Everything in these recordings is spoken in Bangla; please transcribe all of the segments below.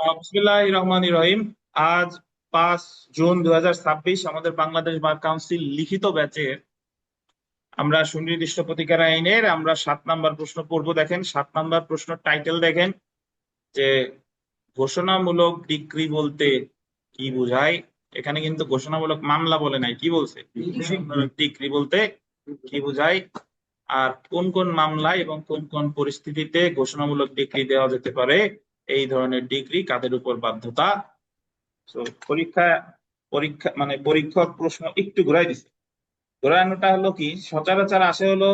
বিসমিল্লাহির রহমানির রহিম। আজ 5 জুন 2026 আমাদের বাংলাদেশ বার কাউন্সিল লিখিত ব্যাচের আমরা সুনির্দিষ্ট প্রতিকার আইনের আমরা 7 নম্বর প্রশ্ন পড়ব। দেখেন 7 নম্বর প্রশ্ন টাইটেল দেখেন যে ঘোষণামূলক ডিক্রি বলতে কি বোঝায়। এখানে কিন্তু ঘোষণামূলক মামলা বলে নাই, কি বলছে ঘোষণামূলক ডিক্রি বলতে কি বোঝায়, আর কোন কোন মামলায় এবং কোন কোন পরিস্থিতিতে ঘোষণামূলক ডিক্রি দেওয়া যেতে পারে, এই ধরনের ডিক্রি কাদের উপর বাধ্যতা। তো পরীক্ষা পরীক্ষা মানে পরীক্ষক প্রশ্ন একটু ঘুরাই দিছে। ঘোরানোটা হলো কি, সচরাচর আসে হলো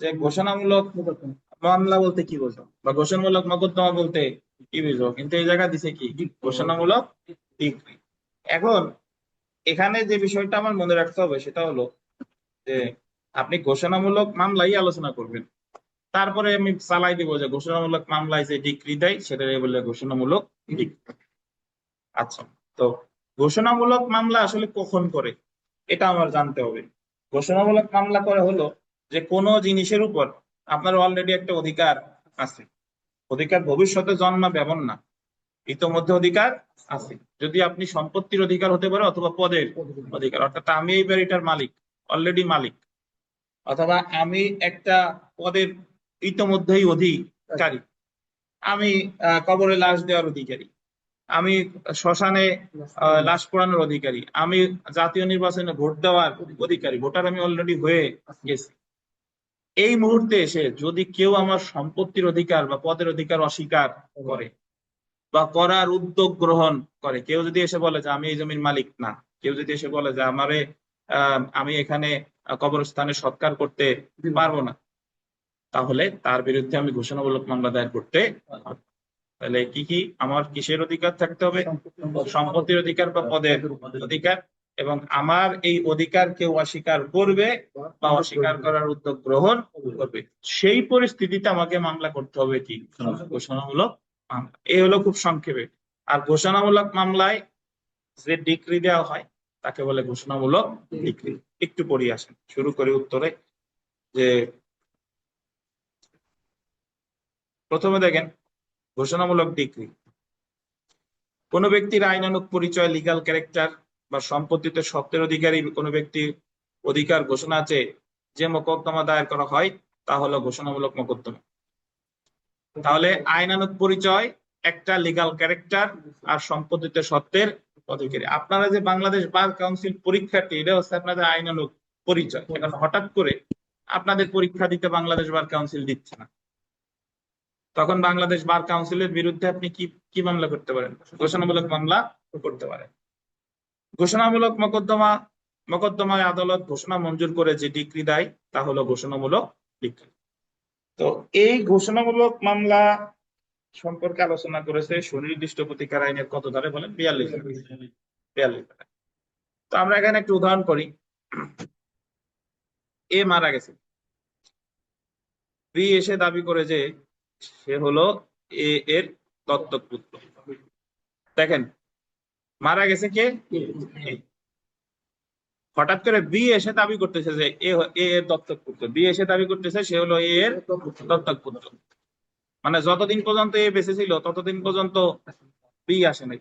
যে ঘোষণামূলক মামলা বলতে কি বোঝো বা ঘোষণামূলক মোকদ্দমা বলতে কি বুঝো, কিন্তু এই জায়গা দিছে কি ঘোষণামূলক ডিক্রি। এখন এখানে যে বিষয়টা আমার মনে রাখতে হবে সেটা হলো যে আপনি ঘোষণামূলক মামলাই আলোচনা করবেন, তারপরে আমি চালাই দিব যে ঘোষণামূলক মামলায় যে ডিক্রি দেয় সেটাই বলে ঘোষণামূলক ডিক্রি। আচ্ছা, তো ঘোষণামূলক মামলা আসলে কখন করে এটা আমার জানতে হবে। ঘোষণামূলক মামলা করে হলো যে কোনো জিনিসের উপর আপনার অলরেডি একটা অধিকার আছে, অধিকার ভবিষ্যতে জন্মাবে এমন না, ইতোমধ্যে অধিকার আছে। যদি আপনি সম্পত্তির অধিকার হতে পারে অথবা পদের অধিকার, অর্থাৎ আমি এই বাড়িটার মালিক, অলরেডি মালিক, অথবা আমি একটা পদের ইতোমধ্যেই অধিকারী, আমি কবরে লাশ দেওয়ার অধিকারী, আমি শ্মশানে লাশ পোড়ানোর অধিকারী, আমি জাতীয় নির্বাচনে ভোট দেওয়ার অধিকারী, ভোটার আমি অলরেডি হয়ে গেছি। এই মুহূর্তে এসে যদি কেউ আমার সম্পত্তির অধিকার বা পদের অধিকার অস্বীকার করে বা করার উদ্যোগ গ্রহণ করে, কেউ যদি এসে বলে যে আমি এই জমির মালিক না, কেউ যদি এসে বলে যে আমারে আমি এখানে কবরস্থানে সৎকার করতে পারবো না, তাহলে তার বিরুদ্ধে আমি ঘোষণামূলক মামলা দায়ের করতে পারবো। তাহলে কি কি আমার কিসের অধিকার থাকতে হবে? সম্পত্তির অধিকার বা পদের অধিকার, এবং আমার এই অধিকার কেউ অস্বীকার করবে বা অস্বীকার করার উদ্যোগ গ্রহণ করবে, সেই পরিস্থিতিতে আমাকে মামলা করতে হবে কি ঘোষণামূলক মামলা। এই হলো খুব সংক্ষেপে। আর ঘোষণামূলক মামলায় যে ডিক্রি দেওয়া হয় তাকে বলে ঘোষণামূলক ডিক্রি। একটু পড়ি আসেন, শুরু করি উত্তরে। যে প্রথমে দেখেন ঘোষণামূলক ডিক্রি, কোন ব্যক্তির আইনানুগ পরিচয়, লিগাল ক্যারেক্টার বা সম্পত্তিতে সত্ত্বের অধিকারী কোন ব্যক্তির অধিকার ঘোষণা আছে যে মোকদ্দমা দায়ের করা হয় তা হলো ঘোষণামূলক মোকদ্দমা। তাহলে আইনানুগ পরিচয় একটা, লিগাল ক্যারেক্টার আর সম্পত্তিতে সত্ত্বের অধিকারী। আপনারা যে বাংলাদেশ বার কাউন্সিল পরীক্ষার্থী, এটা হচ্ছে আপনাদের আইনানুগ পরিচয়। এখন হঠাৎ করে আপনাদের পরীক্ষা দিতে বাংলাদেশ বার কাউন্সিল দিচ্ছে না, তখন বাংলাদেশ বার কাউন্সিলের বিরুদ্ধে আপনি কি কি মামলা করতে পারেন? ঘোষণামূলক মামলা করতে পারেন। ঘোষণামূলক মোকদ্দমায় আদালত ঘোষণা মঞ্জুর করে যে ডিক্রি দেয় তা হলো ঘোষণামূলক ডিক্রি। তো এই ঘোষণামূলক মামলা সম্পর্কে আলোচনা করেছে সুনির্দিষ্ট প্রতিকার আইনের কত ধারে বলেন? 42 ধারা। তো আমরা এখানে একটু উদাহরণ করি। এ মারা গেছে, বি এসে দাবি করে যে সে হলো এ এর দত্তক পুত্র। দেখেন মারা গেছে কে? এ। হঠাৎ করে বি এসে দাবি করতেছে যে এ এর দত্তক পুত্র, বি এসে দাবি করতেছে সে হলো এ এর দত্তক পুত্র। মানে যতদিন পর্যন্ত এ বেঁচে ছিল ততদিন পর্যন্ত বি আসে নাই,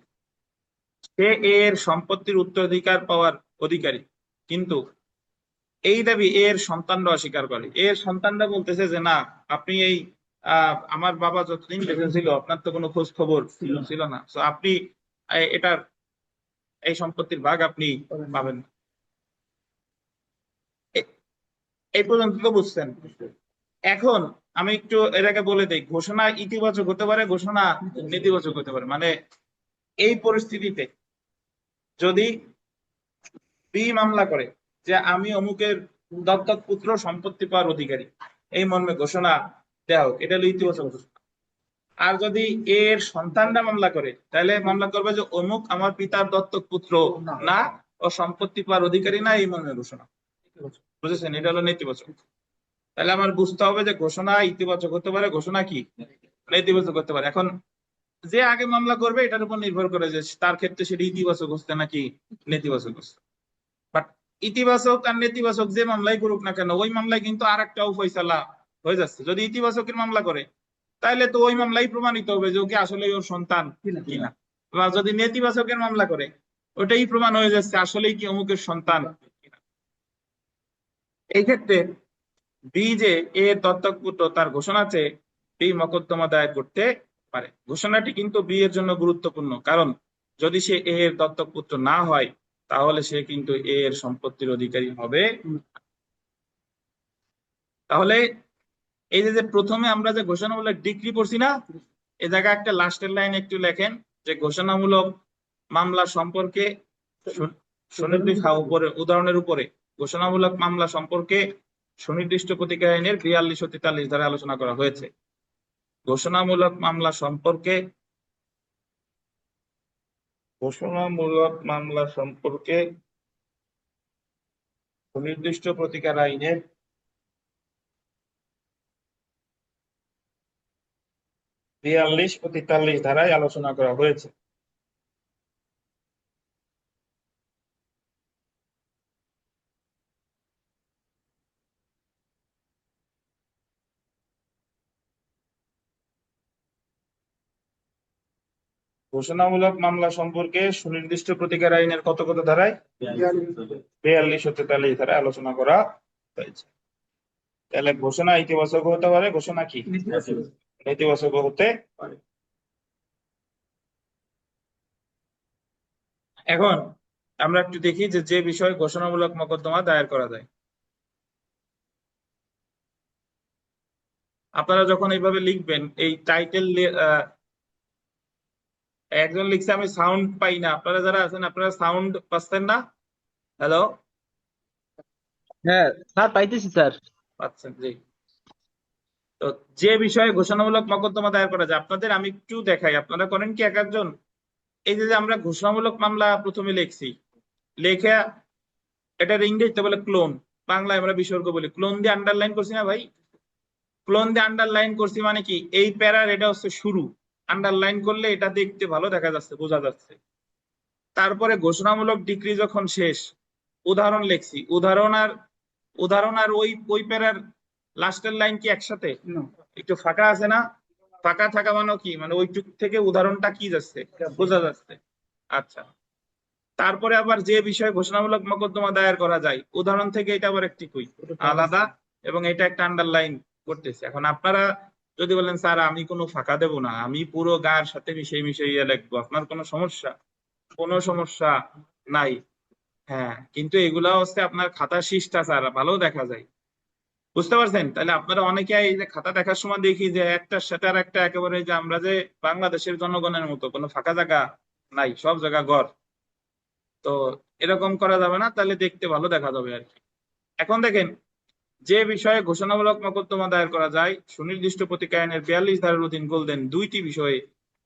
সে এর সম্পত্তির উত্তরাধিকার পাওয়ার অধিকারী। কিন্তু এই দাবি এর সন্তানরা অস্বীকার করে। এর সন্তানরা বলতেছে যে না, আপনি এই আমার বাবা যতদিন বেঁচে ছিল আপনার তো কোনো খোঁজ খবর ছিল না, তো আপনি এটার এই সম্পত্তির ভাগ আপনি পাবেন না। এই পর্যন্ত তো বুঝছেন। এখন আমি একটু এটাকে বলে দিই, ঘোষণা ইতিবাচক হতে পারে, ঘোষণা নেতিবাচক হতে পারে। মানে এই পরিস্থিতিতে যদি বি মামলা করে যে আমি অমুকের দত্তক পুত্র, সম্পত্তি পাওয়ার অধিকারী, এই মর্মে ঘোষণা দেওয়া হোক, এটা হলো ইতিবাচক ঘোষণা। আর যদি এর সন্তানরা মামলা করে, তাহলে মামলা করবে যে অমুক আমার পিতার দত্তক পুত্র না, ও সম্পত্তি পাওয়ার অধিকারী না, এই মর্মে ঘোষণা। বুঝেছেন? এটা হলো নেতিবাচক। তাহলে আমার বুঝতে হবে যে ঘোষণা ইতিবাচক হতে পারে, ঘোষণা কি নেতিবাচক হতে পারে। এখন যে আগে মামলা করবে এটার উপর নির্ভর করে যে তার ক্ষেত্রে সেটা ইতিবাচক হচ্ছে নাকি নেতিবাচক হচ্ছে। বাট ইতিবাচক আর নেতিবাচক যে মামলাই করুক না কেন, ওই মামলায় কিন্তু আর একটাও ফয়সালা হয়ে যাচ্ছে। যদি ইতিবাচকের মামলা করে তাহলে তো ওই মামলাই প্রমাণিত হবে যে ওকে আসলে ওর সন্তান কিনা। বা যদি নেতিবাচকের মামলা করে, ওটাই প্রমাণ হয়ে যাচ্ছে আসলেই কি অমুকের সন্তান কিনা। এই ক্ষেত্রে বি যে এর দত্তক পুত্র তার ঘোষণা চেয়ে বি মকদ্দমা দায়ের করতে পারে। ঘোষণাটি কিন্তু বি এর জন্য গুরুত্বপূর্ণ, কারণ যদি সে এ এর দত্তক পুত্র না হয় তাহলে সে কিন্তু এ এর সম্পত্তির অধিকারী হবে। তাহলে এই যে প্রথমে আমরা যে ঘোষণামূলক ডিক্রি পড়ছি না, এ জায়গায় একটা লাস্টের লাইন একটু লেখেন যে ঘোষণামূলক মামলা সম্পর্কে সুনির্দিষ্ট উপরে উদাহরণের উপরে ঘোষণামূলক মামলা সম্পর্কে সুনির্দিষ্ট প্রতিক্রিয়া আইনের 42 ও 43 ধারা আলোচনা করা হয়েছে। ঘোষণামূলক মামলা সম্পর্কে সুনির্দিষ্ট প্রতিকার আইনের 42 ও 43 ধারায় আলোচনা করা হয়েছে। ঘোষণামূলক মামলা সম্পর্কে সুনির্দিষ্ট প্রতিকার আইনের কত কত ধারায়? 42 ও 43 ধারায় আলোচনা করা হয়েছে। তাহলে ঘোষণা ইতিবাচক হতে পারে, ঘোষণা কি নেতিবাচক হতে পারে। এখন আমরা একটু দেখি যে যে বিষয়ে ঘোষণামূলক মোকদ্দমা দায়ের করা যায়। আপনারা যখন এইভাবে লিখবেন, এই টাইটেল একজন লিখছে আমি সাউন্ড পাই না, আপনারা যারা আছেন আপনারা সাউন্ড পাচ্ছেন না? হ্যালো, হ্যাঁ স্যার, পাইতেছি স্যার। পাচ্ছেন? জি। তো যে বিষয়ে ঘোষণামূলক মোকদ্দমা দায়ের করা যায়, আপনাদের আমি একটু দেখাই, আপনারা করেন কি এক একজন। এই যে আমরা ঘোষণামূলক মামলা প্রথমে লিখছি, লেখা এটার ইংরেজিতে বলে ক্লোন, বাংলায় আমরা বিসর্গ বলি। ক্লোন দিয়ে আন্ডারলাইন করছি না ভাই? ক্লোন দিয়ে আন্ডারলাইন করছি মানে কি, এই প্যারার এটা হচ্ছে শুরু, আন্ডারলাইন করলে এটা দেখতে ভালো দেখা যাচ্ছে, বোঝা যাচ্ছে। তারপরে ঘোষণামূলক ডিক্রি যখন শেষ, উদাহরণ লিখছি, উদাহরণ আর ওই প্যারার লাস্টের লাইন কি একসাথে? একটু ফাঁকা আছে না? ফাঁকা থাকা মানে কি, মানে ওইটুক থেকে উদাহরণটা কি যাচ্ছে, বোঝা যাচ্ছে। আচ্ছা, তারপরে আবার যে বিষয়ে ঘোষণামূলক মোকদ্দমা দায়ের করা যায়, উদাহরণ থেকে এটা আবার একটি কই আলাদা, এবং এটা একটা আন্ডারলাইন করতেছে। এখন আপনারা যদি বলেন স্যার আমি কোনো ফাঁকা দেব না, আমি পুরো গায়ের সাথে মিশিয়ে মিশিয়ে লিখবো, আপনার কোনো সমস্যা? কোনো সমস্যা নাই। হ্যাঁ, কিন্তু এগুলা হচ্ছে আপনার খাতা শিষ্টাচার, ভালো দেখা যায়, বুঝতে পারছেন? তাহলে আপনারা অনেকে এই যে খাতা দেখার সময় দেখি যে একটার সাথে আর একটা একেবারে, যে আমরা যে বাংলাদেশের জনগণের মতো কোনো ফাঁকা জায়গা নাই, সব জায়গা ঘর। তো এরকম করা যাবে না, তাহলে দেখতে ভালো দেখা যাবে আর কি। এখন দেখেন, যে বিষয়ে ঘোষণামূলক মোকদ্দমা দায়ের করা যায়, সুনির্দিষ্ট প্রতিক্রিয়া আইনের 42 ধারার অধীন বলতেন দুইটি বিষয়ে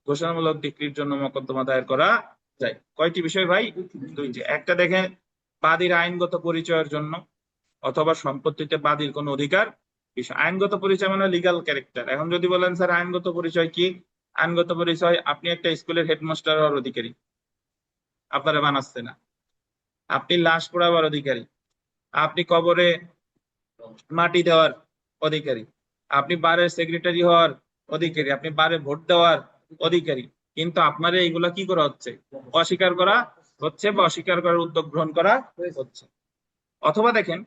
ঘোষণামূলক ডিক্রির জন্য মোকদ্দমা দায়ের করা যায়। কয়টি বিষয় ভাই? দুইটি। একটা দেখেন, বাদীর আইনগত পরিচয়ের জন্য অথবা সম্পত্তিতে বাদীর কোন অধিকার বিষয়। আইনগত পরিচয় মানে লিগাল ক্যারেক্টার। এখন যদি বলেন স্যার আইনগত পরিচয় কি, আইনগত পরিচয় আপনি একটা স্কুলের হেডমাস্টার হওয়ার অধিকারী, আপনারা বানাচ্ছে না। আপনি লাশ পোড়াবার অধিকারী, আপনি কবরে মাটি দেওয়ার অধিকারী, আপনি বারের সেক্রেটারি হওয়ার অধিকারী, আপনি বারে ভোট দেওয়ার অধিকারী। কিন্তু আপনার এইগুলা কি করা হচ্ছে? অস্বীকার করা হচ্ছে, বা অস্বীকার করার উদ্যোগ গ্রহণ করা হচ্ছে। অথবা দেখেন,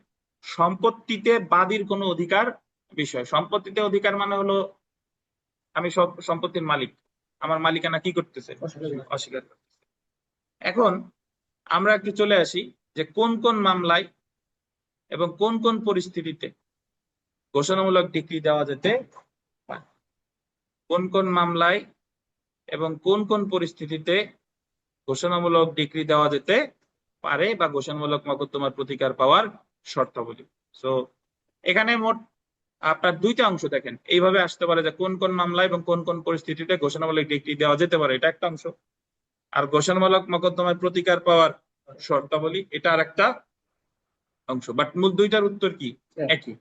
সম্পত্তিতে বাদীর কোনো অধিকার বিষয়। সম্পত্তিতে অধিকার মানে হলো আমি সব সম্পত্তির মালিক, আমার মালিকানা কি করতেছে? অস্বীকার করতেছে। এখন আমরা একটু চলে আসি যে কোন কোন মামলায় এবং কোন কোন পরিস্থিতিতে ঘোষণামূলক ডিক্রি দেওয়া যেতে পারে। কোন কোন মামলায় এবং কোন কোন পরিস্থিতিতে ঘোষণামূলক ডিক্রি দেওয়া যেতে পারে বা ঘোষণামূলক মোকদ্দমার প্রতিকার পাওয়ার শর্তাবলী। সো এখানে মোট আপনার দুইটা অংশ দেখেন, এইভাবে আসতে পারে যে কোন কোন মামলা এবং কোন কোন পরিস্থিতিতে ঘোষণামূলক ডিক্রি দেওয়া যেতে পারে, এটা একটা অংশ। আর ঘোষণামূলক মোকদ্দমার প্রতিকার পাওয়ার শর্তাবলী, এটা আর একটা অংশ। বাট মূল দুইটার উত্তর কি? একই।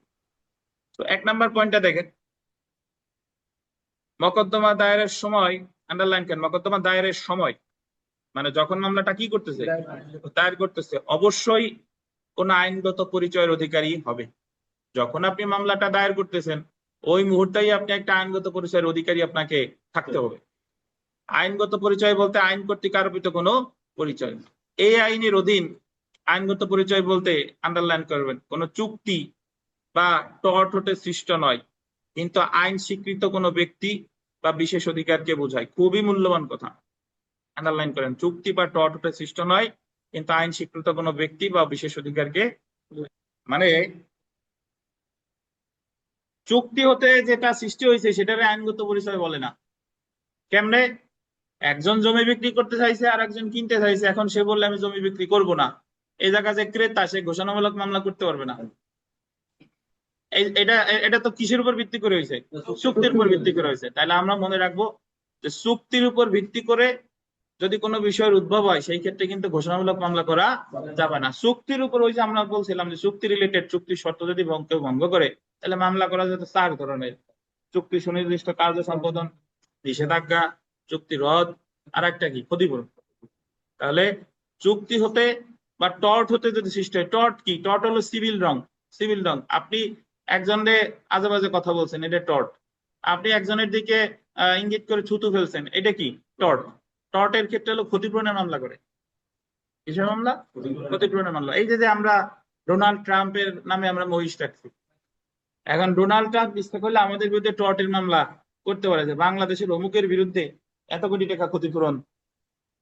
তো 1 নাম্বার পয়েন্টটা দেখেন, মোকদ্দমা দায়েরের সময়, আন্ডারলাইন করেন, মোকদ্দমা দায়েরের সময় মানে যখন মামলাটা কি করতেছে, দায়ের করতেছে, অবশ্যই কোন আইনগত পরিচয়ের অধিকারী হবে। যখন আপনি মামলাটা দায়ের করতেছেন ওই মুহূর্তেই আপনি একটা আইনগত পরিচয়ের অধিকারী আপনাকে থাকতে হবে। আইনগত পরিচয় বলতে আইন কর্তৃক আরোপিত কোনো পরিচয়। এই আইনের অধীন আইনগত পরিচয় বলতে আন্ডারলাইন করবেন, কোন চুক্তি বা টর্ট হতে সৃষ্ট নয়, কিন্তু আইন স্বীকৃত কোনো ব্যক্তি বা বিশেষ অধিকারকে বোঝায়। খুবই মূল্যবান কথা, আন্ডারলাইন করেন। চুক্তি বা টর্ট হতে সৃষ্ট নয়, কিন্তু আইন স্বীকৃত কোনো ব্যক্তি বা বিশেষ অধিকারকে মানে চুক্তি হতে যেটা সৃষ্টি হয়েছে সেটারে আইনগত পরিচয় বলে না। কেমনে? একজন জমি বিক্রি করতে চাইছে আর একজন কিনতে চাইছে, এখন সে বললে আমি জমি বিক্রি করব না, এই জায়গা যে ক্রেতা সে ঘোষণামূলক মামলা করতে পারবে না। এটা এটা তো কিসের উপর ভিত্তি করে হয়েছে? চুক্তির উপর ভিত্তি করে হয়েছে। তাহলে আমরা মনে রাখবো যে চুক্তির উপর ভিত্তি করে যদি কোনো বিষয়ের উদ্ভব হয় সেই ক্ষেত্রে কিন্তু ঘোষণামূলক মামলা করা যাবে না। চুক্তির উপর ওই যে আমরা বলছিলাম যে চুক্তি রিলেটেড, চুক্তির শর্ত যদি কেউ ভঙ্গ করে তাহলে মামলা করা যেত 4 ধরনের: চুক্তি সুনির্দিষ্ট কার্য সম্পাদন, নিষেধাজ্ঞা, চুক্তি রদ, আর একটা কি ক্ষতিপূরণ। তাহলে চুক্তি হতে বা টর্ট হতে যদি সৃষ্টি হয়, টর্ট কি? টর্ট হলো সিভিল রং। সিভিল রং, আপনি একজনের আজে বাজে কথা বলছেন, এটা টর্ট। আপনি একজনের দিকে ইঙ্গিত করে থুতু ফেলছেন, এটা কি? টর্ট। টর্টের ক্ষেত্রে হলো ক্ষতিপূরণের মামলা করে। কিসের মামলা? ক্ষতিপূরণের মামলা। এই যে আমরা ডোনাল্ড ট্রাম্পের নামে আমরা মহিষ রাখছি, এখন ডোনাল্ড ট্রাম্প ইচ্ছা করলে আমাদের বিরুদ্ধে টর্টের মামলা করতে পারে যে বাংলাদেশের অমুকের বিরুদ্ধে এত কোটি টাকা ক্ষতিপূরণ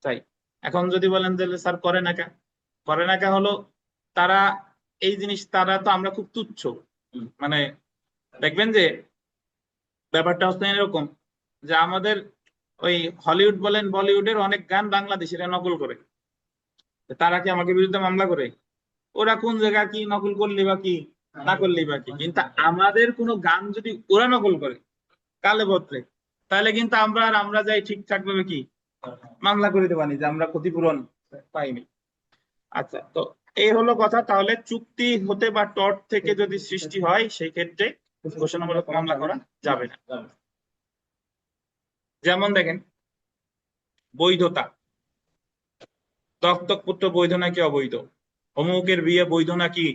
চাই। এখন যদি বলেন যে স্যার করে না কেন, করে না কেন হলো তারা এই জিনিস, তারা তো আমরা খুব তুচ্ছ। মানে দেখবেন যে ব্যাপারটা হচ্ছে এরকম যে আমাদের ওই হলিউড বলেন বলিউডের অনেক গান বাংলাদেশিরা নকল করে, তারা কি আমাকে বিরুদ্ধে মামলা করে? ওরা কোন জায়গা কি নকল করলি বা কি না করলি বা কি, কিন্তু আমাদের কোনো গান যদি ওরা নকল করে কালে পত্রে, তাহলে কিন্তু আমরা যাই ঠিকঠাক ভাবে কি মামলা করে দিতে পারি যে আমরা ক্ষতিপূরণ পাইনি। আচ্ছা, তো এই হলো কথা। তাহলে চুক্তি হতে বা টর্ট থেকে যদি সৃষ্টি হয় সেই ক্ষেত্রে ঘোষণামূলক মামলা করা যাবে না। যেমন দেখেন, বৈধতা, দত্তক পুত্র বৈধ নাকি অবৈধ, অমুকের বিয়ে বৈধ নাকি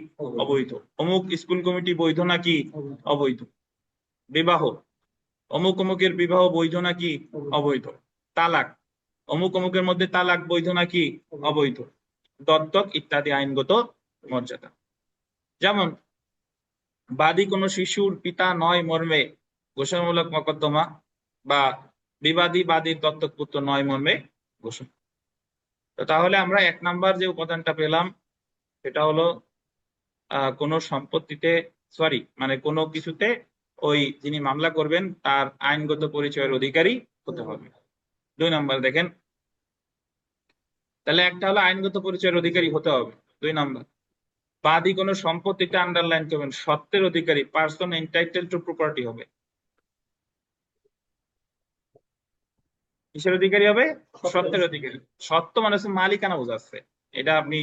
অবৈধ, অমুক স্কুল কমিটি বৈধ নাকি অবৈধ, বিবাহ, অমুক অমুকের বিবাহ বৈধ নাকি অবৈধ, তালাক, অমুক অমুকের মধ্যে তালাক বৈধ নাকি অবৈধ, দত্তক ইত্যাদি আইনগত মর্যাদা। যেমন বাদী কোনো শিশুর পিতা নয় মর্মে ঘোষণামূলক মকদ্দমা, বা বিবাদী বাদীর দত্তক পুত্র নয় মর্মে ঘোষণা। তো তাহলে আমরা 1 নাম্বার যে উপাদানটা পেলাম সেটা হলো কোনো সম্পত্তিতে, সরি মানে কোনো কিছুতে ওই যিনি মামলা করবেন তার আইনগত পরিচয়ের অধিকারী হতে হবে। 2 নাম্বার দেখেন, তাহলে একটা হলো আইনগত পরিচয়ের অধিকারী হতে হবে। 2 নাম্বার, বাদী কোনো সম্পত্তিতে আন্ডারলাইন করবেন সত্ত্বের অধিকারী, পার্সন এন্টাইটেল টু প্রপার্টি হবে। কিসের অধিকারী হবে? সত্ত্বের অধিকারী। সত্ত্ব মানে হচ্ছে মালিকানা বোঝাচ্ছে। এটা আপনি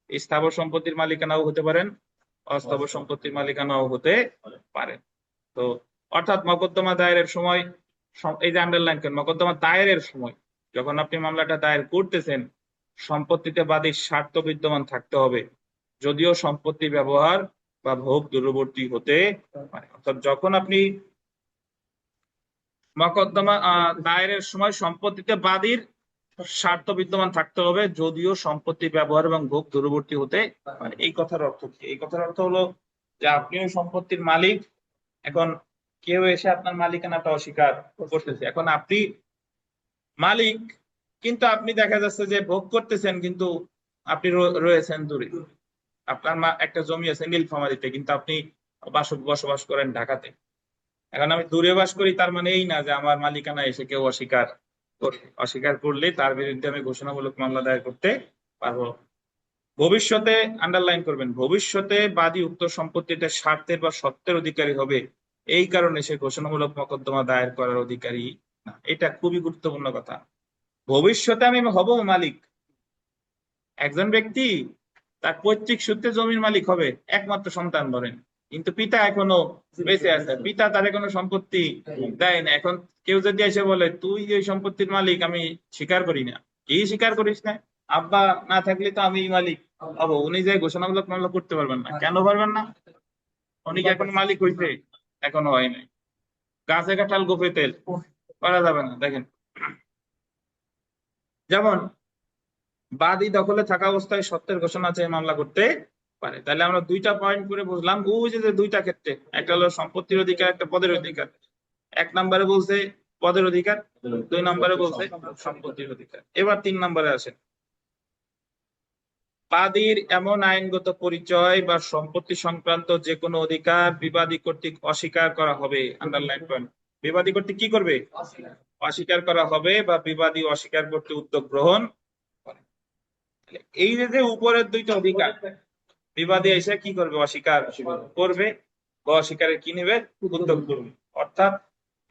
স্থাবর সম্পত্তির মালিকানাও হতে পারেন, অস্থাবর সম্পত্তির মালিকানাও হতে পারেন। তো অর্থাৎ মকদ্দমা দায়েরের সময়, এই যে আন্ডারলাইন করেন, মকদ্দমা দায়েরের সময় যখন আপনি মামলাটা দায়ের করতেছেন সম্পত্তিতে বাদীর স্বার্থ বিদ্যমান থাকতে হবে, যদিও সম্পত্তি ব্যবহার বা ভোগ দূরবর্তী হতে পারে। অর্থাৎ যখন আপনি মকদ্দমা দায়েরের সময় সম্পত্তিতে বাদীর স্বার্থ বিদ্যমান থাকতে হবে, যদিও সম্পত্তি ব্যবহার এবং ভোগ দূরবর্তী হতে পারে। এই কথার অর্থ কি? এই কথার অর্থ হলো যে আপনি ওই সম্পত্তির মালিক, এখন কেউ এসে আপনার মালিকানাটা অস্বীকার করতেছে, এখন আপনি মালিক কিন্তু আপনি দেখা যাচ্ছে যে ভোগ করতেছেন কিন্তু আপনি রয়েছেন দূরে। আপনার একটা জমি আছে নীলফামারীতে, কিন্তু আপনি বসবাস করেন ঢাকাতে। এখন আমি দূরে বাস করি তার মানে এই না যে আমার মালিকানা এসে কেউ অস্বীকার করবে। অস্বীকার করলে তার বিরুদ্ধে আমি ঘোষণামূলক মামলা দায়ের করতে পারবো। ভবিষ্যতে আন্ডারলাইন করবেন, ভবিষ্যতে বাদী উক্ত সম্পত্তিতে স্বার্থের বা সত্ত্বের অধিকারী হবে, এই কারণে সে ঘোষণামূলক মকদ্দমা দায়ের করার অধিকারী না। এটা খুবই গুরুত্বপূর্ণ কথা। ভবিষ্যতে আমি হব মালিক। একজন ব্যক্তি তার পৈতৃক সূত্রে জমির মালিক হবে একমাত্র সন্তান ধরেন, কিন্তু পিতা এখনো বেঁচে আছে, পিতা তার কোনো সম্পত্তি দেয় না। এখন কেউ যদি এসে বলে তুই ওই সম্পত্তির মালিক, আমি স্বীকার করি না, কি স্বীকার করিস না? আব্বা না থাকলে তো আমি মালিক হব। উনি যে ঘোষণামূলক মামলা করতে পারবেন না। কেন পারবেন না? উনি কি এখন মালিক হইছে? এখনো হয় নাই। গাছে কাঁঠাল গোপে তেল করা যাবে না। দেখেন, যেমন বাদী দখলে থাকা অবস্থায় সত্যের ঘোষণা চেয়ে মামলা করতে পারে। তাহলে আমরা দুইটা পয়েন্ট করে বুঝলাম, ওই যে দুইটা ক্ষেত্রে, একটা হলো সম্পত্তির অধিকার, একটা পদের অধিকার। এক নম্বরে বলছে পদের অধিকার, দুই নম্বরে বলছে সম্পত্তির অধিকার। এবার তিন নম্বরে আসেন, বাদীর এমন আইনগত পরিচয় বা সম্পত্তি সংক্রান্ত যে কোনো অধিকার বিবাদী কর্তৃক অস্বীকার করা হবে। আন্ডারলাইন পয়েন্ট, বিবাদী কর্তৃক কি করবে? অস্বীকার করা হবে বা বিবাদী অস্বীকার করতে উদ্যোগ গ্রহণ করে। এই যে উপরের দুইটা অধিকার, বিবাদী এসে কি করবে? অস্বীকার করবে বা অস্বীকারের কি নেবে? উদ্যোগ করবে। অর্থাৎ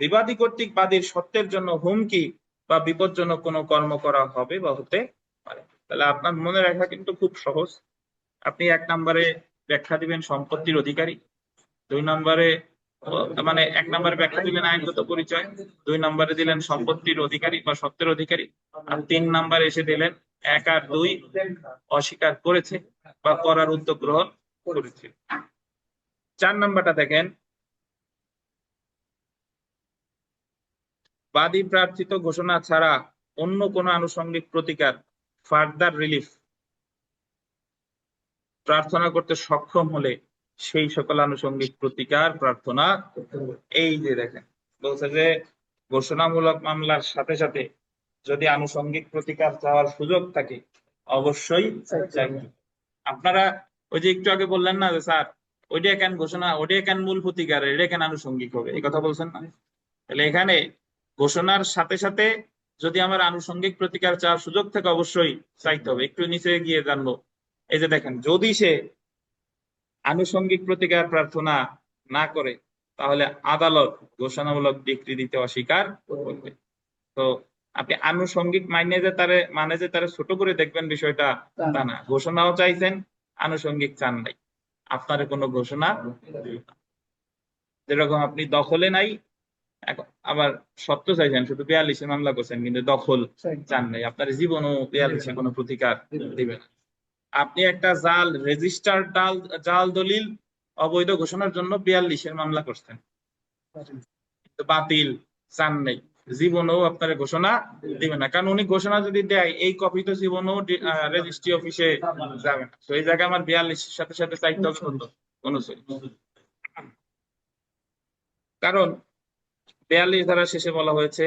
বিবাদী কর্তৃক বাদীর সত্যের জন্য হুমকি বা বিপজ্জনক কোনো কর্ম করা হবে বা হতে পারে। তাহলে আপনার মনে রাখা কিন্তু খুব সহজ। আপনি এক নম্বরে ব্যাখ্যা দিবেন সম্পত্তির অধিকারী, দুই নম্বরে মানে এক নম্বরে ব্যাখ্যা দিলেন আইনগত পরিচয়, দুই নম্বরে দিলেন সম্পত্তির অধিকারী বা সত্যের অধিকারী, আর তিন নম্বরে এসে দিলেন এক আর দুই অস্বীকার করেছে বা করার উদ্যোগ গ্রহণ করেছে। চার নাম্বারটা দেখেন, বাদী প্রার্থিত ঘোষণা ছাড়া অন্য কোনো আনুষঙ্গিক প্রতিকার ফার্দার রিলিফ প্রার্থনা করতে সক্ষম হলে সেই সকল আনুষঙ্গিক প্রতিকার প্রার্থনা করতে হবে। এই যে দেখেন, বলছে যে ঘোষণামূলক মামলার সাথে সাথে যদি আনুষঙ্গিক প্রতিকার চাওয়ার সুযোগ থাকে অবশ্যই চাইবে। আপনারা ওই যে একটু আগে বললেন না যে স্যার ওইটা কেন ঘোষণা, ওইটা কেন মূল প্রতিকার, এটা কেন আনুষঙ্গিক হবে, এই কথা বলছেন না? তাহলে এখানে ঘোষণার সাথে সাথে যদি আমার আনুষঙ্গিক প্রতিকার চাওয়ার সুযোগ থাকে অবশ্যই চাইতে হবে। একটু নিচে গিয়ে জানবো, এই যে দেখেন, যদি সে আনুষঙ্গিক প্রতিকার প্রার্থনা না করে তাহলে আদালত ঘোষণামূলক ডিক্রি দিতে অস্বীকার করবে। তো আপনি আনুষঙ্গিক মানে যে তারে ছোট করে দেখবেন বিষয়টা তা না। ঘোষণাও চাইছেন, আনুষঙ্গিক চান নাই, আপনার কোনো ঘোষণা দিবে না। যেরকম আপনি দখলে নাই, আবার সত্য চাইছেন, শুধু 42-এ মামলা করছেন কিন্তু দখল চান নাই, আপনার জীবনও 42-এ কোনো প্রতিকার দিবে না। আপনি একটা জাল দলিল অবৈধ ঘোষণার জন্য 42-এর মামলা করছেন, বাতিল চান নাই, জীবনেও আপনার ঘোষণা দিবে না। কারণ উনি ঘোষণা যদি দেয় এই কপি তো জীবনেও রেজিস্ট্রি অফিসে যাবে না। তো এই জায়গায় আমার 42-এর সাথে সাথে চাইতে হবে কত? 39। কারণ 42 ধারা শেষে বলা হয়েছে,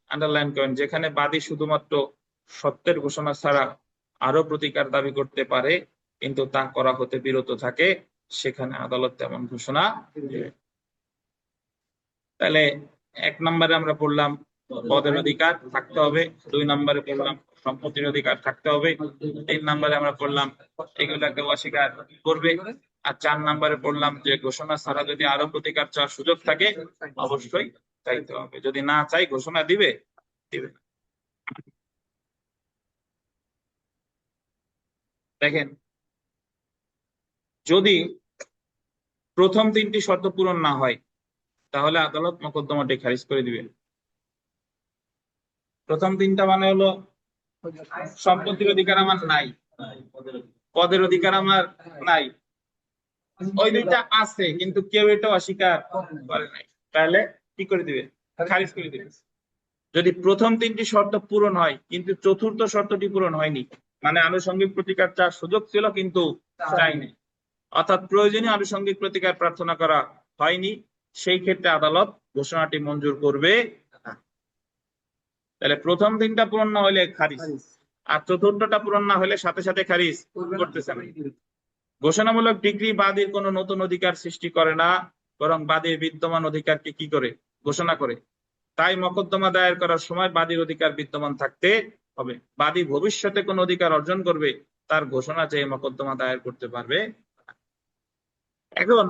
আন্ডারলাইন করেন, যেখানে বাদী শুধুমাত্র সত্যের ঘোষণা ছাড়া আরো প্রতিকার দাবি করতে পারে কিন্তু তা করা হতে বিরত থাকে, সেখানে আদালত তেমন ঘোষণা দেবে। তাহলে এক নম্বরে আমরা পড়লাম পদের অধিকার থাকতে হবে, দুই নম্বরে পড়লাম সম্পত্তির অধিকার থাকতে হবে, তিন নম্বরে আমরা পড়লাম এগুলাকে অস্বীকার করবে, আর চার নম্বরে পড়লাম যে ঘোষণা ছাড়া যদি আরো প্রতিকার চাওয়ার সুযোগ থাকে অবশ্যই চাইতে হবে, যদি না চাই ঘোষণা দিবে দিবে না। দেখেন, যদি প্রথম তিনটি শর্ত পূরণ না হয় তাহলে আদালত মোকদ্দমাটি খারিজ করে দিবে। প্রথম তিনটা মানে হলো সম্পত্তির অধিকার আমার নাই, পদের অধিকার আমার নাই, ওই দুইটা আছে কিন্তু কেউ এটা অস্বীকার করে নাই, তাহলে কি করে দিবে? খারিজ করে দিবে। যদি প্রথম তিনটি শর্ত পূরণ হয় কিন্তু চতুর্থ শর্তটি পূরণ হয়নি, মানে আনুষঙ্গিক প্রতিকার চাওয়ার সুযোগ ছিল কিন্তু চাইনি, অর্থাৎ প্রয়োজনীয় আনুষঙ্গিক প্রতিকার প্রার্থনা করা হয়নি, সেই ক্ষেত্রে আদালত ঘোষণাটি মঞ্জুর করবে না। তাহলে প্রথম তিনটা পূরণ না হলে খারিজ, আর চতুর্থটা পূরণ না হলে সাথে সাথে খারিজ করতেছে না। ঘোষণামূলক ডিগ্রি বাদীর কোনো নতুন অধিকার সৃষ্টি করে না, বরং বাদীর বিদ্যমান অধিকারকে কি করে? ঘোষণা করে। তাই মকদ্দমা দায়ের করার সময় বাদীর অধিকার বিদ্যমান থাকতে হবে। বাদী ভবিষ্যতে কোন অধিকার অর্জন করবে তার ঘোষণা চেয়ে মকদ্দমা দায়ের করতে পারবে। এখন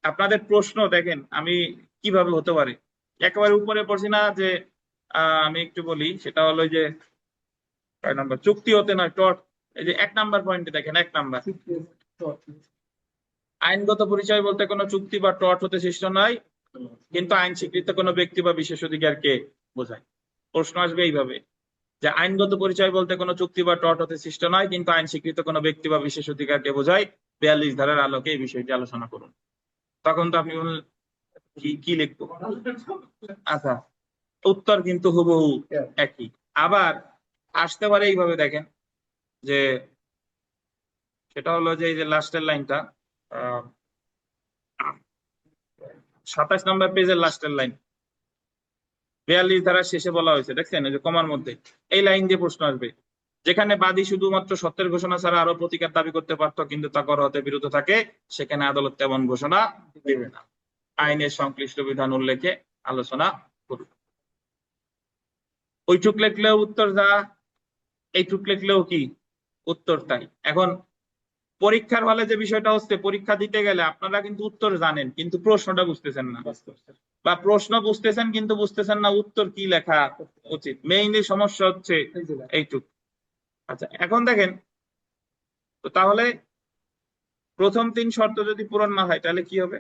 আপনাদের প্রশ্ন দেখেন আমি কিভাবে হতে পারে, একেবারে উপরে পড়ছি না যে আমি একটু বলি, সেটা হলো যে কয় নাম্বার চুক্তি হতে নয় টর্ট। এই যে 1 নাম্বার পয়েন্টে দেখেন, 1 নাম্বার, আইনগত পরিচয় বলতে কোনো চুক্তি বা টর্ট হতে সৃষ্ট নয় কিন্তু আইন স্বীকৃত কোনো ব্যক্তি বা বিশেষ অধিকারকে বোঝায়। প্রশ্ন আসবে এইভাবে যে আইনগত পরিচয় বলতে কোনো চুক্তি বা টর্ট হতে সৃষ্ট নয় কিন্তু আইন স্বীকৃত কোনো ব্যক্তি বা বিশেষ অধিকারকে বোঝায়, 42 ধারার আলোকে এই বিষয়টি আলোচনা করুন। তখন তো আপনি কি কি লিখবো? আচ্ছা, উত্তর কিন্তু হুবহু একই। আবার আসতে পারে এইভাবে, দেখেন যে সেটা হলো যে এই যে লাস্টের লাইনটা, 27 নম্বর পেজের লাস্টের লাইন, 42 ধারার শেষে বলা হয়েছে, দেখছেন এই যে কমার মধ্যে এই লাইন দিয়ে প্রশ্ন আসবে, যেখানে বাদী শুধুমাত্র সত্যের ঘোষণা ছাড়া আরো প্রতিকার দাবি করতে পারতো কিন্তু তা করা হতে বিরত থাকে, সেখানে আদালত তেমন ঘোষণা দেবে না। আইনের সংশ্লিষ্ট বিধান উল্লেখে আলোচনা করুন। ওইটুক লিখলেও উত্তর যা, এইটুক লিখলেও কি উত্তর তাই। এখন পরীক্ষার হলে যে বিষয়টা হচ্ছে, পরীক্ষা দিতে গেলে আপনারা কিন্তু উত্তর জানেন কিন্তু প্রশ্নটা বুঝতেছেন না, বা প্রশ্ন বুঝতেছেন কিন্তু বুঝতেছেন না উত্তর কি লেখা উচিত। মেইনলি সমস্যা হচ্ছে এইটুক। আচ্ছা, এখন দেখেন তো, তাহলে প্রথম 3 শর্ত যদি পূরণ না হয় তাহলে কি হবে?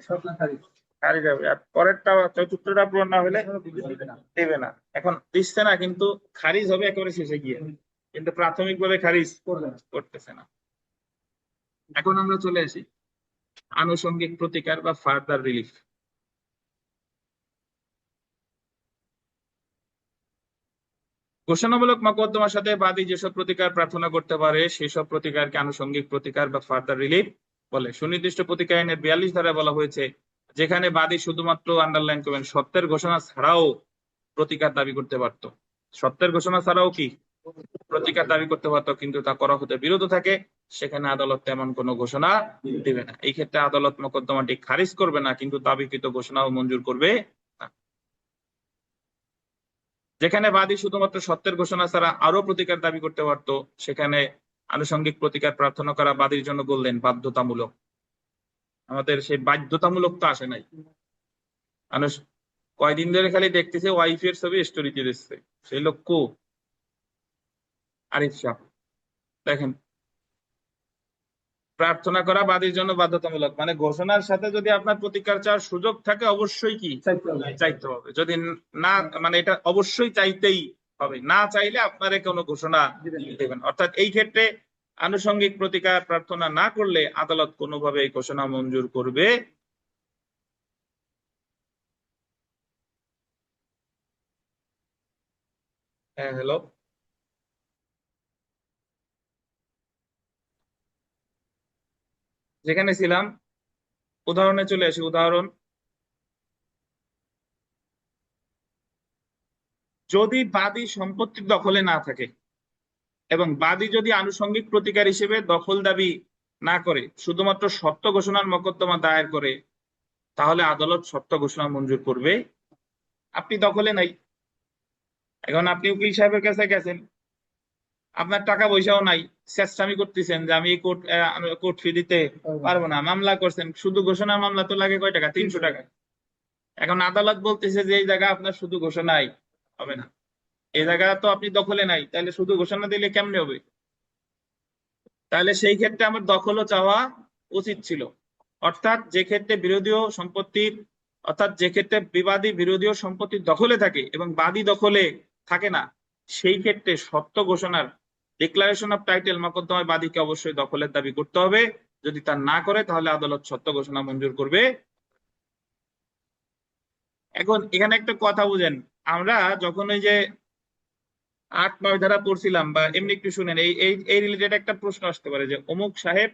খারিজ হবে। আর পরেরটা, চতুর্থটা পূরণ না হলে দেবে না। এখন দিচ্ছে না কিন্তু খারিজ হবে একেবারে শেষে গিয়ে, কিন্তু প্রাথমিকভাবে খারিজ করতেছে না। এখন আমরা চলে আসি আনুষঙ্গিক প্রতিকার বা ফার্দার রিলিফ। ঘোষণামূলক মোকদ্দমার সাথে বাদী যেসব প্রতিকার প্রার্থনা করতে পারে সেসব প্রতিকারকে আনুষঙ্গিক প্রতিকার বা ফার্দার রিলিফ বলে। সুনির্দিষ্ট প্রতিকার আইনের 42 ধারায় বলা হয়েছে, যেখানে বাদী শুধুমাত্র, আন্ডারলাইন করবেন, সত্যের ঘোষণা ছাড়াও প্রতিকার দাবি করতে পারতো, সত্যের ঘোষণা ছাড়াও কি প্রতিকার দাবি করতে পারতো কিন্তু তা করা হতে বিরত থাকে, সেখানে আদালত তেমন কোনো ঘোষণা দিবে না। এই ক্ষেত্রে আদালত মোকদ্দমাটি খারিজ করবে না কিন্তু দাবিকৃত ঘোষণাও মঞ্জুর করবে না। যেখানে বাদী শুধুমাত্র সত্যের ঘোষণা ছাড়া আরো প্রতিকার দাবি করতে পারত, সেখানে আনুষঙ্গিক প্রতিকার প্রার্থনা করা বাদীর জন্য বললেন বাধ্যতামূলক। আমাদের সেই বাধ্যতামূলক তো আসে নাই। মানুষ কয়দিন ধরে খালি দেখতেছে ওয়াইফের ছবি স্টোরিতে দিচ্ছে, সেই লোক কো আরিফ শাহ। দেখেন, প্রার্থনা করা বাদীর জন্য বাধ্যতামূলক, মানে ঘোষণার সাথে যদি আপনার প্রতিকার চাওয়ার সুযোগ থাকে অবশ্যই কি চাইতে হবে। যদি না, মানে এটা অবশ্যই চাইতেই হবে, না চাইলে আপনারে কোনো ঘোষণা দেবেন। অর্থাৎ এই ক্ষেত্রে আনুষঙ্গিক প্রতিকার প্রার্থনা না করলে আদালত কোনোভাবে এই ঘোষণা মঞ্জুর করবে। হ্যাঁ, হ্যালো, যেখানে ছিলাম উদাহরণে চলে আসি। উদাহরণ, যদি বাদী সম্পত্তির দখলে না থাকে এবং বাদী যদি আনুষঙ্গিক প্রতিকার হিসেবে দখল দাবি না করে, শুধুমাত্র সত্য ঘোষণার মোকদ্দমা দায়ের করে, তাহলে আদালত সত্য ঘোষণা মঞ্জুর করবে। আপনি দখলে নাই, এখন আপনি উকিল সাহেবের কাছে গেছেন, আপনার টাকা পয়সাও নাই, চেষ্টামি করতেছেন যে আমি কোর্ট ফি দিতে পারবো না, মামলা করছেন, শুধু ঘোষণার মামলা তো লাগে কয় টাকা? 300 টাকা। এখন আদালত বলতেছে যে এই জায়গা আপনার শুধু ঘোষণাই হবে না, এই জায়গা তো আপনি দখলে নাই, তাহলে শুধু ঘোষণা দিলে কেমনে হবে? তাহলে সেই ক্ষেত্রে আমার দখলও চাওয়া উচিত ছিল। অর্থাৎ যে ক্ষেত্রে বিরোধীয় সম্পত্তির, অর্থাৎ যে ক্ষেত্রে বিবাদী বিরোধীয় সম্পত্তির দখলে থাকে এবং বাদী দখলে থাকে না, সেই ক্ষেত্রে সত্য ঘোষণার, ডিক্লারেশন অফ টাইটেল মোকদ্দমায় বাদীকে অবশ্যই দখলের দাবি করতে হবে। যদি তা না করে তাহলে আদালত সত্য ঘোষণা মঞ্জুর করবে। এখন এখানে একটা কথা বুঝেন, আমরা যখন ওই যে 8-9 ধারা পড়ছিলাম, বা এমনি একটু শুনেন, এই এই এই রিলেটেড একটা প্রশ্ন আসতে পারে যে অমুক সাহেব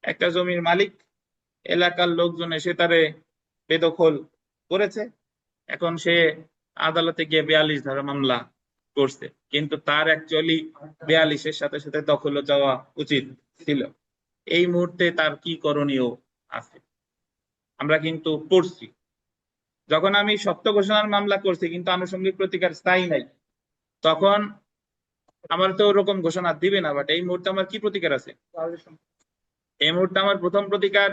একটা জমির মালিক, এলাকার লোকজন এসে তারে বেদখল করেছে, এখন সে আদালতে গিয়ে 42 ধারা মামলা করছে, কিন্তু তার অ্যাকচুয়ালি 42-এর সাথে সাথে দখলও যাওয়া উচিত ছিল। এই মুহূর্তে তার কি করণীয় আছে আমরা কিন্তু পড়ছি। যখন আমি সত্য ঘোষণার মামলা করছি কিন্তু আনুষঙ্গিক প্রতিকার স্থায়ী নাই, তখন আমার তো ওরকম ঘোষণা দিবে না, বাট এই মুহূর্তে আমার কি প্রতিকার আছে? এই মুহূর্তে আমার প্রথম প্রতিকার,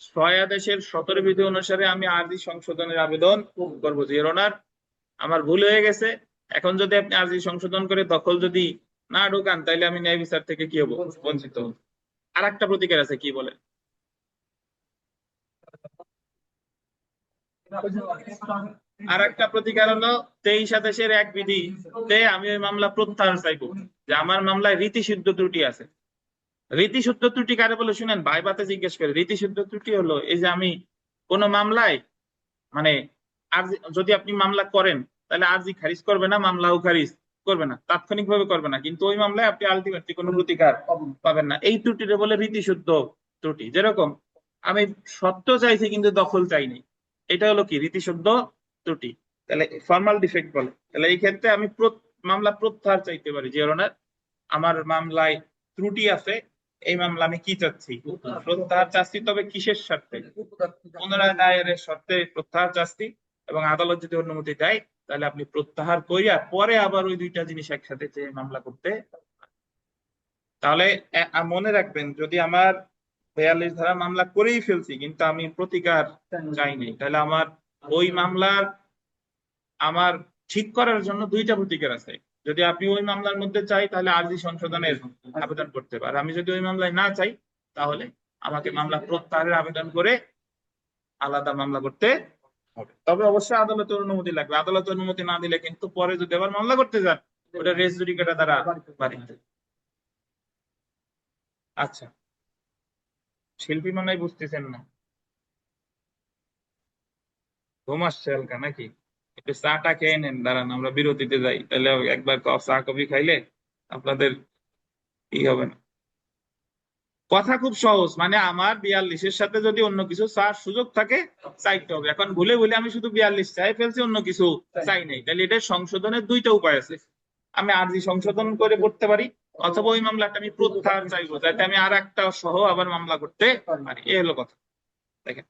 6 আদেশের 17 বিধি অনুসারে আমি আর্জি সংশোধনের আবেদন করবো যে, অনার আমার ভুল হয়ে গেছে, এখন যদি আপনি আর্জি সংশোধন করে দখল যদি না ঢোকান তাইলে আমি ন্যায় বিচার থেকে কি হবো? বঞ্চিত হবো। আর একটা প্রতিকার আছে, কি বলে? আর একটা প্রতিকার হলো 23 আদেশের 1 বিধিতে আমি ওই মামলা প্রত্যাহার চাইবো, যে আমার মামলায় রীতিসিদ্ধ ত্রুটি আছে। রীতিশুদ্ধ ত্রুটি কারে বলে শুনেন, ভাইবাতে জিজ্ঞেস করে। রীতিশুদ্ধ ত্রুটি হলো এই যে আমি কোন মামলায় মানে আরজি যদি আপনি মামলা করেন তাহলে আরজি খারিজ করবে না, মামলাও খারিজ করবে না, তাৎক্ষণিকভাবে করবে না, কিন্তু ওই মামলায় আপনি আলটিমেটলি কোনো প্রতিকার পাবেন না। এই ত্রুটিটা বলে রীতিশুদ্ধ ত্রুটি। যেরকম আমি সত্য চাইছি কিন্তু দখল চাইনি, এটা হলো কি রীতিশুদ্ধ ত্রুটি, তাহলে ফর্মাল ডিফেক্ট বলে। তাহলে এই ক্ষেত্রে আমি মামলা প্রত্যাহার চাইতে পারি, যে ধরনের আমার মামলায় ত্রুটি আছে, এই মামলা আমি কি চাচ্ছি, প্রত্যাহার চাচ্ছি। তবে কিসের স্বার্থে? পুনরায় দায়েরের শর্তে প্রত্যাহার চাচ্ছি, এবং আদালত যদি অনুমতি দেয় তাহলে আপনি প্রত্যাহার করিয়া পরে আবার ওই দুইটা জিনিস একসাথে যে মামলা করতে। তাহলে মনে রাখবেন, যদি আমার 42 ধারা মামলা করেই ফেলছি কিন্তু আমি প্রতিকার চাইনি, তাহলে আমার ওই মামলার আমার ঠিক করার জন্য দুইটা প্রতিকার আছে। যদি আপনি ওই মামলার মধ্যে চাই তাহলে আরজি সংশোধনের আবেদন করতে পারেন, আমি যদি ওই মামলায় না চাই তাহলে আমাকে মামলা প্রত্যাহারের আবেদন করে আলাদা মামলা করতে হবে। তবে অবশ্যই আদালতের অনুমতি লাগবে, আদালতের অনুমতি না দিলে কিন্তু পরে যদি আবার মামলা করতে যান ওটা রেস জুডিকাটা দ্বারা বাড়িতে। আচ্ছা, শিল্পী মনে হয় বুঝতেছেন না, ঘুম আসছে হালকা নাকি? একটু চাটা খেয়ে নেন, দাঁড়ান আমরা বিরতিতে যাই, তাহলে একবার চা কফি খাইলে আপনাদের ই হবে না। কথা খুব সহজ, মানে আমার 42-এর সাথে যদি অন্য কিছু চার সুযোগ থাকে চাইতে হবে। এখন ভুলে ভুলে আমি শুধু 42 চাই ফেলছি, অন্য কিছু চাই নাই, তাহলে এটা সংশোধনের দুইটা উপায় আছে। আমি আরজি সংশোধন করে করতে পারি, অথবা ওই মামলাটা আমি প্রত্যাহার চাইবো যাতে আমি আর একটা সহ আবার মামলা করতে পারি। এই হলো কথা। দেখেন,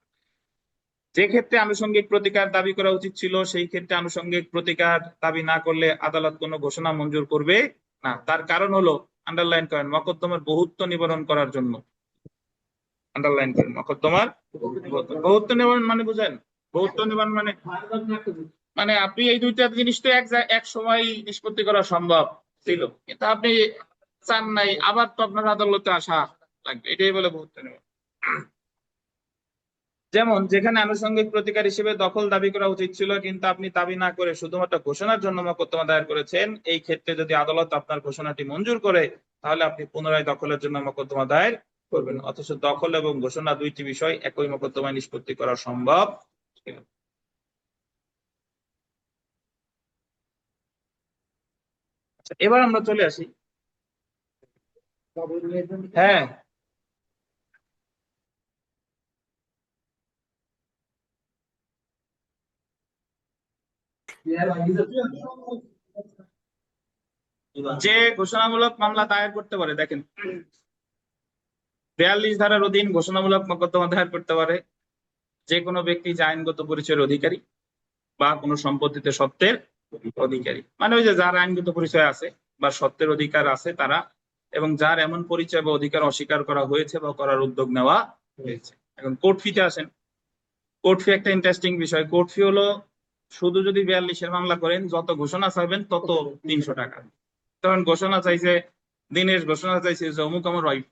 যে ক্ষেত্রে আনুষঙ্গিক প্রতিকার দাবি করা উচিত ছিল সেই ক্ষেত্রে আনুষঙ্গিক প্রতিকার দাবি না করলে আদালত কোনো ঘোষণা মঞ্জুর করবে না। তার কারণ হলো, আন্ডারলাইন করেন, মকদ্দমার বহুত্ব নিবারণ করার জন্য। আন্ডারলাইন করেন, মকদ্দমার বহুত্ব নিবারণ মানে বুঝেন? বহুত্ব নিবারণ মানে মানে আপনি এই দুইটা জিনিস তো এক সময় নিষ্পত্তি করা সম্ভব ছিল, কিন্তু আপনি চান নাই, আবার তো আপনার আদালতে আসা লাগবে, এটাই বলে বহুত্ব নিবারণ। যেমন যেখানে আনুষঙ্গিক প্রতিকার হিসেবে দখল দাবি করা উচিত ছিল কিন্তু আপনি দাবি না করে শুধুমাত্র ঘোষণার জন্য মোকদ্দমা দায়ের করেছেন, এই ক্ষেত্রে যদি আদালত আপনার ঘোষণাটি মঞ্জুর করে তাহলে আপনি পুনরায় দখলের জন্য মোকদ্দমা দায়ের করবেন। অথচ দখল এবং ঘোষণা দুইটি বিষয় একই মোকদ্দমায় নিষ্পত্তি করা সম্ভব ছিল। আচ্ছা, এবার আমরা চলে আসি। হ্যাঁ, যে ঘোষণামূলক মামলা দায়ের করতে পারে, দেখেন 42 ধারার অধীন ঘোষণামূলক মোকদ্দমা দায়ের করতে পারে যে কোনো ব্যক্তি যে আইনগত পরিচয়ের অধিকারী বা কোনো সম্পত্তিতে সত্ত্বের অধিকারী, মানে ওই যে যার আইনগত পরিচয় আছে বা সত্ত্বের অধিকার আছে তারা, এবং যার এমন পরিচয় বা অধিকার অস্বীকার করা হয়েছে বা করার উদ্যোগ নেওয়া হয়েছে। এখন কোর্ট ফিতে আসেন। কোর্ট ফি একটা ইন্টারেস্টিং বিষয়। কোর্ট ফি হলো, শুধু যদি 42-এর মামলা করেন যত ঘোষণা চাইবেন তত 300 টাকা। তখন ঘোষণা চাইছে, দিনের ঘোষণা চাইছে যে অমুক আমার ওয়াইফ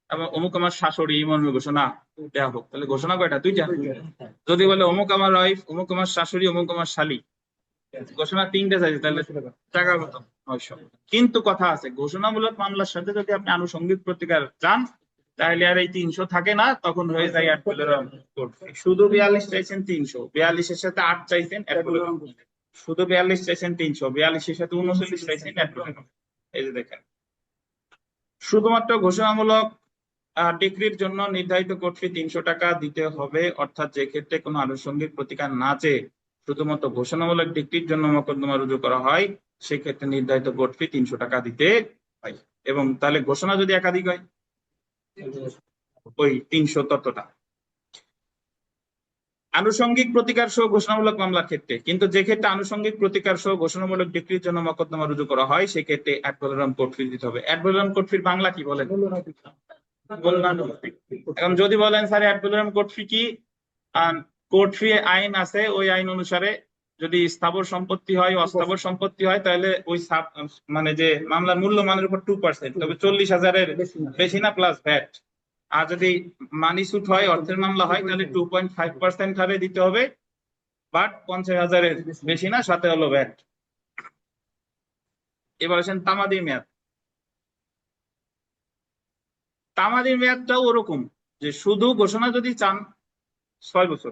এবং অমুক আমার শাশুড়ি, এই মর্মে ঘোষণা দেওয়া হোক, তাহলে ঘোষণা কয়টা? দুইটা। যদি বলে অমুক আমার ওয়াইফ, অমুক আমার শাশুড়ি, অমুক আমার শালী, ঘোষণা তিনটে চাইছে, তাহলে টাকা কত? 900। কিন্তু কথা আছে, ঘোষণামূলক মামলার সাথে যদি আপনি আনুষঙ্গিক প্রতিকার চান তাহলে আর এই 300 থাকে না, তখন হয়ে যায় অ্যাড ভ্যালোরাম কোর্ট ফি। শুধু 42 চাইছেন 300, 42-এর সাথে 8 চাইছেন অ্যাড ভ্যালোরাম। শুধু 42 চাইছেন 300, 42-এর সাথে 39 চাইছেন অ্যাড ভ্যালোরাম। এই যে দেখেন, শুধুমাত্র ঘোষণামূলক ডিক্রির জন্য নির্ধারিত কোর্ট ফি 300 টাকা দিতে হবে, অর্থাৎ যে ক্ষেত্রে কোনো আনুষঙ্গিক প্রতিকার না চেয়ে শুধুমাত্র ঘোষণামূলক ডিক্রির জন্য মোকদ্দমা রুজু করা হয় সেক্ষেত্রে নির্ধারিত কোর্ট ফি 300 টাকা দিতে হয়। এবং তাহলে ঘোষণা যদি একাধিক হয় ওই 300 ততটা। আনুষঙ্গিক প্রতিকার সহ ঘোষণামূলক মামলার ক্ষেত্রে কিন্তু, যে ক্ষেত্রে আনুষঙ্গিক প্রতিকার সহ ঘোষণামূলক ডিক্রির জন্য মোকদ্দমা রুজু করা হয় সেক্ষেত্রে অ্যাড ভ্যালোরাম কোর্ট ফি দিতে হবে। অ্যাড ভ্যালোরাম কোর্ট ফির বাংলা কি বলেন? এখন যদি বলেন স্যার অ্যাড ভ্যালোরাম কোর্ট ফি কি, কোর্ট ফি আইন আছে, ওই আইন অনুসারে যদি স্থাবর সম্পত্তি হয়, অস্থাবর সম্পত্তি হয়, তাহলে ওই মানে যে মামলার মূল্যমানের উপর 2%, তবে 40,000-এর বেশি না, প্লাস ভ্যাট। আর যদি মানি সুট হয়, অর্থের মামলা হয়, তাহলে 2.5% হারে দিতে হবে, বাট 50,000-এর বেশি না, সাথে হলো ভ্যাট। এবার আসেন তামাদি মেয়াদ। তামাদি মেয়াদটাও ওরকম, যে শুধু ঘোষণা যদি চান 6 বছর,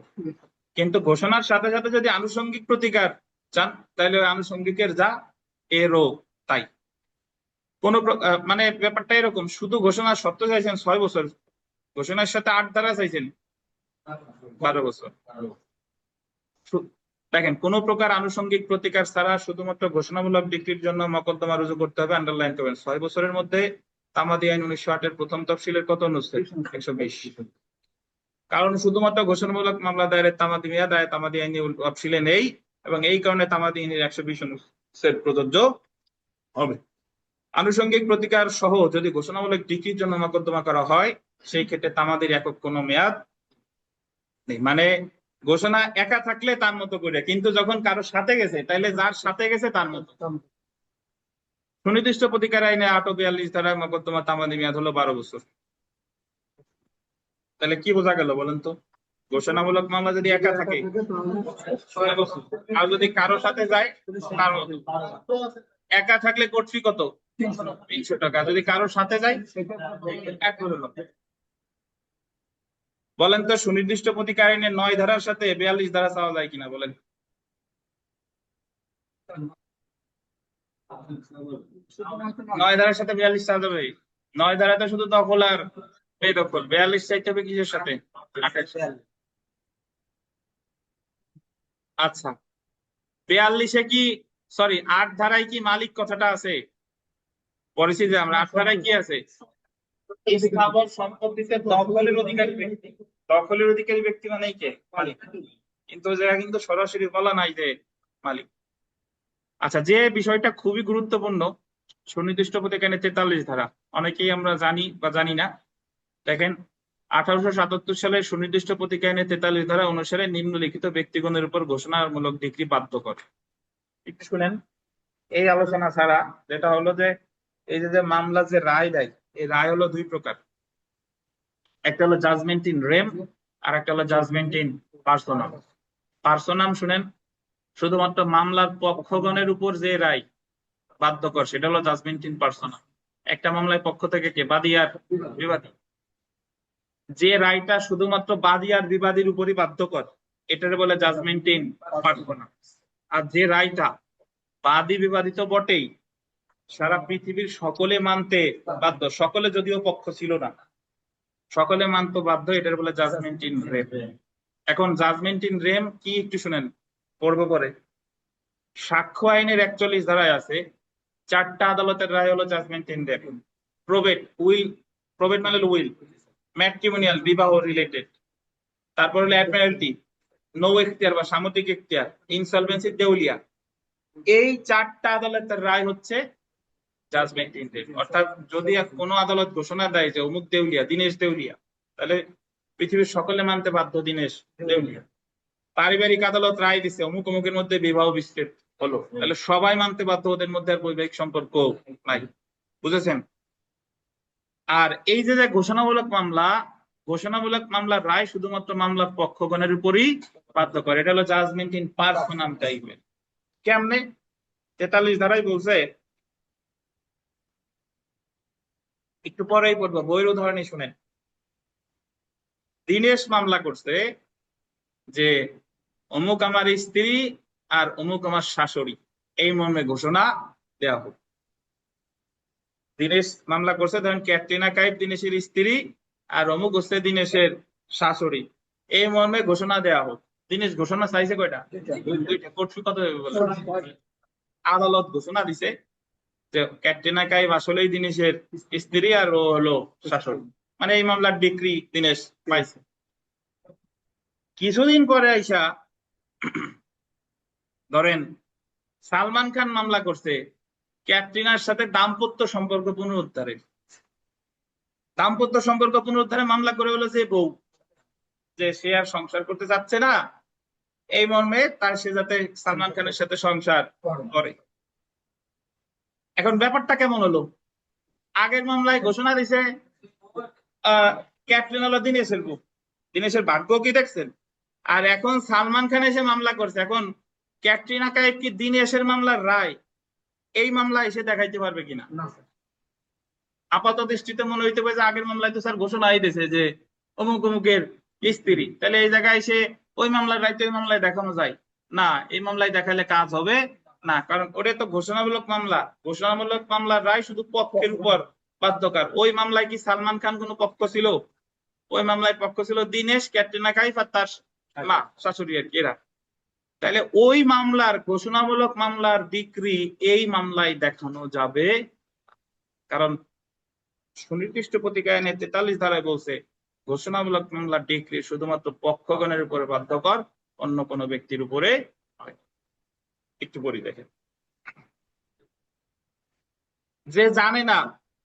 কিন্তু ঘোষণার সাথে সাথে যদি আনুষঙ্গিক প্রতিকার চান তাহলে ওই আনুষঙ্গিকের যা এরও তাই। মানে ব্যাপারটা এরকম, শুধু ঘোষণার শর্ত চাইছেন 6 বছর, ঘোষণার সাথে 8 ধারা চাইছেন 12 বছর। দেখেন, কোন প্রকার আনুষঙ্গিক প্রতিকার ছাড়া শুধুমাত্র ঘোষণামূলক ডিক্রির জন্য মকদ্দমা রুজু করতে হবে। আন্ডারলাইন করবেন, 6 বছরের মধ্যে তামাদি আইন 1908-এর প্রথম তফসিলের কত অনুচ্ছেদ? 120। কারণ শুধুমাত্র ঘোষণামূলক মামলা দায়েরের তামাদি মেয়াদ তামাদি আইনি তফসিলে নেই, এবং এই কারণে তামাদি আইনের 120 অনুচ্ছেদ প্রযোজ্য হবে। আনুষঙ্গিক প্রতিকার সহ যদি ঘোষণামূলক ডিক্রির জন্য মকদ্দমা করা হয়, সেই ক্ষেত্রে তামাদির একক কোনো মেয়াদ নেই। মানে ঘোষণা একা থাকলে তার মতো করে, কিন্তু যখন কারো সাথে গেছে তাইলে যার সাথে গেছে তার মতো। সুনির্দিষ্ট প্রতিকার আইনে 842 ধারায় মকদ্দমা তামাদি মেয়াদ হলো 12 বছর। তাহলে কি বোঝা গেল বলেন তো? ঘোষণামূলক মামলা যদি একা থাকে 6 বছর, আর যদি কারো সাথে যায় তার মতো। একা থাকলে কোর্ট ফি কত? 300 টাকা। যদি কারোর সাথে যায় 1 করে লোক। বলেন তো, সুনির্দিষ্ট প্রতিকার আইনে 9 ধারার সাথে 42 ধারা চাওয়া যায় কিনা বলেন? 9 ধারার সাথে 42 চাওয়া যাবে? 9 ধারাতে শুধু দখল আর বেদখল, 42 চাইতে হবে কিসের সাথে? 28। আচ্ছা, 42-এ কি, সরি 8 ধারায় কি মালিক কথাটা আছে? পড়েছি যে আমরা 8 ধারায় কি আছে? স্থাবর সম্পত্তিতে দখলের অধিকারী ব্যক্তি। দখলের অধিকারী ব্যক্তি মানে কে? মালিক। কিন্তু জায়গা কিন্তু সরাসরি বলা নাই যে মালিক। আচ্ছা, যে বিষয়টা খুবই গুরুত্বপূর্ণ, সুনির্দিষ্ট প্রতিকারে 43 ধারা, অনেকেই আমরা জানি বা জানি না। দেখেন, 1877 সালে সুনির্দিষ্ট প্রতিকারে 43 ধারা অনুসারে নিম্নলিখিত ব্যক্তিগণের উপর ঘোষণামূলক ডিক্রি বাধ্যকর। একটু শুনেন এই আলোচনা ছাড়া, যেটা হলো যে এই যে মামলা যে রায় দেয়, এই রায় হলো 2 প্রকার। একটা হলো জাজমেন্ট ইন রেম, আর একটা হলো জাজমেন্ট ইন পার্সোনাম। পার্সোনাম শুনেন, শুধুমাত্র মামলার পক্ষগণের উপর যে রায় বাধ্যকর সেটা হলো জাজমেন্ট ইন পার্সোনাম। একটা মামলায় পক্ষ থেকে কে? বাদী আর বিবাদী। যে রায়টা শুধুমাত্র বাদী আর বিবাদীর উপরই বাধ্যকর, এটারে বলে জাজমেন্ট ইন পার্সোনাম। আর যে রায়টা বাদী বিবাদী তো বটেই, সারা পৃথিবীর সকলে মানতে বাধ্য, সকলে যদিও পক্ষ ছিল না, সকলে মানতে বাধ্য, এটার বলে জাজমেন্ট ইন রেম। এখন জাজমেন্ট ইন রেম কি একটু শুনেন, পড়বো পরে। সাক্ষ্য আইনের 41 ধারায় আছে 4টা আদালতের রায় হলো judgment in rem. Probate, will, probate মানে উইল, ম্যাট্রিমোনিয়াল বিবাহ রিলেটেড, তারপর হলো অ্যাডমিরালটি, নৌ এখতিয়ার বা সামুদ্রিক এখতিয়ার, ইনসলভেন্সি, দেউলিয়া। এই 4টা আদালতের রায় হচ্ছে জাজমেন্ট ইন রেম। অর্থাৎ যদি কোনো আদালত ঘোষণা দেয় যে অমুক দেউলিয়া, দীনেশ দেউলিয়া, তাহলে পৃথিবীর সকলে মানতে বাধ্য দীনেশ দেউলিয়া। পারিবারিক আদালত রায় দিচ্ছে অমুক অমুকের মধ্যে বিবাহ বিচ্ছেদ হলো, তাহলে সবাই মানতে বাধ্য, ওদের মধ্যে আর বৈবাহিক সম্পর্ক নাই। বুঝেছেন? আর এই যে ঘোষণামূলক মামলা, ঘোষণামূলক মামলার রায় শুধুমাত্র মামলার পক্ষগণের উপরই বাধ্য করে, এটা হলো জাজমেন্ট ইন পার্সোনাম টাইপের। কেমনে? 43 ধারায় বলছে, একটু পরেই পড়বো, বইয়ের উদাহরণই শুনেন। দীনেশ মামলা করছে যে অমুক আমার স্ত্রী আর অমুক আমার শাশুড়ি, এই মর্মে ঘোষণা দেওয়া হোক। দীনেশ মামলা করছে, ধরেন ক্যাটরিনা কাইফ দীনেশের স্ত্রী আর অমুক হচ্ছে দীনেশের শাশুড়ি, এই মর্মে ঘোষণা দেওয়া হোক। দীনেশ ঘোষণা চাইছে কয়টা? 2টা। কোর্ট ফি কত হবে বলে? আদালত ঘোষণা দিছে যে ক্যাটরিনা কাইফ আসলেই দীনেশের স্ত্রী আর ও হলো শাশুড়ি, মানে এই মামলার ডিক্রি দীনেশ পাইছে। কিছুদিন পরে আইসা ধরেন সালমান খান মামলা করছে ক্যাটরিনার সাথে দাম্পত্য সম্পর্ক পুনরুদ্ধারে। দাম্পত্য সম্পর্ক পুনরুদ্ধারে মামলা করে হলো যে বউ, যে সে আর সংসার করতে চাচ্ছে না, এই মর্মে তার সে যাতে সালমান খানের সাথে সংসার করে। এখন ব্যাপারটা কেমন হলো? আগের মামলায় ঘোষণা দিছে ক্যাটরিনা হলো দীনেশের বউ, দীনেশের ভাগ্য কি দেখছেন? আর এখন সালমান খান এসে মামলা করছে, এখন ক্যাটরিনা কাইফ কি দীনেশের মামলার রায় এই মামলা এসে দেখাইতে পারবে কিনা? আপাত দৃষ্টিতে মনে হইতে পারে যে আগের মামলায় তো স্যার ঘোষণাই দিয়েছে যে অমুক অমুকের স্ত্রী, তাহলে এই জায়গায় এসে ওই মামলার রায় তো এই মামলায় দেখানো যায় না, এই মামলায় দেখালে কাজ হবে না, কারণ ওটা তো ঘোষণামূলক মামলা। ঘোষণামূলক মামলার রায় শুধু পক্ষের উপর বাধ্যকর। ওই মামলায় কি সালমান খান কোনো পক্ষ ছিল? ওই মামলায় পক্ষ ছিল দীনেশ, ক্যাটরিনা কাইফ আর তার মা, শাশুড়ি আর কি এরা। তাহলে ওই মামলার ঘোষণামূলক মামলার ডিক্রি এই মামলায় দেখানো যাবে, কারণ সুনির্দিষ্ট প্রতিকায় আইনের 43 ধারায় বলছে ঘোষণামূলক মামলার ডিক্রি শুধুমাত্র পক্ষগণের উপরে বাধ্যকর, অন্য কোনো ব্যক্তির উপরে নয়। একটু পড়ি দেখেন। যে জানে না,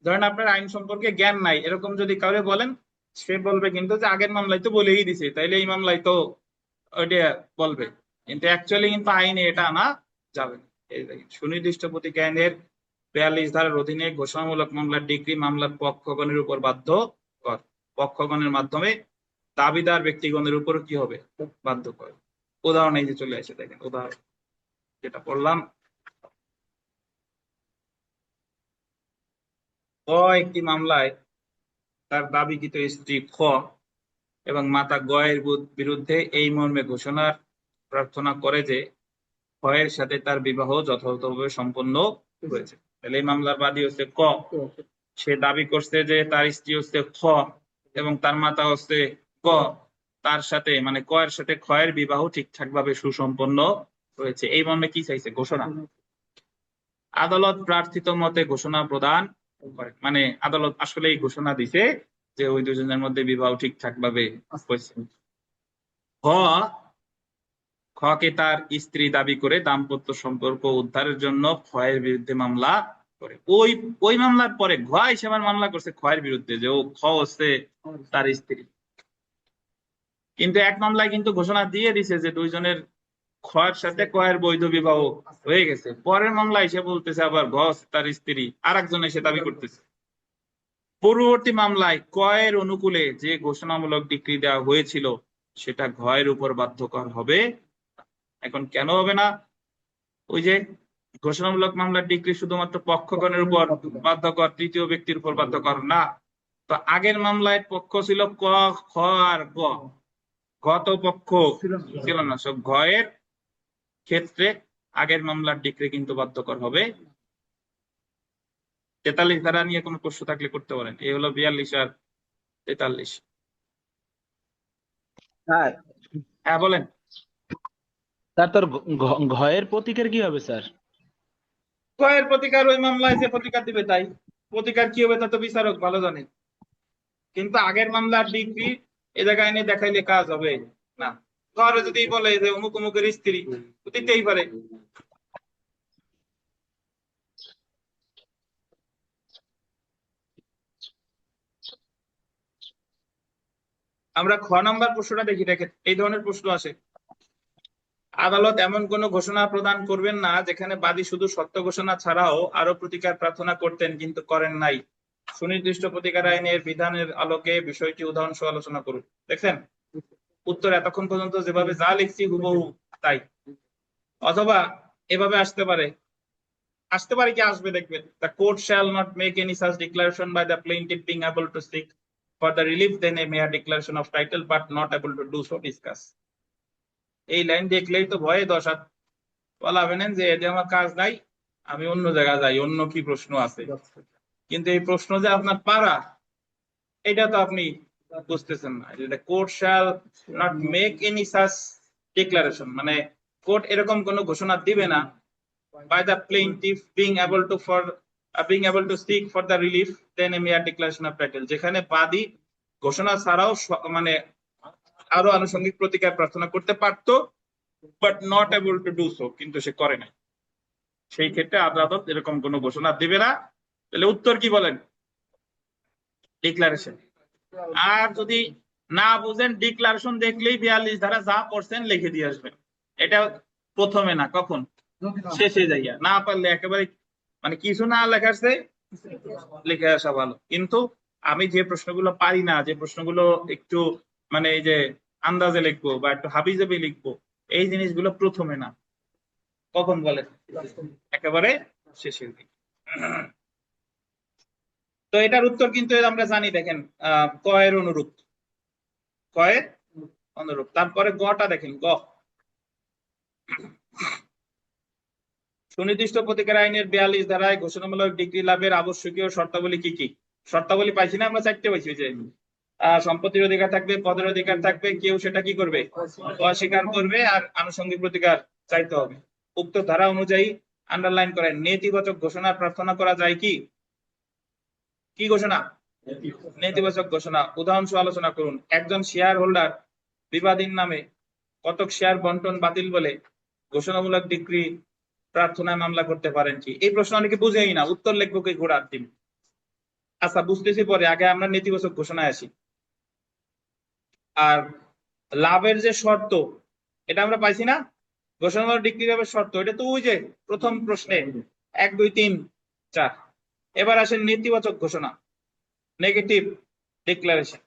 ধরেন আপনার আইন সম্পর্কে জ্ঞান নাই, এরকম যদি কাউরে বলেন, সে বলবে কিন্তু যে আগের মামলায় তো বলেই দিছে, তাইলে এই মামলায় তো ওইটা বলবে, কিন্তু অ্যাকচুয়ালি কিন্তু আইনে এটা আনা যাবে না। এই দেখেন, সুনির্দিষ্ট প্রতিকায় আইনের 42 ধারার অধীনে ঘোষণামূলক মামলার ডিগ্রি মামলার পক্ষগণের উপর বাধ্য কর। পক্ষগণের মাধ্যমে দাবিদার ব্যক্তিগণের উপর কি হবে? বাধ্য করে। উদাহরণ এই যে চলে আসে, দেখেন উদাহরণ যেটা পড়লাম। ক একটি মামলায় তার দাবিকৃত স্ত্রী খ এবং মাতা গ এর বিরুদ্ধে এই মর্মে ঘোষণার প্রার্থনা করে যে খ এর সাথে তার বিবাহ যথাযথভাবে সম্পন্ন হয়েছে। তাহলে এই মামলার বাদী হচ্ছে ক, সে দাবি করছে যে তার স্ত্রী হচ্ছে খ এবং তার মাতা হচ্ছে গ, তার সাথে মানে ক এর সাথে খ এর বিবাহ ঠিকঠাক ভাবে সুসম্পন্ন হয়েছে। এই মর্মে কি চাইছে? ঘোষণা। আদালত প্রার্থিত মতে ঘোষণা প্রদান করে, মানে আদালত আসলে এই ঘোষণা দিছে যে ওই দুজনের মধ্যে বিবাহ ঠিকঠাক ভাবে হয়েছে। খ, খকে তার স্ত্রী দাবি করে দাম্পত্য সম্পর্ক উদ্ধারের জন্য খয়ের বিরুদ্ধে মামলা করে। ওই ওই মামলার পরে ঘ হিসেবে মামলা করছে খয়ের বিরুদ্ধে, যে ও খ হচ্ছে তার স্ত্রী, কিন্তু এক মামলায় কিন্তু ঘোষণা দিয়ে দিছে যে দুইজনের খয়ের সাথে কয়ের বৈধ বিবাহ হয়ে গেছে। পরের মামলায় এসে বলতেছে আবার ঘ তার স্ত্রী, আর একজন এসে দাবি করতেছে। পূর্ববর্তী মামলায় কয়ের অনুকূলে যে ঘোষণামূলক ডিক্রি দেওয়া হয়েছিল সেটা ঘয়ের উপর বাধ্যকর হবে। এখন কেন হবে না? ওই যে ঘোষণামূলক মামলার ডিক্রি শুধুমাত্র পক্ষগণের উপর বাধ্যকর, তৃতীয় ব্যক্তির উপর বাধ্যকর না। তো আগের মামলায় পক্ষ ছিল ক, খ আর গ। গত পক্ষ ছিল না, সব ঘয়ের ক্ষেত্রে আগের মামলার ডিক্রি কিন্তু বাধ্যকর হবে। 43 ধারা নিয়ে কোনো প্রশ্ন থাকলে করতে পারেন। এই হলো 42 আর 43। স্যার হ্যাঁ বলেন। স্যার তোর ঘয়ের প্রতীকের কি হবে স্যার? ঘয়ের প্রতিকার ওই মামলায় যে প্রতিকার দিবে তাই। প্রতিকার কি হবে তা তো বিচারক ভালো জানে, কিন্তু আগের মামলার ডিগ্রি এ জায়গায় এনে দেখাইলে কাজ হবে না। ধরো যদি বলে যে অমুক অমুকের স্ত্রী, তো দিতেই পারে। আমরা খ নাম্বার প্রশ্নটা দেখি, দেখেন এই ধরনের প্রশ্ন আসে। আদালত এমন কোন ঘোষণা প্রদান করবেন না যেখানে বাদী শুধু সত্য ঘোষণা ছাড়াও আরো প্রতিকার প্রার্থনা করতেন কিন্তু করেন নাই। সুনির্দিষ্ট প্রতিকার আইনের বিধানের আলোকে বিষয়টি উদাহরণ সহ আলোচনা করুন। দেখছেন উত্তর এতক্ষণ পর্যন্ত যেভাবে যা লিখছি হুবহু তাই। অথবা এভাবে আসতে পারে, আসতে পারে কি আসবে দেখবেন, the court shall not make any such declaration by the plaintiff being able to seek for the relief then a mere declaration of title but not able to do so discuss। এই লাইন দেখলেই তো ভয়ে দশা বলাবেন যে এতে আমার কাজ নাই, আমি অন্য জায়গায় যাই, অন্য কি প্রশ্ন আছে। কিন্তু এই প্রশ্ন যে আপনার পারা, এটা তো আপনি বুঝতেছেন না। যে court shall not make any such declaration, মানে কোর্ট এরকম কোনো ঘোষণা দিবে না by the plaintiff being able to seek for the relief then a mere declaration of title, যেখানে বাদী ঘোষণা ছাড়াও মানে আরো আনুষঙ্গিক প্রতিকার প্রার্থনা করতে পারতো but not able to do so, কিন্তু সে করে নাই। সেই ক্ষেত্রে আদালত এরকম কোনো ঘোষণা দিবে না। তাহলে উত্তর কি বলেন? ডিক্লারেশন। আর যদি না বুঝেন, ডিক্লারেশন দেখলেই 42 ধারা যা পড়ছেন লিখে দিয়ে আসবেন। এটা প্রথমে না, কখন? শেষে যাইয়া। না পারলে একেবারে মানে কিছু না লেখাচ্ছে লিখে আসা ভালো। কিন্তু আমি যে প্রশ্নগুলো পারি না, যে প্রশ্নগুলো একটু মানে এই যে আন্দাজে লিখবো বা একটু হাবিজাবি লিখবো, এই জিনিসগুলো প্রথমে না, কখন বলে? একেবারে শেষের দিকে। তো এটার উত্তর কিন্তু আমরা জানি, দেখেন কয়ের অনুরূপ, কয়ের অনুরূপ। তারপরে গটা দেখেন, গ সুনির্দিষ্ট প্রতিকার আইনের 42 ধারায় ঘোষণামূলক ডিগ্রি লাভের আবশ্যকীয় শর্তাবলী কি কি? শর্তাবলী পাইছি না আমরা, 4টে পাইছি যে সম্পত্তির অধিকার থাকবে, পদের অধিকার থাকবে, কেউ সেটা কি করবে, অস্বীকার করবে, আর আনুষঙ্গিক প্রতিকার চাইতে হবে। উক্ত ধারা অনুযায়ী আন্ডারলাইন করেন, নেতিবাচক ঘোষণা প্রার্থনা করা যায় কি? কি ঘোষণা? নেতিবাচক ঘোষণা। উদাহরণ সহ আলোচনা করুন। একজন শেয়ার হোল্ডার বিবাদীর নামে কতক শেয়ার বন্টন বাতিল বলে ঘোষণামূলক ডিগ্রি প্রার্থনায় মামলা করতে পারেন কি? এই প্রশ্ন অনেকে বুঝেই না, উত্তর লিখবো কি ঘোড়ার ডিম। আচ্ছা, বুঝতেছি পরে, আগে আমরা নেতিবাচক ঘোষণায় আসি। আর লাভের যে শর্ত, এটা আমরা পাইছি না, ঘোষণামূলক ডিগ্রি লাভের শর্ত, এটা তো ওই যে প্রথম প্রশ্নে 1 2 3 4। এবার আসেন নেতিবাচক ঘোষণা, নেগেটিভ ডিক্লারেশন।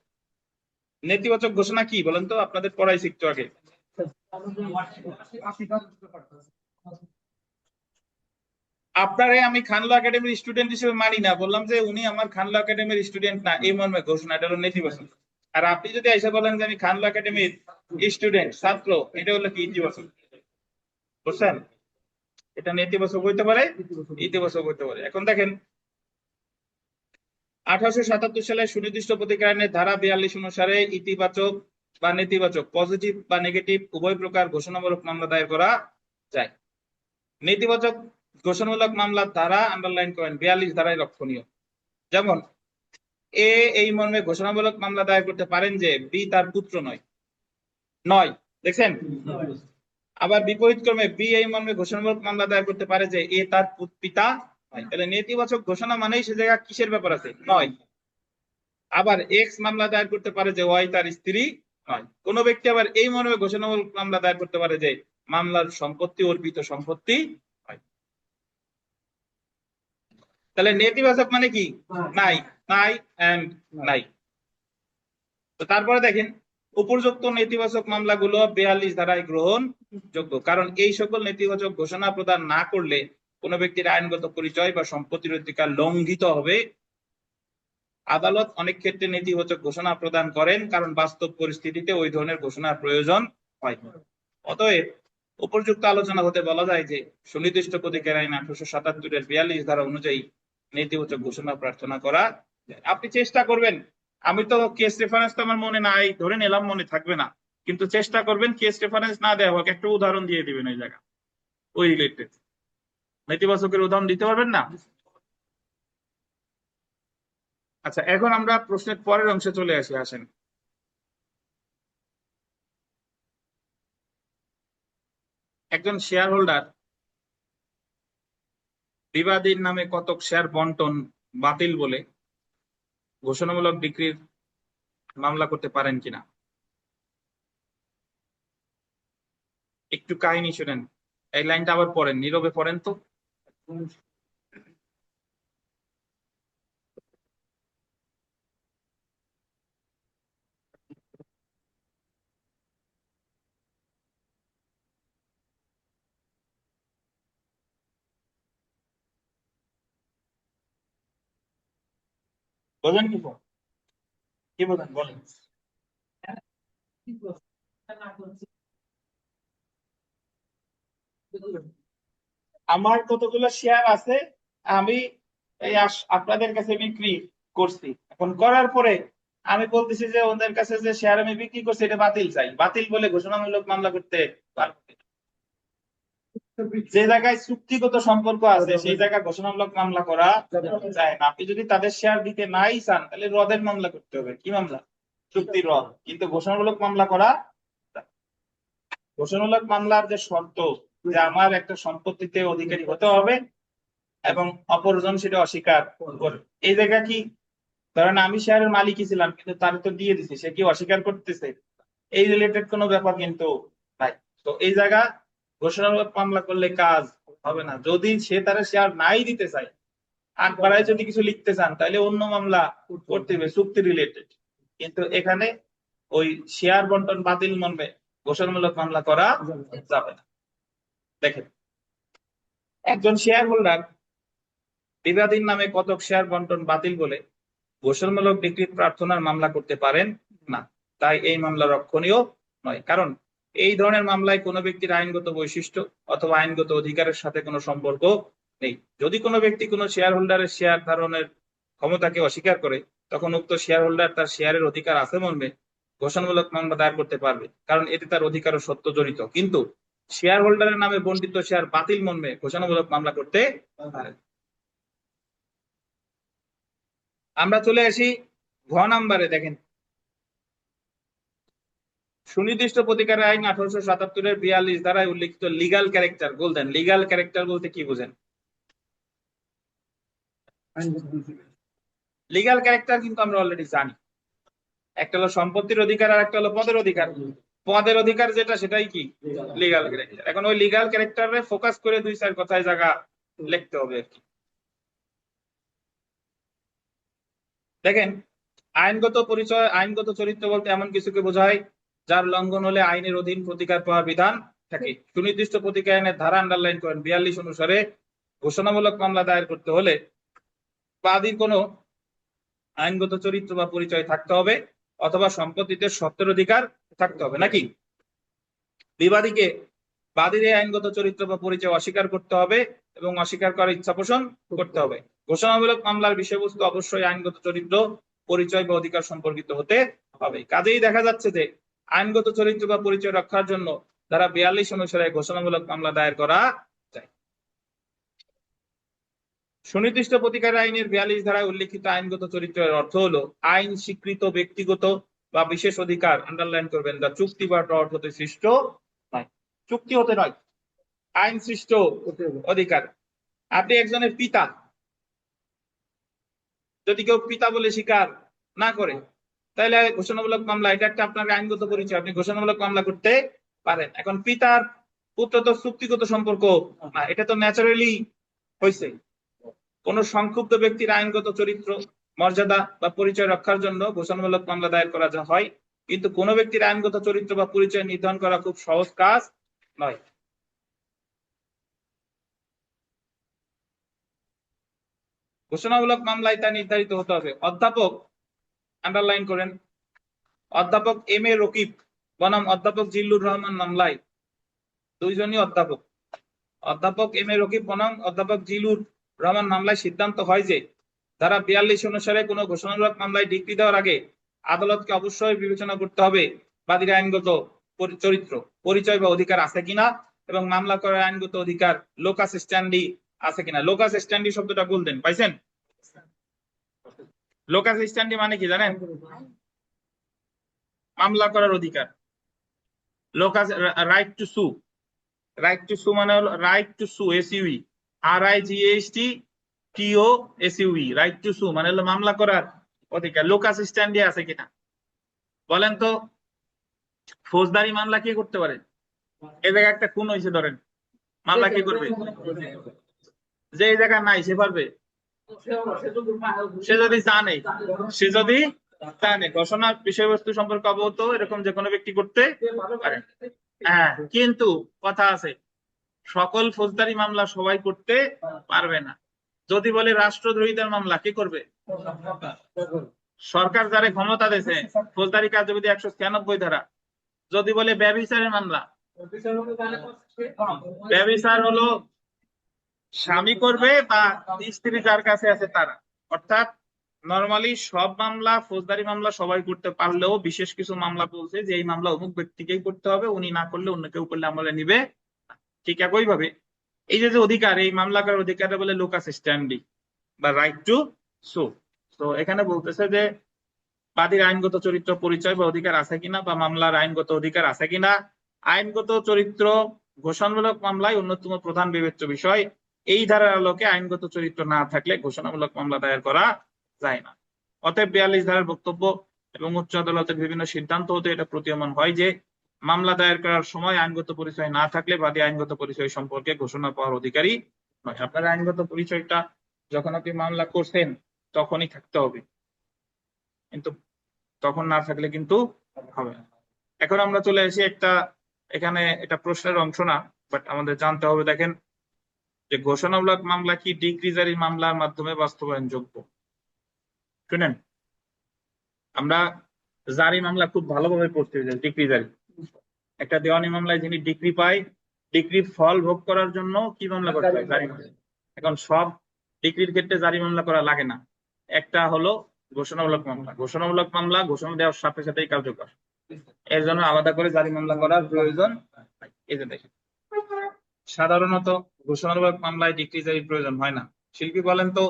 নেতিবাচক ঘোষণা কি বলেন তো, আপনাদের পড়াই শিখতো আগে। আপনারে আমি খানলো একাডেমির স্টুডেন্ট হিসেবে মানি না, বললাম যে উনি আমার খানলো একাডেমির স্টুডেন্ট না, এই মর্মে ঘোষণা, এটা হলো নেতিবাচক। আর আপনি যদি এসে বলেন যে আমি খানলো একাডেমির স্টুডেন্ট, ছাত্র, এটা হলো কি ইতিবাচক। বুঝছেন? এটা নেতিবাচক হইতে পারে, ইতিবাচক হইতে পারে। এখন দেখেন 1877 সালে সুনির্দিষ্ট প্রতিকার আইনের ধারা 42 অনুসারে ইতিবাচক বা নেতিবাচক, পজিটিভ বা নেগেটিভ উভয় প্রকার ঘোষণামূলক মামলা দায়ের করা যায়। নেতিবাচক ঘোষণামূলক মামলার ধারা আন্ডারলাইন করেন, 42 ধারায় লক্ষণীয়। যেমন এ এই মর্মে ঘোষণামূলক মামলা দায়ের করতে পারেন যে বি তার পুত্র নয়। নয়, দেখছেন? আবার বিপরীত ক্রমে বি এই মর্মে ঘোষণামূলক মামলা দায়ের করতে পারে যে এ তার পিতা নয়। তাহলে নেতিবাচক ঘোষণা মানেই সে জায়গা কিসের ব্যাপার আছে? নয়। আবার এক্স মামলা দায়ের করতে পারে যে ওয়াই তার স্ত্রী নয়। কোন ব্যক্তি আবার এই মর্মে ঘোষণামূলক মামলা দায়ের করতে পারে যে মামলার সম্পত্তি অর্পিত সম্পত্তি হয়। তাহলে নেতিবাচক মানে কি? নাই, নাই এন্ড নাই। তো তারপরে দেখেন, উপযুক্ত নেতিবাচক মামলাগুলো 42 ধারায় গ্রহণযোগ্য, কারণ এই সকল নেতিবাচক ঘোষণা প্রদান না করলে কোন ব্যক্তির আইনগত পরিচয় বা সম্পত্তির অধিকার লঙ্ঘিত হবে। আদালত অনেক ক্ষেত্রে নেতিবাচক ঘোষণা প্রদান করেন কারণ বাস্তব পরিস্থিতিতে ওই ধরনের ঘোষণার প্রয়োজন হয়। অতএব উপযুক্ত আলোচনা হতে বলা যায় যে সুনির্দিষ্ট প্রতিকার আইন 1877 এর 42 ধারা অনুযায়ী নেতিবাচক ঘোষণা প্রার্থনা করা যায়। আপনি চেষ্টা করবেন, আমি তো কেস রেফারেন্স তো আমার মনে নাই, ধরে নিলাম মনে থাকবে না, কিন্তু চেষ্টা করবেন কেস রেফারেন্স না দেওয়া হোক, একটা উদাহরণ দিয়ে দিবেন ওই জায়গা, ওই রিলেটেড। নেতিবাচকের উদাহরণ দিতে পারবেন না? আচ্ছা, এখন আমরা প্রশ্নের পরের অংশে চলে আসি, আসেন। একজন শেয়ার হোল্ডার বিবাদীর নামে কতক শেয়ার বন্টন বাতিল বলে ঘোষণামূলক ডিক্রির মামলা করতে পারেন কিনা? একটু কাহিনী শুনেন, এই লাইনটা আবার পড়েন, নীরবে পড়েন তো। বলেন কি কি বলেন, বলেন। আমার কতগুলো শেয়ার আছে, আমি এই আপনাদের কাছে বিক্রি করছি। এখন করার পরে আমি বলতেছি যে ওদের কাছে যে শেয়ার আমি বিক্রি করছি এটা বাতিল চাই, বাতিল বলে ঘোষণামূলক মামলা করতে পারবো কিনা? যে জায়গায় চুক্তিগত সম্পর্ক আছে সেই জায়গায় ঘোষণামূলক মামলা করা যায় না। আপনি যদি তাদের শেয়ার দিতে নাই চান তাহলে রদের মামলা করতে হবে। কি মামলা? চুক্তি রদ। কিন্তু ঘোষণামূলক মামলা করা, ঘোষণামূলক মামলার যে শর্ত যে আমার একটা সম্পত্তিতে অধিকারী হতে হবে এবং অপরজন সেটা অস্বীকার করবে, এই জায়গা কি, ধরেন আমি শেয়ারের মালিকই ছিলাম কিন্তু তার তো দিয়ে দিছি, সে কি অস্বীকার করতেছে? এই রিলেটেড কোনো ব্যাপার কিন্তু নাই। তো এই জায়গা ঘোষণামূলক মামলা করলে কাজ হবে না। যদি সে তার শেয়ার নাই দিতে চায়, আগ বাড়ায় যদি কিছু লিখতে চান তাহলে অন্য মামলা করতে হবে চুক্তি রিলেটেড। কিন্তু এখানে ওই শেয়ার বন্টন বাতিল মর্মে ঘোষণামূলক মামলা করা যাবে না। দেখেন, একজন শেয়ার হোল্ডার বিবাদীর নামে কতক শেয়ার বন্টন বাতিল বলে ঘোষণামূলক ডিক্রি প্রার্থনার মামলা করতে পারেন না, তাই এই মামলা রক্ষণীয় নয়, কারণ এই ধরনের মামলায় কোনো ব্যক্তির আইনগত বৈশিষ্ট্য অথবা আইনগত অধিকারের সাথে কোনো সম্পর্ক নেই। যদি কোনো ব্যক্তি কোনো শেয়ার হোল্ডারের শেয়ার ধারণের ক্ষমতাকে অস্বীকার করে, তখন উক্ত শেয়ার হোল্ডার তার শেয়ারের অধিকার আছে মর্মে ঘোষণামূলক মামলা দায়ের করতে পারবে, কারণ এতে তার অধিকার ও সত্য জড়িত। কিন্তু শেয়ার হোল্ডারের নামে বণ্টিত শেয়ার বাতিল মর্মে ঘোষণামূলক মামলা করতে পারে। আমরা চলে আসি ঘ নাম্বারে। দেখেন, সুনির্দিষ্ট প্রতিকার আইন 1877-এর 42 ধারায় উল্লিখিত লিগাল ক্যারেক্টার বলতেন। লিগাল ক্যারেক্টার বলতে কি বুঝেন? লিগাল ক্যারেক্টার কিন্তু আমরা অলরেডি জানি, একটা হলো সম্পত্তির অধিকার আর একটা হলো পদের অধিকার। পদের অধিকার যেটা, সেটাই কি লিগাল ক্যারেক্টার। এখন ওই লিগাল ক্যারেক্টারে ফোকাস করে দুই চার কথায় জায়গা লিখতে হবে আর কি। দেখেন, আইনগত পরিচয়, আইনগত চরিত্র বলতে এমন কিছুকে বোঝায় যার লঙ্ঘন হলে আইনের অধীন প্রতিকার পাওয়ার বিধান থাকে। সুনির্দিষ্ট প্রতিকার আইনের ধারা আন্ডারলাইন করেন 42 অনুসারে ঘোষণামূলক মামলা দায়ের করতে হলে বাদীর কোনো আইনগত চরিত্র বা পরিচয় থাকতে হবে অথবা সম্পত্তিতে সত্ত্বের অধিকার থাকতে হবে, নাকি বিবাদীকে বাদীর এই আইনগত চরিত্র বা পরিচয় অস্বীকার করতে হবে এবং অস্বীকার করার ইচ্ছা পোষণ করতে হবে। ঘোষণামূলক মামলার বিষয়বস্তু অবশ্যই আইনগত চরিত্র, পরিচয় বা অধিকার সম্পর্কিত হতে হবে। কাজেই দেখা যাচ্ছে যে আইনগত চরিত্র বা পরিচয় রক্ষার জন্য ধারা 42 অনুসারে ঘোষণামূলক মামলা দায়ের করা যায়। সুনির্দিষ্ট প্রতিকার আইনের 42 ধারায় উল্লিখিত আইনগত চরিত্রের অর্থ হলো আইন স্বীকৃত ব্যক্তিগত বা বিশেষ অধিকার, আন্ডারলাইন করবেন, যা চুক্তি বা টর্ট হতে সৃষ্ট নয়। চুক্তি হতে নয়, আইন সৃষ্ট অধিকার। আপনি একজনের পিতা, যদি কেউ পিতা বলে স্বীকার না করে, তাহলে ঘোষণামূলক মামলা, এটা একটা আপনার আইনগত পরিচয়, আপনি ঘোষণামূলক মামলা করতে পারেন। এখন পিতার পুত্র তো চুক্তিগত সম্পর্ক না, এটা তো ন্যাচারালি হয়েছে। কোন সংক্ষুব্ধ ব্যক্তির আইনগত চরিত্র, মর্যাদা বা পরিচয় রক্ষার জন্য ঘোষণামূলক মামলা দায়ের করা হয়, কিন্তু কোন ব্যক্তির আইনগত চরিত্র বা পরিচয় নির্ধারণ করা খুব সহজ কাজ নয়। ঘোষণামূলক মামলায় তা নির্ধারিত হতে হবে। অধ্যাপক, আন্ডারলাইন করেন, অধ্যাপক এম এ রকিব বনাম অধ্যাপক জিল্লুর রহমান মামলায়, দুইজনই অধ্যাপক, অধ্যাপক এম এ রকিব বনাম অধ্যাপক জিল্লুর রহমান মামলায় সিদ্ধান্ত হয় যে ধারা 42 অনুসারে কোনো ঘোষণামূলক মামলায় ডিক্রি দেওয়ার আগে আদালতকে অবশ্যই বিবেচনা করতে হবে বাদীর আইনগত চরিত্র, পরিচয় বা অধিকার আছে কিনা এবং মামলা করার আইনগত অধিকার লোকাস স্ট্যান্ডি আছে কিনা। লোকাস স্ট্যান্ডি শব্দটা বলতেন, পাইছেন? লোকাস স্ট্যান্ডি মানে কি জানেন? মামলা করার অধিকার। লোকাস, রাইট টু সু, রাইট টু সু মানে হলো রাইট টু সু, এসইউই, RIGHT রাইট টু সু মানে হলো মামলা করার অধিকার। লোকাস স্ট্যান্ডি আছে কিনা বলেন তো? ফৌজদারি মামলা কে করতে পারে? এই জায়গায় একটা খুন হয়েছে ধরেন, মামলা কে করবে? যে এই জায়গায় নাই সে পারবে? সে যদি জানে, সে যদি জানে ঘোষণার বিষয়বস্তু সম্পর্কে অবগত এরকম যে কোনো ব্যক্তি করতে পারে। হ্যাঁ, কিন্তু কথা আছে, সকল ফৌজদারি মামলা সবাই করতে পারবে না। যদি বলে রাষ্ট্রদ্রোহিতার মামলা কে করবে? সরকার যারে ক্ষমতা দিয়েছে, ফৌজদারি কার্যবিধি 196 ধারা। যদি বলে ব্যভিচারের মামলা, ব্যভিচার হলো স্বামী করবে বা স্ত্রী যার কাছে আছে তারা। অর্থাৎ নরমালি সব মামলা, ফৌজদারি মামলা সবাই করতে পারলেও বিশেষ কিছু মামলা বলছে যে এই মামলা অমুক ব্যক্তিকেই করতে হবে, উনি না করলে অন্য কেউ করলে আমলে নিবে। ঠিক একইভাবে এই যে অধিকার, এই মামলা করার অধিকারটা বলে লোকাস স্ট্যান্ডি বা রাইট টু সু। তো এখানে বলতেছে যে বাদীর আইনগত চরিত্র, পরিচয় বা অধিকার আছে কিনা বা মামলার আইনগত অধিকার আছে কিনা। আইনগত চরিত্র ঘোষণামূলক মামলায় অন্যতম প্রধান বিবেচ্য বিষয়। এই ধারার আলোকে আইনগত চরিত্র না থাকলে ঘোষণামূলক মামলা দায়ের করা যায় না। অতএব 42 ধারার বক্তব্য এবং উচ্চ আদালতের বিভিন্ন সিদ্ধান্ত হতে এটা প্রতীয়মান হয় যে মামলা দায়ের করার সময় আইনগত পরিচয় না থাকলে বাদী আইনগত পরিচয় সম্পর্কে ঘোষণা পাওয়ার অধিকারী নয়। আপনার আইনগত পরিচয়টা যখন আপনি মামলা করছেন তখনই থাকতে হবে, কিন্তু তখন না থাকলে কিন্তু হবে না। এখন আমরা চলে আসি একটা, এখানে এটা প্রশ্নের অংশ না, বাট আমাদের জানতে হবে। দেখেন যে ঘোষণামূলক মামলা কি ডিক্রি জারি মামলার মাধ্যমে বাস্তবায়নযোগ্য? শুনেন, আমরা জারি মামলা খুব ভালোভাবে পড়তে চাই, ডিক্রি জারি। একটা দেওয়ানি মামলায় যিনি ডিগ্রি পায়, ডিগ্রির ফল ভোগ করার জন্য কি মামলা করতে হয়? জারি মামলা। এখন সব ডিগ্রির ক্ষেত্রে জারি মামলা করা লাগে না। একটা হলো ঘোষণামূলক মামলা। ঘোষণামূলক মামলা ঘোষণা দেওয়ার সাথে সাথেই কার্যকর, এর জন্য আলাদা করে জারি মামলা করার প্রয়োজন নাই। এই যে দেখেন, সাধারণত ঘোষণামূলক মামলায় ডিগ্রি জারির প্রয়োজন হয় না। শিল্পী বলেন তো,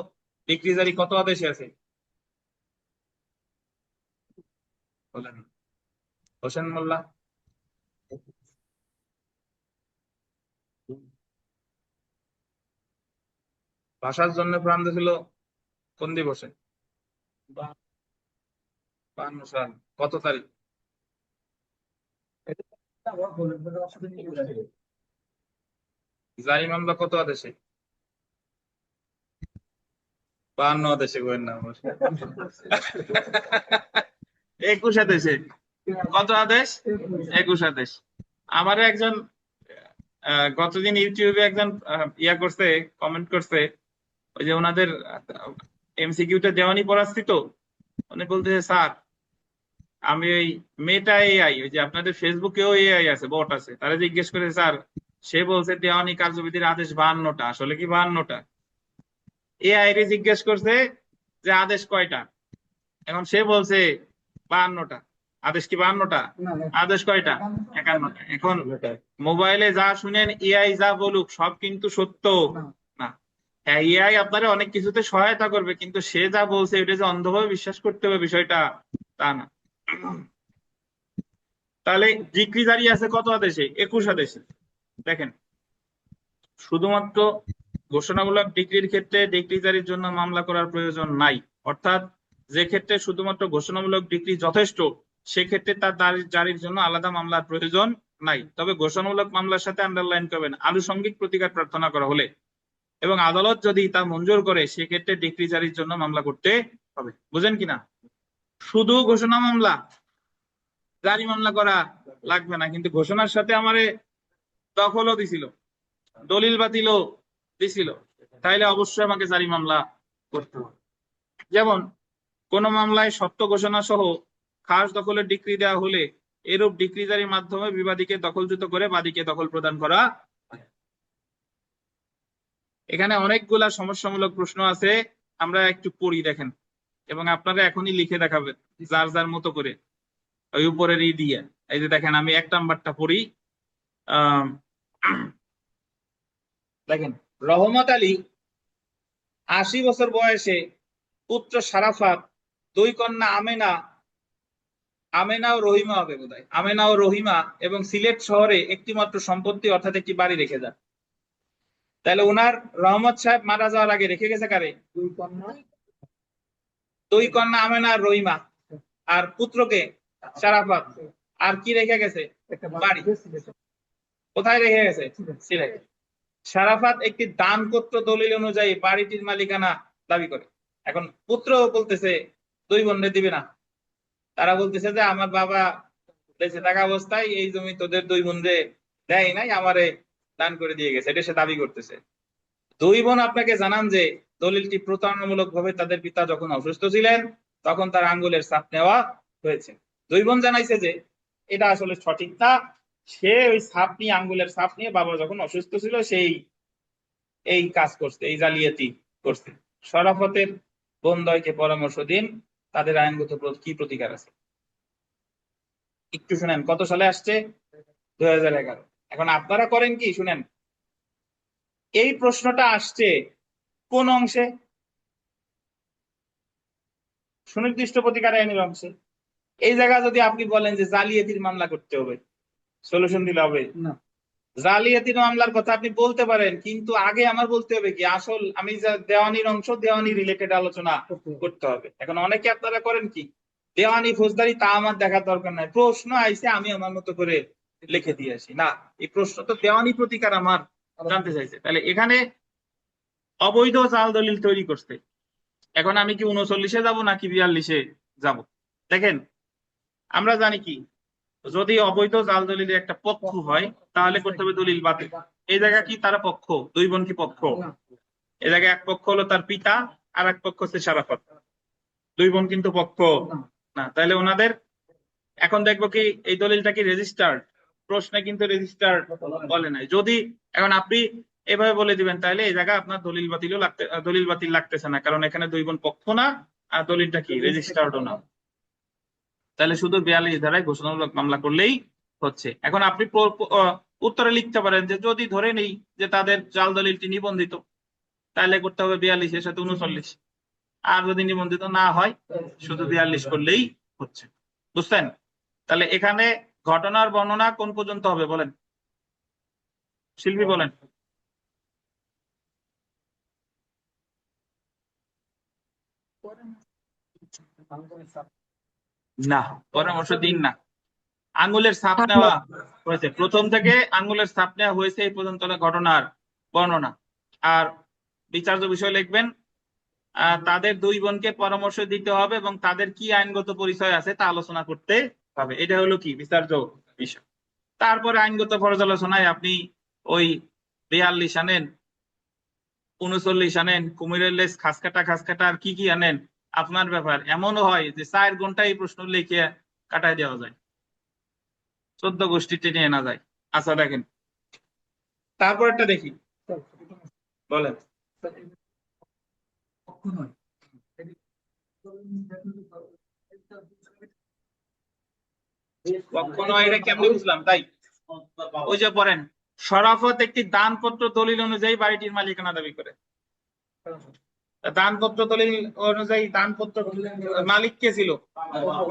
ডিগ্রি জারি কত আদেশে আছে? বলেন হোসেন মোল্লা। ভাষার জন্য প্রাণ দিয়েছিল কোন দিবসে? 52 সাল। কত তারিখ? জারি মামলা কত আদেশে? 52 আদেশে। গোয়েন না আমার। 21 আদেশে। কত আদেশ? 21 আদেশ। আমারও একজন গতদিন ইউটিউবে একজন ইয়া করছে, কমেন্ট করছে, ওই যে ওনাদের এমসিকিউতে দেওয়ানি পড়াচ্ছি তো, উনি বলতেছে স্যার আমি ওই মেটা এআই, ওই যে আপনাদের ফেসবুকেও এআই আছে, বট আছে, তারা জিজ্ঞেস করে স্যার, সে বলছে দেওয়ানি কার্যবিধির আদেশ 52টা, আসলে কি 52টা? এআই রে জিজ্ঞেস করছে যে আদেশ কয়টা, এখন সে বলছে 52টা। আদেশ কি 52টা? আদেশ কয়টা? 51টা। এখন মোবাইলে যা শুনেন, এআই যা বলুক, সব কিন্তু সত্য না। হ্যাঁ, এআই আপনারা অনেক কিছুতে সহায়তা করবে, কিন্তু সে যা বলছে এটা যে অন্ধভাবে বিশ্বাস করতে হবে বিষয়টা তা না। তাহলে ডিক্রি জারি আছে কত আদেশে? 21 আদেশে। দেখেন, শুধুমাত্র ঘোষণামূলক ডিগ্রির ক্ষেত্রে ডিগ্রি জারির জন্য মামলা করার প্রয়োজন নাই। অর্থাৎ যে ক্ষেত্রে শুধুমাত্র ঘোষণামূলক ডিগ্রি যথেষ্ট, সেক্ষেত্রে তার জারির জন্য আলাদা মামলার প্রয়োজন নাই। তবে ঘোষণামূলক মামলার সাথে আন্ডারলাইন করবেন, আনুষঙ্গিক প্রতিকার প্রার্থনা করা হলে এবং আদালত যদি তা মঞ্জুর করে, সেক্ষেত্রে ডিগ্রি জারির জন্য মামলা করতে হবে। বুঝেন কিনা? শুধু ঘোষণা মামলা, জারি মামলা করা লাগবে না। কিন্তু ঘোষণার সাথে আমারে দখলও দিছিল, দলিল বাতিলও দিছিল, তাইলে অবশ্যই আমাকে জারি মামলা করতে হবে। যেমন কোন মামলায় সত্য ঘোষণা সহ খাস দখলের ডিক্রি দেওয়া হলে এরূপ ডিক্রি জারির মাধ্যমে বিবাদীকে দখলচ্যুত করে বাদীকে দখল প্রদান করা। এখানে অনেকগুলা সমস্যামূলক প্রশ্ন আছে, আমরা একটু পড়ি দেখেন, এবং আপনারা এখনই লিখে দেখাবেন যার যার মতো করে ওই উপরের দিয়ে। এই যে দেখেন, আমি 1 নাম্বারটা পড়ি। আহ দেখেন, রহমত আলী 80 বছর বয়সে পুত্র সারাফাত, 2 কন্যা আমেনা, আমেনা ও রহিমা হবে বোধহয়, আমেনা ও রহিমা, এবং সিলেট শহরে একটি মাত্র সম্পত্তি অর্থাৎ একটি বাড়ি রেখে যান। তাহলে ওনার রহমত সাহেব মারা যাওয়ার আগে রেখে গেছে কারে? 2 কন্যা আমেনা আর রহিমা, আর পুত্রকে সারাফাত, আর কি রেখে গেছে? বাড়ি। কোথায় রেখে গেছে? সিলেট। সারাফাত একটি দানপত্র দলিল অনুযায়ী বাড়িটির মালিকানা দাবি করে। এখন পুত্র বলতেছে 2 বোনরে দিবে না, তারা বলতেছে যে আমার বাবা বেঁচে থাকা অবস্থায় এই জমি তোদের 2 বোনরে দেয় নাই, আমারে দান করে দিয়ে গেছে, এটা সে দাবি করতেছে। 2 বোন আপনাকে জানান যে দলিলটি প্রতারণামূলক ভাবে তাদের পিতা যখন অসুস্থ ছিলেন তখন তার আঙ্গুলের ছাপ নেওয়া হয়েছে। 2 বোন জানাইছে যে এটা আসলে সঠিক না, সে ওই ছাপ নিয়ে, আঙ্গুলের ছাপ নিয়ে বাবা যখন অসুস্থ ছিল সেই এই কাজ করছে, এই জালিয়াতি করছে। শরাফতের বোনদ্বয়কে পরামর্শ দিন তাদের আইনগত কি প্রতিকার আছে। একটু শুনেন, কত সালে আসছে? 2011। এখন আপনারা করেন কি শুনেন, এই প্রশ্নটা আসছে কোন অংশে? সুনির্দিষ্ট প্রতিকার আইনের অংশে। এই জায়গা যদি আপনি বলেন যে জালিয়াতির মামলা করতে হবে, সলিউশন দিলে হবে না। জালিয়াতির মামলার কথা আপনি বলতে পারেন, কিন্তু আগে আমার বলতে হবে কি আসল, আমি যা দেওয়ানির অংশ, দেওয়ানি রিলেটেড আলোচনা করতে হবে। এখন অনেকে আপনারা করেন কি, দেওয়ানি ফৌজদারি তা আমার দেখার দরকার নাই, প্রশ্ন আইছে আমি আমার মতো করে লিখে দিয়ে আসি। না, এই প্রশ্ন তো দেওয়ানি প্রতিকার আমার জানতে চাইছে। তাহলে এখানে অবৈধ জাল দলিল তৈরি করতে, এখন আমি কি 39-এ যাব নাকি 42-এ যাব? দেখেন, আমরা জানি কি, যদি অবৈধ জাল দলিলের একটা পক্ষ হয় তাহলে করতে হবে দলিল বাতিল। এই জায়গা কি তারা পক্ষ? 2 বোন কি পক্ষ? এই জায়গায় এক পক্ষ হলো তার পিতা, আর এক পক্ষ হচ্ছে সারাফত। 2 বোন কিন্তু পক্ষ না। তাহলে ওনাদের এখন দেখবো কি এই দলিলটা কি রেজিস্টার্ড? প্রশ্নে কিন্তু রেজিস্টার বলে নাই। যদি এখন আপনি এভাবে বলে দিবেন তাহলে এই জায়গায় আপনার দলিল বাতিল লাগতেছে না, কারণ এখানে দুই বোন পক্ষ না, আর দলিলটা কি রেজিস্টার্ডও না। তাহলে শুধু 42 ধারায় ঘোষণামূলক মামলা করলেই হচ্ছে। এখন আপনি উত্তরে লিখতে পারেন যে যদি ধরে নেই যে তাদের জাল দলিলটি নিবন্ধিত, তাহলে করতে হবে 42 এর সাথে 39, আর যদি নিবন্ধিত না হয় শুধু 42 করলেই হচ্ছে। বুঝছেন? তাহলে এখানে ঘটনার বর্ণনা কোন পর্যন্ত হবে বলেন, শিল্পী বলেন। না, পরামর্শ দিন না, আঙ্গুলের ছাপ নেওয়া হয়েছে প্রথম থেকে, আঙ্গুলের ছাপ নেওয়া হয়েছে এই পর্যন্ত ঘটনার বর্ণনা। আর বিচার্য বিষয় লিখবেন তাদের দুই বোনকে পরামর্শ দিতে হবে এবং তাদের কি আইনগত পরিচয় আছে তা আলোচনা করতে হবে। এটা হলো কি বিচার্য বিষয়। তারপরে আইনগত পর্যালোচনায় আপনি ওই 42 আনেন, 39 আনেন, কুমিরের লেজ খাস কাটা আর কি কি আনেন আপনার ব্যাপার। এমনও হয় যে 4 ঘন্টা এই প্রশ্ন লিখে কাটায় দেওয়া যায়, 14 গোষ্ঠী টেনে আনা যায়। আচ্ছা দেখেন, তারপরটা দেখি, বলেন। কখনো এটা কেমনে বুঝলাম তাই? ওই যে পড়েন, শরাফত একটি দানপত্র দলিল অনুযায়ী বাড়িটির মালিকানা দাবি করে। দানপত্র দলিল অনুযায়ী দানপত্র মালিক কে ছিল?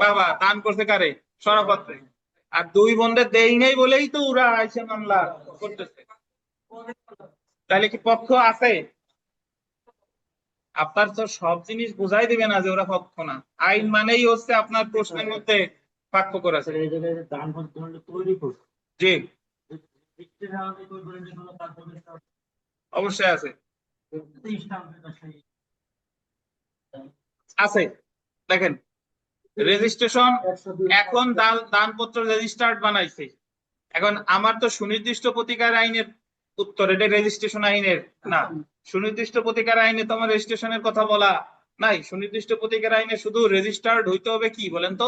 বাবা। দান করছে কারে? শরাফত। আর দুই বোনদের দেই নেই বলেই তো ওরা আইসে মামলা করতেছে। তাহলে কি পক্ষ আছে? আপনার তো সব জিনিস বুঝাই দিবে না যে ওরা পক্ষ না। আইন মানেই হচ্ছে আপনার প্রশ্নের মধ্যে পার্থক্য করেছে। জি, অবশ্যই আছে, আছে। দেখেন, রেজিস্ট্রেশন এখন দানপত্র রেজিস্টার্ড বানাইছে। এখন আমার তো সুনির্দিষ্ট প্রতিকার আইনের উত্তর, এটা রেজিস্ট্রেশন আইনের না। সুনির্দিষ্ট প্রতিকার আইনে তো আমার রেজিস্ট্রেশনের কথা বলা নাই। সুনির্দিষ্ট প্রতিকার আইনে শুধু রেজিস্টার্ড হইতে হবে কি বলেন তো,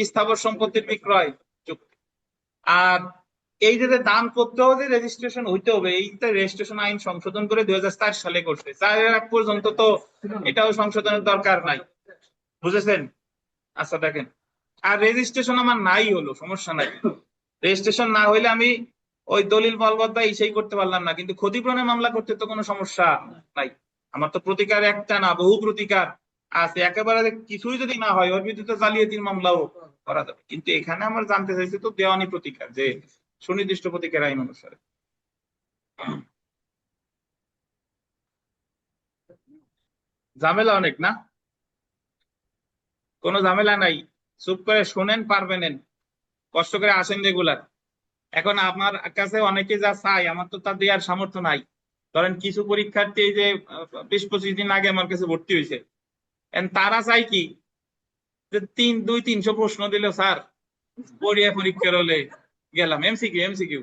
স্থাবর সম্পত্তির বিক্রয় চুক্তি। আর এই যে দানপত্র যে রেজিস্ট্রেশন হইতে হবে, এইটা রেজিস্ট্রেশন আইন সংশোধন করে 2004 সালে করছে। 4 এর আগ পর্যন্ত তো এটাও সংশোধনের দরকার নাই। বুঝেছেন? আচ্ছা দেখেন, আর রেজিস্ট্রেশন আমার নাই হলো সমস্যা নাই। রেজিস্ট্রেশন না হইলে আমি ওই দলিল বলবৎ বা ইসেই করতে পারলাম না, কিন্তু ক্ষতিপূরণের মামলা করতে তো কোনো সমস্যা নাই। আমার তো প্রতিকার একটা না, বহু প্রতিকার আছে। একেবারে কিছুই যদি না হয় ওর বিরুদ্ধে জালিয়াতির মামলাও করা যাবে। কিন্তু এখানে আমার জানতে চাইছে তো দেওয়ানি প্রতিকার, যে সুনির্দিষ্ট প্রতিকার আইন অনুসারে। ঝামেলা অনেক না? কোনো ঝামেলা নাই, চুপ করে শোনেন, পারবেন, কষ্ট করে আসেন রেগুলার। এখন আমার কাছে অনেকে যা চাই আমার তো তা দেওয়ার সামর্থ্য নাই। ধরেন কিছু পরীক্ষার্থী এই যে 20-25 দিন আগে আমার কাছে ভর্তি হয়েছে, তারা চাই কি যে 200-300 প্রশ্ন দিল স্যার, পড়িয়া পরীক্ষার হলে গেলাম এমসিকিউ।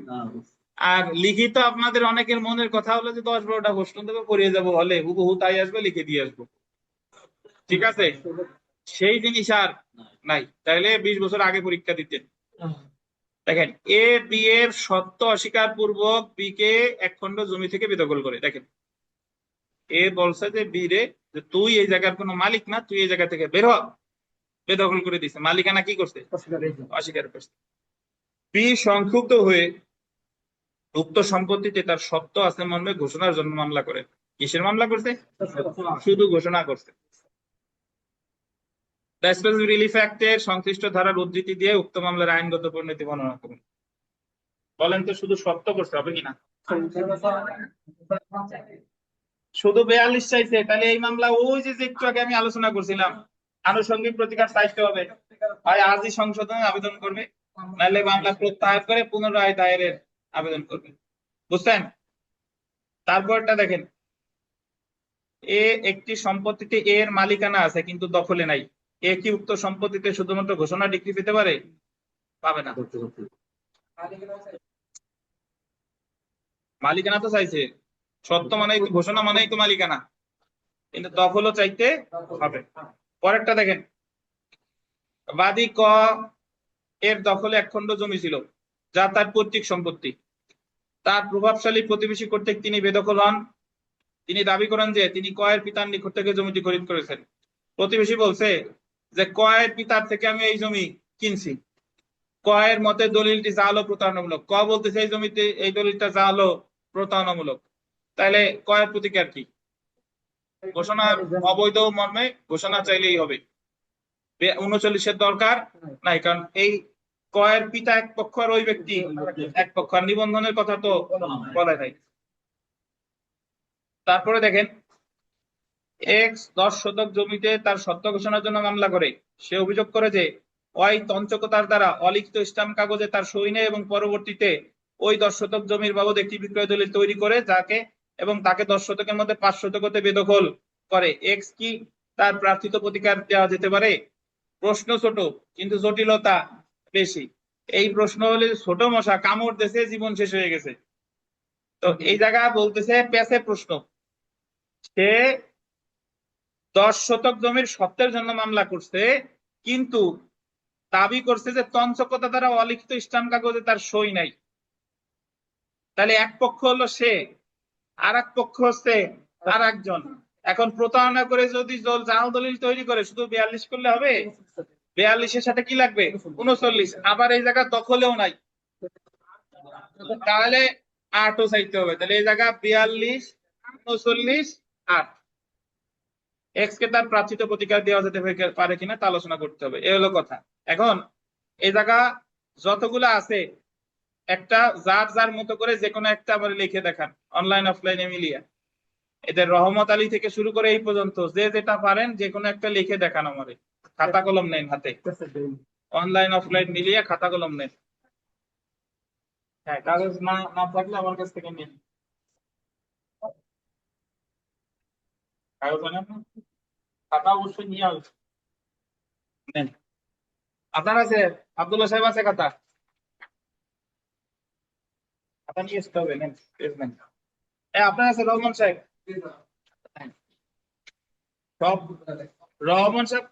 আর লিখিত আপনাদের অনেকের মনের কথা হলো যে 10-12টা প্রশ্ন দেবো, পড়িয়ে যাবো হলে হুবহু তাই আসবে, লিখে দিয়ে আসবো। ঠিক আছে, সেই জিনিস আর নাই। তাহলে 20 বছর আগে পরীক্ষা দিতেন। দেখেন, এ বি এর সত্য অস্বীকার পূর্বক বি কে এক খণ্ড জমি থেকে বেদখল করে। দেখেন, এ বলছে যে বি রে যে তুই এই জায়গার কোনো মালিক না, তুই এই জায়গা থেকে বের হ। বেদখল করে দিছে, মালিকানা কি করছে? অস্বীকার করছে। বি সংক্ষুব্ধ হয়ে উক্ত সম্পত্তিতে তার সত্য আছে মর্মে ঘোষণার জন্য মামলা করে। কিসের মামলা করছে? শুধু ঘোষণা করছে। দ্য স্পেসিফিক রিলিফ অ্যাক্টের সংশ্লিষ্ট ধারার উদ্ধৃতি দিয়ে উক্ত মামলার আইনগত পরিণতি বর্ণনা করুন। বলেন তো, শুধু সত্য করতে হবে কিনা? শুধু 42 চাইছে, তাহলে এই মামলা ওই যে একটু আগে আমি আলোচনা করছিলাম, আনুষঙ্গিক প্রতিকার চাইতে হবে। হয় আজই সংশোধনের আবেদন করবে, নাহলে মামলা প্রত্যাহার করে পুনরায় দায়েরের আবেদন করবে। বুঝছেন? তারপরটা দেখেন, এ একটি সম্পত্তিতে এর মালিকানা আছে কিন্তু দখলে নাই। এ কি উক্ত সম্পত্তিতে শুধুমাত্র ঘোষণা ডিগ্রি পেতে পারে? পাবে না। মালিকানা তো চাইছে, সত্য মানেই তো ঘোষণা, মানেই তো মালিকানা, কিন্তু দখলও চাইতে হবে। পরেরটা দেখেন, বাদী ক এর দখলে এক খণ্ড জমি ছিল, যা তার পৈতৃক সম্পত্তি। তার প্রভাবশালী প্রতিবেশী কর্তৃক তিনি বেদখল হন। তিনি দাবি করেন যে তিনি কয়ের পিতার নিকট থেকে জমিটি খরিদ করেছেন। প্রতিবেশী বলছে যে কয়ের পিতার থেকে আমি এই জমি কিনছি। কয়ের মতে দলিলটি জাল ও প্রতারণামূলক। ক বলতেছে এই জমিতে এই দলিলটা জাল ও প্রতারণামূলক। তাহলে কয়ের প্রতিকার কি? ঘোষণা অবৈধ মর্মে ঘোষণা চাইলেই হবে। 39-এর দরকার নাই, কারণ এই কয়ের পিতা এক পক্ষ আর ওই ব্যক্তি এক পক্ষ, আর নিবন্ধনের কথা তো বলা নাই। তারপরে দেখেন, এক্স 10 শতক জমিতে তার সত্ত্ব ঘোষণার জন্য মামলা করে। সে অভিযোগ করে যে ওই তঞ্চকতার দ্বারা অলিখিত স্ট্যাম্প কাগজে তার সই নেই এবং পরবর্তীতে ওই 10 শতক জমির বাবদ একটি বিক্রয় দলিল তৈরি করে যাকে এবং তাকে 10 শতকের মধ্যে 5 শতক হতে বেদখল করে। এক্স কি তার প্রার্থিত প্রতিকার দেওয়া যেতে পারে? প্রশ্ন ছোট কিন্তু জটিলতা বেশি। এই প্রশ্ন হলে ছোট মশা কামড় দেশে জীবন শেষ হয়ে গেছে। তো এই জায়গা বলতেছে পেছে প্রশ্ন। সে 10 শতক জমির সত্ত্বের জন্য মামলা করছে, কিন্তু দাবি করছে যে তঞ্চকতা দ্বারা অলিখিত স্ট্যাম্প কাগজে তার সই নাই। তাহলে এক পক্ষ হলো সে, আর এক পক্ষ হচ্ছে আর একজন। এখন প্রতারণা করে যদি জাল দলিল তৈরি করে শুধু 42 করলে হবে? 42-এর সাথে কি লাগবে? 39। আবার এই জায়গা দখলেও নাই, তাহলে 8ও চাইতে হবে। তাহলে এই জায়গা 42, 39, 8। এক্স কে তার প্রার্থিত প্রতিকার দেওয়া যেতে পারে কিনা তা আলোচনা করতে হবে, এই হলো কথা। এখন এই জায়গা যতগুলো আছে, একটা যার যার মতো করে যে কোনো একটা আমার লিখে দেখান, অনলাইন অফলাইনে মিলিয়ে। এদের রহমত আলী থেকে শুরু করে এই পর্যন্ত যে যেটা পারেন যে কোনো একটা লিখে দেখান আমারে। খাতা কলম নেন হাতে, অনলাইন অফলাইন মিলিয়ে খাতা কলম নেন। হ্যাঁ, কাগজ না না থাকলে আমার কাছ থেকে নিন। কাগজ আনেন না? খাতা অবশ্যই নিয়ে আসবেন। নেন, আপনার আছে? আব্দুল্লাহ সাহেব আছে খাতা? খাতা নিয়ে আসতে হবে, নেন পেজ নেন। আপনার আছে রহমান সাহেব? নেন। সব রহমান সাহেব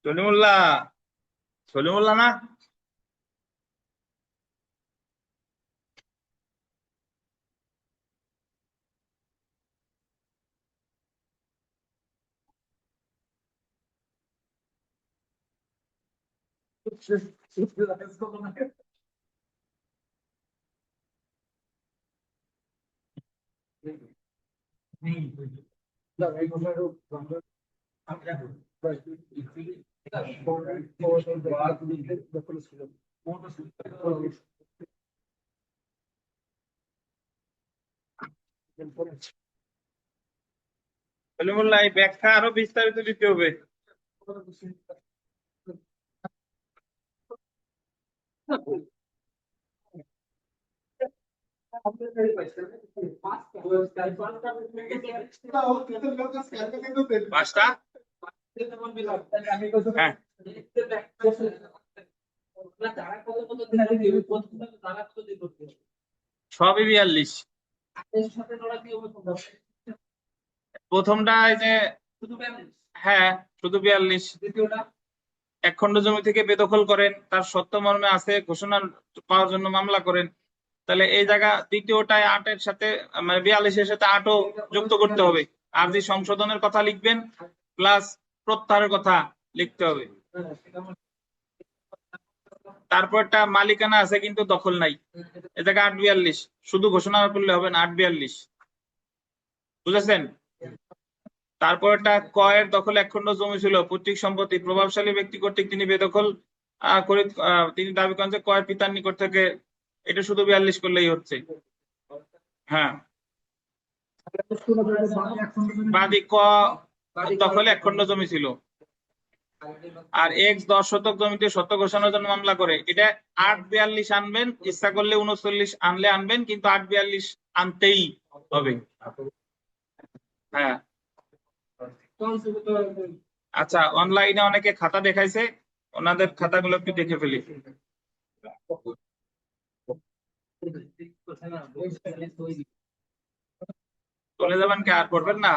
সলিমুল্লাহ, সলিমুল্লাহ না? সলিমুল্লাহ, এই ব্যাখ্যা আরো বিস্তারিত দিতে হবে। পাঁচটা? হ্যাঁ, সবই 42। প্রথমটা এই যে, হ্যাঁ শুধু 42। এক খণ্ড জমি থেকে বেদখল করেন, তার সত্য মর্মে আছে ঘোষণা পাওয়ার জন্য মামলা করেন। তাহলে এই জায়গা দ্বিতীয়টায় 8-এর সাথে মানে 42-এর সাথে 8ও যুক্ত করতে হবে। আরজি সংশোধনের কথা লিখবেন, প্লাস প্রত্যাহারের কথা লিখতে হবে। তারপরটা মালিকানা আছে কিন্তু দখল নাই, এ জায়গায় 8-42 শুধু ঘোষণা করলে হবে না, 8-42 বুঝেছেন? তারপরটা কয়ের দখল এক খণ্ড জমি ছিল পৈতৃক সম্পত্তি, প্রভাবশালী ব্যক্তি কর্তৃক তিনি বেদখল করে তিনি দাবি করেন যে কয়ের পিতার নিকট থেকে, এটা শুধু 42 করলেই হচ্ছে। হ্যাঁ, বাদী ক দখলে এক খণ্ড জমি ছিল আর এক্স 10 শতক জমিতে সত্য ঘোষণার জন্য মামলা করে, এটা 8-42 আনবেন, ইচ্ছা করলে 39 আনলে আনবেন, কিন্তু 8-42 আনতেই হবে। হ্যাঁ, আচ্ছা, অনলাইনে অনেকে খাতা দেখাইছে, ওনাদের খাতাগুলো একটু দেখে ফেলি। চলে যাবেন কি, আর পড়বেন না?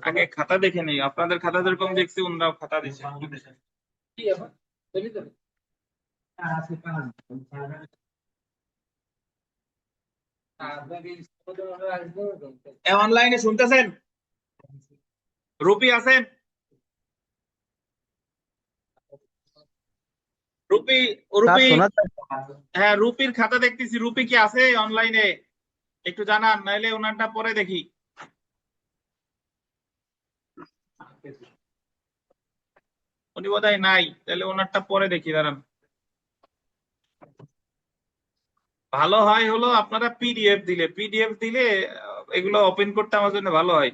আগে খাতা দেখে নেই, আপনাদের খাতা যেরকম দেখছি ওনারাও খাতা দিচ্ছে। অনলাইনে শুনতেছেন? রুপি আছেন? রুপি, রুপি, হ্যাঁ রুপির খাতা দেখতেছি, রুপি কি আছে অনলাইনে? একটু জানান, নাইলে ওনারটা পরে দেখি। উনি বোধহয় নাই, তাহলে ওনারটা পরে দেখি, দাঁড়ান। ভালো হয় হলো আপনারা পিডিএফ দিলে, পিডিএফ দিলে এগুলো ওপেন করতে আমার জন্য ভালো হয়।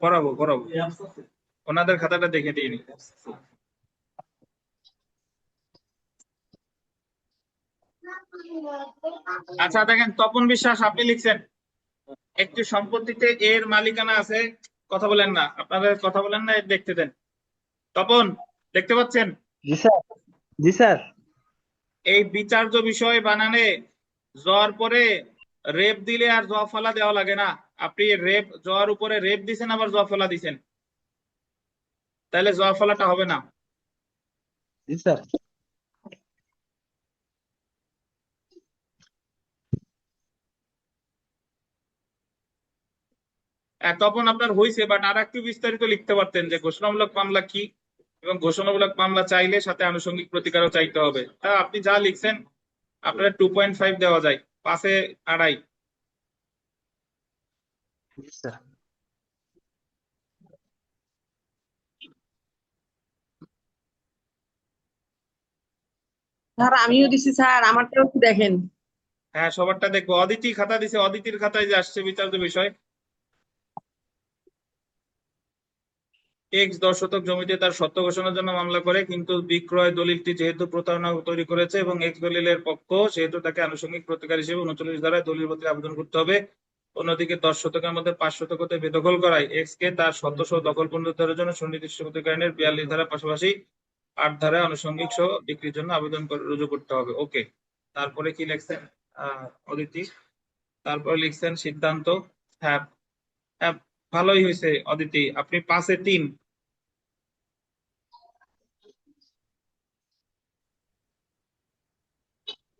করাবো করাবো, ওনাদের খাতাটা দেখে দিইনি। আচ্ছা দেখেন, তপন বিশ্বাস আপনি লিখছেন একটি সম্পত্তিতে এর মালিকানা আছে, কথা বলেন না, আপনাদের কথা বলেন না, দেখতে দেন। তপন, দেখতে পাচ্ছেন? জি স্যার। জি স্যার। এই বিচার্য বিষয় বানানে জ্বর পরে রেপ দিলে আর জ ফলা দেওয়া লাগে না। আপনি রেপ জ্বর উপরে রেপ দিছেন, আবার জ ফলা দিছেন, তাহলে জ ফলাটা হবে না। জি স্যার। তখন আপনার হয়েছে, বাট আর একটু বিস্তারিত লিখতে পারতেন যে ঘোষণামূলক মামলা কি, এবং ঘোষণামূলক মামলা চাইলে সাথে আনুষঙ্গিক প্রতিকারও চাইতে হবে। তা আপনি যা লিখছেন আপনার 2.5 দেওয়া যায়, 5-এ 2.5। জি স্যার। স্যার আমিও দিছি স্যার, আমারটাও একটু দেখেন। হ্যাঁ সবারটা দেখবো। অদিতি খাতা দিছে, অদিতির খাতায় যে আসছে বিচার্য বিষয়, এক্স 10 শতক জমিতে তার সত্য ঘোষণার জন্য মামলা করে, কিন্তু বিক্রয় দলিলটি যেহেতু প্রতারণা তৈরি করেছে এবং এক্স দলিলের পক্ষ, সেহেতু তাকে আনুষঙ্গিক প্রতিকার হিসেবে 39 ধারায় দলিল বাতিল আবেদন করতে হবে। অন্যদিকে 10 শতকের মধ্যে 5 শতক হতে বেদখল করায় এক্স কে তার শর্তসহ দখল পুনরুদ্ধারের জন্য সুনির্দিষ্ট প্রতিকার আইনের 42 ধারার পাশাপাশি 8 ধারায় আনুষঙ্গিক সহ ডিক্রির জন্য আবেদন রুজু করতে হবে। ওকে, তারপরে কি লিখছেন অদিতি? তারপরে লিখছেন সিদ্ধান্ত। হ্যাঁ হ্যাঁ, ভালোই হয়েছে অদিতি, আপনি 5-এ 3।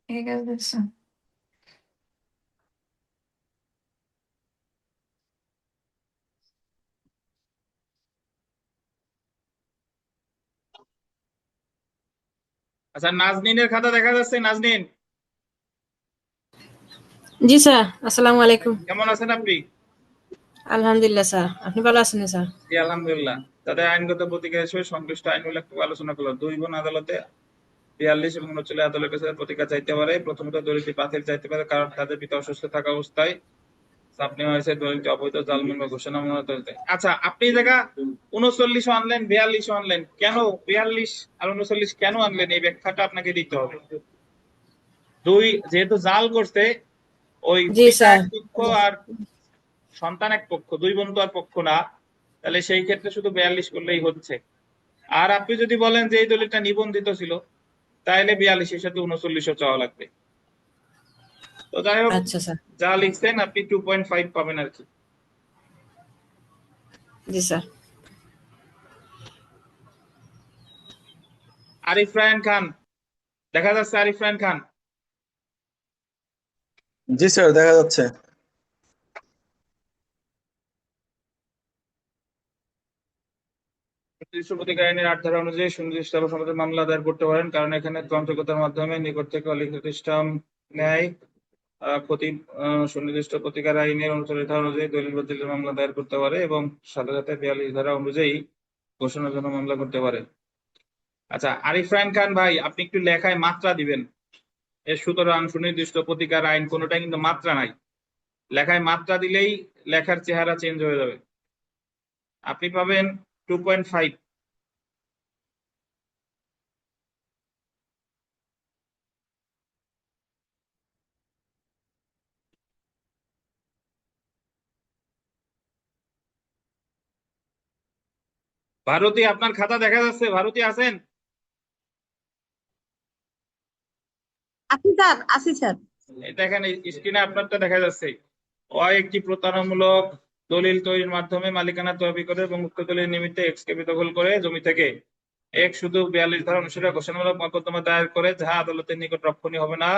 ঠিক আছে স্যার। আচ্ছা, নাজনীনের খাতা দেখা যাচ্ছে? নাজনীন, জি স্যার, আসসালামু আলাইকুম। কেমন আছেন আপনি? আলহামদুলিল্লাহ স্যার, আপনি ভালো আছেন স্যার? জি আলহামদুলিল্লাহ। তাদের আইনগত প্রতিকার হিসেবে সংশ্লিষ্ট আইন উল্লেখ আলোচনা করলো। 2 গুণ আদালতে 42 এবং 39 আদালতের কাছে প্রতিকার চাইতে পারে। প্রথমত দলিলটি বাতিল চাইতে পারে কারণ তাদের পিতা অসুস্থ থাকা অবস্থায় চাপ নেওয়া হয়েছে দলিলটি অবৈধ, জালমূল্য ঘোষণা মনে করতে। আচ্ছা, আপনি এই জায়গা 39 আনলেন, 42 আনলেন কেন? 42 আর 39 কেন আনলেন, এই ব্যাখ্যাটা আপনাকে দিতে হবে। দুই, যেহেতু জাল করছে, ওই জি পিতা স্যার। এক পক্ষ আর সন্তান এক পক্ষ, 2 বোন তো আর পক্ষ না, তাহলে সেই ক্ষেত্রে শুধু 42 করলেই হচ্ছে। আর আপনি যদি বলেন যে এই দলিলটা নিবন্ধিত ছিল, তাহলে 42 এর সাথে 39 চাওয়া লাগবে। তো যাই হোক, আচ্ছা স্যার। যা লিখছেন আপনি 2.5 পাবেন আর কি। জি স্যার। আরিফ রায়হান খান, দেখা যাচ্ছে? আরিফ রায়হান খান, জি স্যার, দেখা যাচ্ছে। সুনির্দিষ্ট প্রতিকার আইনের 8 ধারা অনুযায়ী সুনির্দিষ্ট সমাজের মামলা দায়ের করতে পারেন, কারণ এখানে গ্রন্থকতার মাধ্যমে নিকট থেকে অলিখিত স্টাম্প ন্যায় ক্ষতি সুনির্দিষ্ট প্রতিকার আইনের 39 ধারা অনুযায়ী দলিল বাতিলের মামলা দায়ের করতে পারে এবং সাথে সাথে 42 ধারা অনুযায়ী ঘোষণার জন্য মামলা করতে পারে। আচ্ছা আরিফ রায়হান খান ভাই, আপনি একটু লেখায় মাত্রা দিবেন। এর সুতরাং সুনির্দিষ্ট প্রতিকার আইন কোনোটা কিন্তু মাত্রা নাই। লেখায় মাত্রা দিলেই লেখার চেহারা চেঞ্জ হয়ে যাবে। আপনি পাবেন 2.5। ভারতী, আপনার খাতা দেখা যাচ্ছে? ভারতী আছেন? আছি স্যার, আছি স্যার। এই দেখেন স্ক্রিনে আপনারটা দেখা যাচ্ছে। একটি প্রতারণামূলক দলিল তৈরির মাধ্যমে মালিকানা দাবি করে এবং উক্ত দলিল নিমিত্তে এক্স কে বেদখল করে জমি থেকে এক শুধু 42 ধারা অনুসারে ঘোষণামূলক মকদ্দমা দায়ের করে, যাহা আদালতের নিকট রক্ষণীয় হবে না।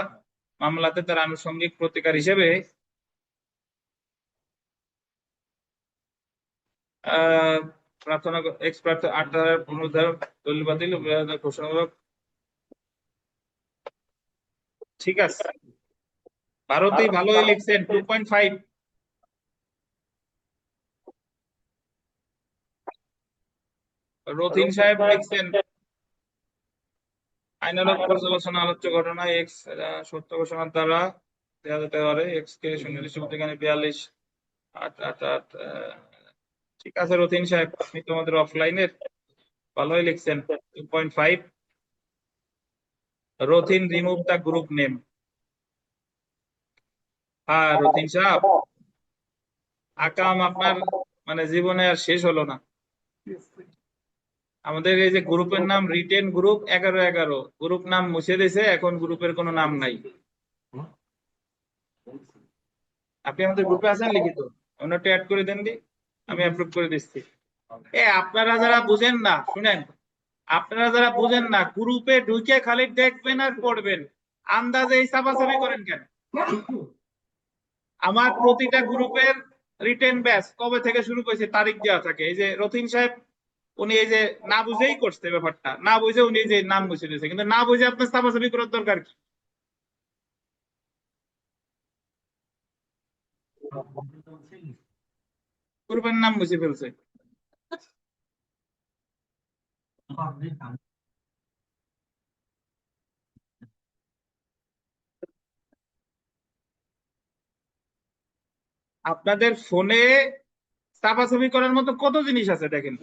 মামলাতে তার আনুষঙ্গিক প্রতিকার হিসেবে প্রার্থনা এক্স প্রার্থী 8 ধারার পুনরুদ্ধার দলিল বাতিল ঘোষণামূলক। ঠিক আছে, ভারতী ভালোই লিখছেন, 2.5। রথিন সাহেব লিখছেন আইনানুগ পর্যালোচনা আলোচ্য ঘটনায় এক্স সত্য ঘোষণার দ্বারা দেওয়া যেতে পারে এক্স কে সুনির্দিষ্ট প্রতিকারে 42 8 8 8। ঠিক আছে রথিন সাহেব, আপনি তোমাদের অফলাইনের ভালোই লিখছেন, 2.5। Rathin remove the group name. হ্যাঁ রথিন সাহেব, আকাম আপনার মানে জীবনে আর শেষ হলো না। আমাদের এই যে গ্রুপের নাম রিটেন গ্রুপ 11-11, গ্রুপ নাম মুছে দিয়েছে, এখন গ্রুপের কোনো নাম নাই। আপনি আমাদের গ্রুপে আছেন লিখিত? অন্যটা অ্যাড করে দেন দি, আমি অ্যাপ্রুভ করে দিচ্ছি। আপনারা যারা বুঝেন না, শুনেন, আপনারা যারা বুঝেন না, গ্রুপে ঢুকে খালি দেখবেন আর পড়বেন, আন্দাজে এই চাপাচাপি করেন কেন? আমার প্রতিটা গ্রুপের রিটেন ব্যাচ কবে থেকে শুরু করেছে তারিখ দেওয়া থাকে। এই যে রথিন সাহেব, উনি এই যে না বুঝেই করছে ব্যাপারটা, না বুঝে উনি যে নাম মুছে দিয়েছে, কিন্তু না বুঝে আপনার চাপাচাপি করার দরকার কি? গ্রুপের নাম মুছে ফেলছে। আপনাদের ফোনে চাপাচাপি করার মতো কত জিনিস আছে দেখেন,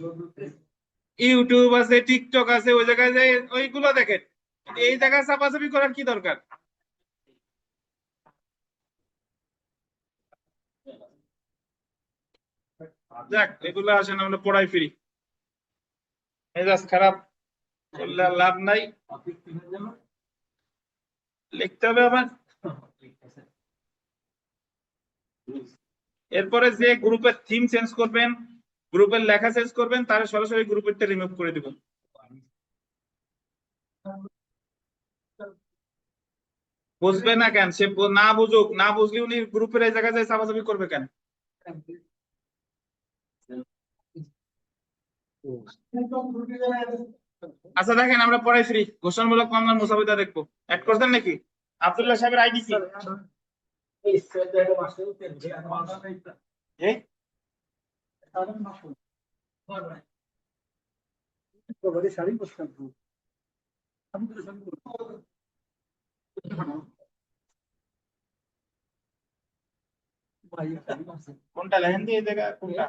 ইউটিউব আছে, টিকটক আছে, ওই জায়গায় যে ওইগুলো দেখেন। এই জায়গায় চাপাচাপি করার কি দরকার? যাক, এগুলো আসেন আমরা পড়াই ফিরি। মেজাজ খারাপ করলে আর লাভ নাই, লিখতে হবে আবার। এরপরে যে গ্রুপের থিম চেঞ্জ করবেন, গ্রুপের লেখা চেঞ্জ করবেন, তার সরাসরি গ্রুপেরটা রিমুভ করে দিব। বুঝবে না কেন? সে না বুঝুক, না বুঝলে উনি গ্রুপের এই জায়গায় চাপাচাপি করবে কেন? আচ্ছা দেখেন, আমরা পড়াই ফ্রি ঘোষণামূলক মামলার মুসাবিদা দেখবো। অ্যাড করছেন নাকি? আব্দুল্লাহ সাহেবের আইডি কি? এ? কোনটা লেহেন দিয়ে জায়গা কোনটা?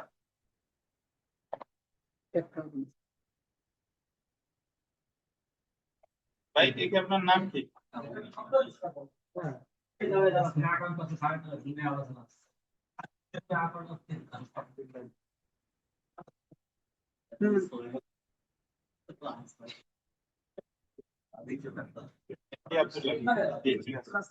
ভাই দেখি আপনার নাম কি? কি আব্দুল্লাহ? জি, ঠিক আছে।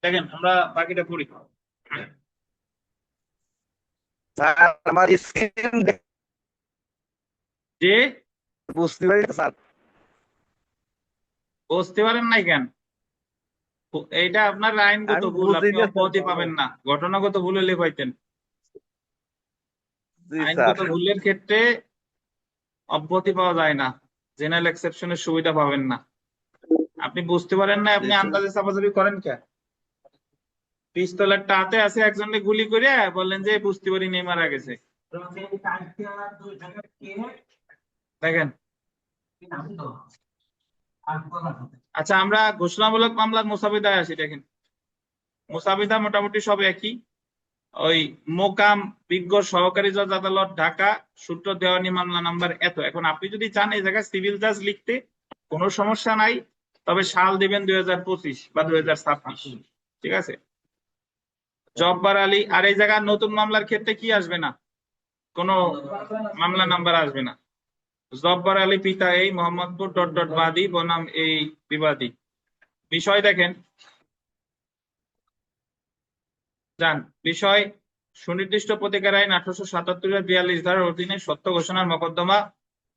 দেখেন আমরা বাকিটা পড়ি। স্যার আমার স্ক্রিন যে বুঝতে পারি না, স্যার। বুঝতে পারেন নাই কেন? এইটা আপনার আইনগত আমি ভুল, বুঝি আপনি না, স্যার। অব্যাহতি পাবেন না। ঘটনাগত ভুল হলে পাইতেন। জি আইনগত স্যার। ভুলের ক্ষেত্রে অব্যাহতি পাওয়া যায় না, জেনারেল এক্সেপশনের সুবিধা পাবেন না। আপনি বুঝতে পারেন না, আপনি জি স্যার। আন্দাজে চাপাচাপি করেন কেন? পিস্তলের টাতে আছে, একজনে গুলি করে বললেন যে বুঝতে পারিনি মারা গেছে। দেখেন, আচ্ছা আমরা ঘোষণামূলক মামলার মোসাবিদায় আসি। দেখেন মোসাবিদা মোটামুটি সব একই। ওই মোকাম বিজ্ঞ সহকারী জজ আদালত ঢাকা, সূত্র দেওয়ানি মামলা নাম্বার এত। এখন আপনি যদি চান এই জায়গায় সিভিল জাজ লিখতে, কোনো সমস্যা নাই, তবে সাল দিবেন 2025 বা 2026। ঠিক আছে? জব্বার আলী, আর এই জায়গায় নতুন মামলার ক্ষেত্রে কি আসবে না, কোনো মামলা নাম্বার আসবে না। জব্বার আলী পিতা এই মোহাম্মদপুর ডট ডট বাদী বনাম এই বিবাদী। বিষয় দেখেন, যান বিষয় সুনির্দিষ্ট প্রতিকার আইন 1877-42 ধারার অধীনে সত্য ঘোষণার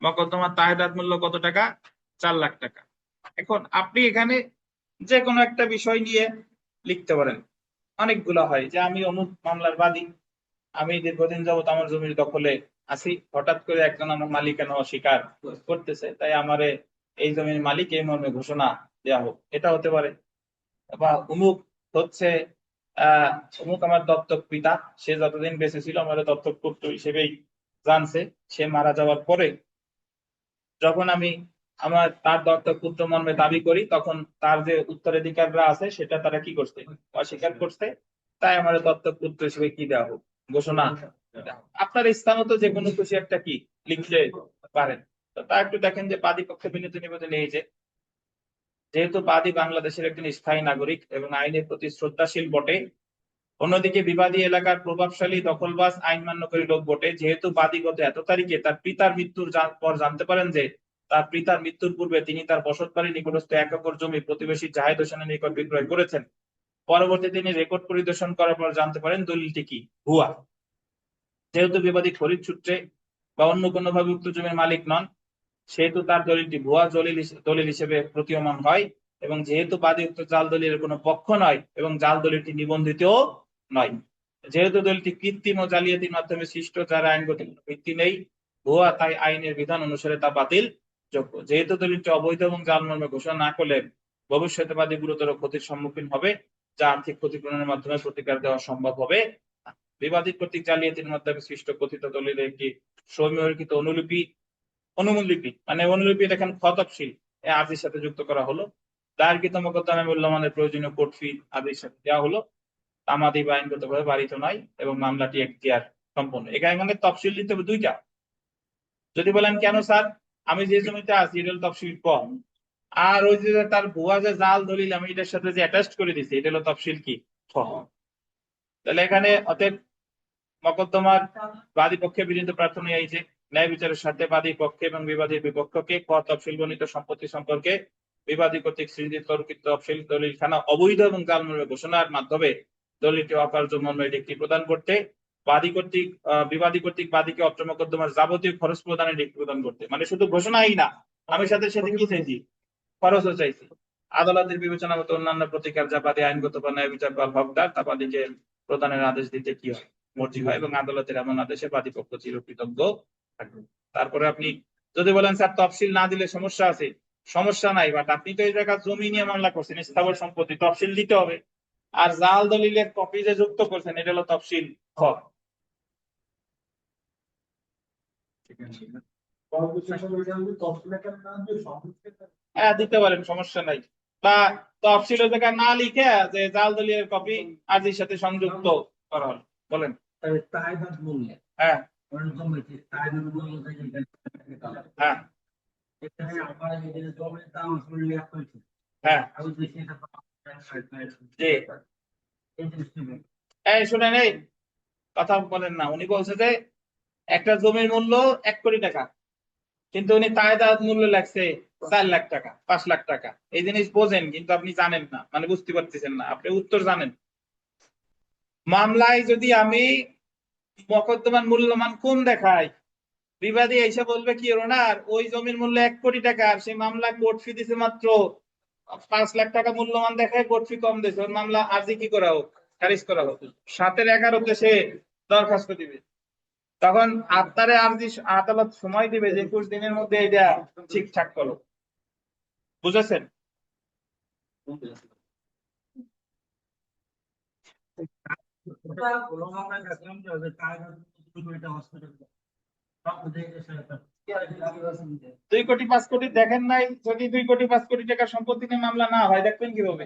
মকদ্দমা তাহেদাত মূল্য কত টাকা? 4 লাখ টাকা। এখন আপনি এখানে যে কোনো একটা বিষয় নিয়ে লিখতে পারেন। অনেকগুলো হয় যে আমি অমুক মামলার বাদী, আমি দীর্ঘদিন যাবত আমার জমির দখলে আছি, হঠাৎ করে একজন আমার মালিকানা অস্বীকার করতেছে, তাই আমারে এই জমির মালিক এই মর্মে ঘোষণা দেওয়া হোক। এটা হতে পারে। বা অমুক হচ্ছে অমুক আমার দত্তক পিতা, সে যতদিন বেঁচে ছিল আমার দত্তক পুত্র হিসেবেই জানছে। সে মারা যাওয়ার পরে যখন আমি তার দত্তক পুত্র মর্মে দাবি করি, তখন তার যে উত্তরাধিকাররা আছে সেটা তারা কি করছে? অস্বীকার করছে। তাই আমার দত্তক পুত্র হিসেবে কি দেওয়া হোক, ঘোষণা দেওয়া হোক। আপনার স্থানত যে কোনো খুশি একটা কি লিখতে পারেন। তো তা একটু দেখেন যে বাদী পক্ষে বিনীত নিবেদন এই যে, যেহেতু বাদী বাংলাদেশের একজন স্থায়ী নাগরিক এবং আইনের প্রতি শ্রদ্ধাশীল বটে, অন্যদিকে বিবাদী এলাকার প্রভাবশালী দখলবাজ আইন মান্যকারী লোক বটে, যেহেতু বাদী গত এত তারিখে তার পিতার মৃত্যুর পর জানতে পারেন যে তার পিতার মৃত্যুর পূর্বে তিনি তার বসত বাড়ির নিকটস্থ 1 একর জমি প্রতিবেশী জাহেদ হোসেনের নিকট বিক্রয় করেছেন। পরবর্তী তিনি রেকর্ড পরিদর্শন করার পর জানতে পারেন দলিলটি কি ভুয়া। যেহেতু বিবাদী খরিদ সূত্রে বা অন্য কোনো ভাবে উক্ত জমির মালিক নন, সেহেতু তার দলিলটি ভুয়া দলিল হিসেবে প্রতীয়মান হয়, এবং যেহেতু বাদী উক্ত জাল দলিলের কোনো পক্ষ নয় এবং জাল দলিলটি নিবন্ধিত নয়, যেহেতু দলিলটি কৃত্রিম ও জালিয়াতির মাধ্যমে সৃষ্ট, যার আইনগত কোনো ভিত্তি নেই, ভুয়া, তাই আইনের বিধান অনুসারে তা বাতিল যোগ্য। যেহেতু দলিলটি অবৈধ এবং জাল মর্মে ঘোষণা না করলে ভবিষ্যতে বাদী গুরুতর ক্ষতির সম্মুখীন হবে, যা আর্থিক ক্ষতিপূরণের মাধ্যমে প্রতিকার দেওয়া সম্ভব হবে না। বিবাদী কর্তৃক জালিয়াতির মাধ্যমে সৃষ্ট কথিত দলিলের একটি সমীকৃত অনুলিপি মানে অনুলিপি দেখেন তফসিল আর্জির সাথে যুক্ত করা হলো, দায়েরকৃত মোকদ্দমায় মূল্যমানের প্রয়োজনীয় কোর্ট ফি আর্জির সাথে দেওয়া হলো, তামাদি বা আইনগতভাবে বাড়িত নয় এবং মামলাটি এখতিয়ার সম্পন্ন। এখানে তফসিল দিতে হবে দুইটা। যদি বলেন কেন স্যার, আমি যে জমিতে আছি এটা হলো তফসিল কম, আর ওই যে তার ভুয়া যে জাল দলিল আমি এটার সাথে যে অ্যাটাচ করে দিছি এটা হলো তফসিল কি খ। তাহলে এখানে অতএব মকদ্দমার বাদী পক্ষে বিনীত প্রার্থনা এই যে ন্যায় বিচারের স্বার্থে বাদী পক্ষে এবং বিবাদীর বিপক্ষকে ক তফসিল বর্ণিত সম্পত্তি সম্পর্কে বিবাদী কর্তৃক সৃজিত তর্কিত তফসিল দলিলখানা অবৈধ এবং জালমর্মে ঘোষণার মাধ্যমে দলিলটি অকার্য মর্মে ডিক্রি প্রদান করতে, বিবাদী কর্তৃক বাদীকে অত্র মকদ্দমার যাবতীয় খরচ প্রদানের ডিক্রি প্রদান করতে। মানে শুধু ঘোষণাই না, আমি সাথে সাথে কি চাইছি, খরচও চাইছি। আদালতের বিবেচনা মতো অন্যান্য প্রতিকার যা বাদী আইনগত বা ন্যায় বিচার বা হকদার তা বাদীকে প্রদানের আদেশ দিতে কি হয়, মর্জি হয়, এবং আদালতের এমন আদেশে বাদী পক্ষ চিরকৃতজ্ঞ থাকবে। তারপরে আপনি যদি বলেন স্যার তফসিল না দিলে সমস্যা আছে, সমস্যা নাই, বাট আপনি তো এই জায়গায় জমি নিয়ে মামলা করছেন, স্থাবর সম্পত্তি, তফসিল দিতে হবে। আর জাল দলিলের কপি যে যুক্ত করছেন এটা হলো তফসিল খ। হ্যাঁ দিতে পারেন, সমস্যা নাই। বা তফসিল ওই জায়গায় না লিখে যে জাল দলিলের কপি আর্জির সাথে সংযুক্ত করা হলো, বলেন। হ্যাঁ হ্যাঁ হ্যাঁ জি। এই শুনেন, এই কথা বলেন না। উনি বলছে যে একটা জমির মূল্য 1 কোটি টাকা, কিন্তু উনি তায়েদাদ মূল্য লাগছে 4 লাখ টাকা, 5 লাখ টাকা। এই জিনিস বোঝেন কিন্তু আপনি জানেন না, মানে বুঝতে পারতেছেন না, আপনি উত্তর জানেন। মামলায় যদি আমি মকদ্দমার মূল্যমান কম দেখাই, বিবাদী এসে বলবে কি ওনার ওই জমির মূল্য 1 কোটি টাকা, আর সেই মামলা কোর্ট ফি দিছে মাত্র 5 লাখ টাকা মূল্যমান দেখায়, কোর্ট ফি কম দিয়েছে, ওর মামলা আর্জি কি করা হোক, খারিজ করা হোক। 7-11 সে দরখাস্ত দিবে, তখন আপনারে আর্জি আদালত সময় দিবে যে 21 দিনের মধ্যে এটা ঠিকঠাক করো। বুঝেছেন? দুই কোটি 5 কোটি দেখেন নাই? যদি 2 কোটি 5 কোটি টাকার সম্পত্তি নিয়ে মামলা না হয়, দেখবেন কিভাবে?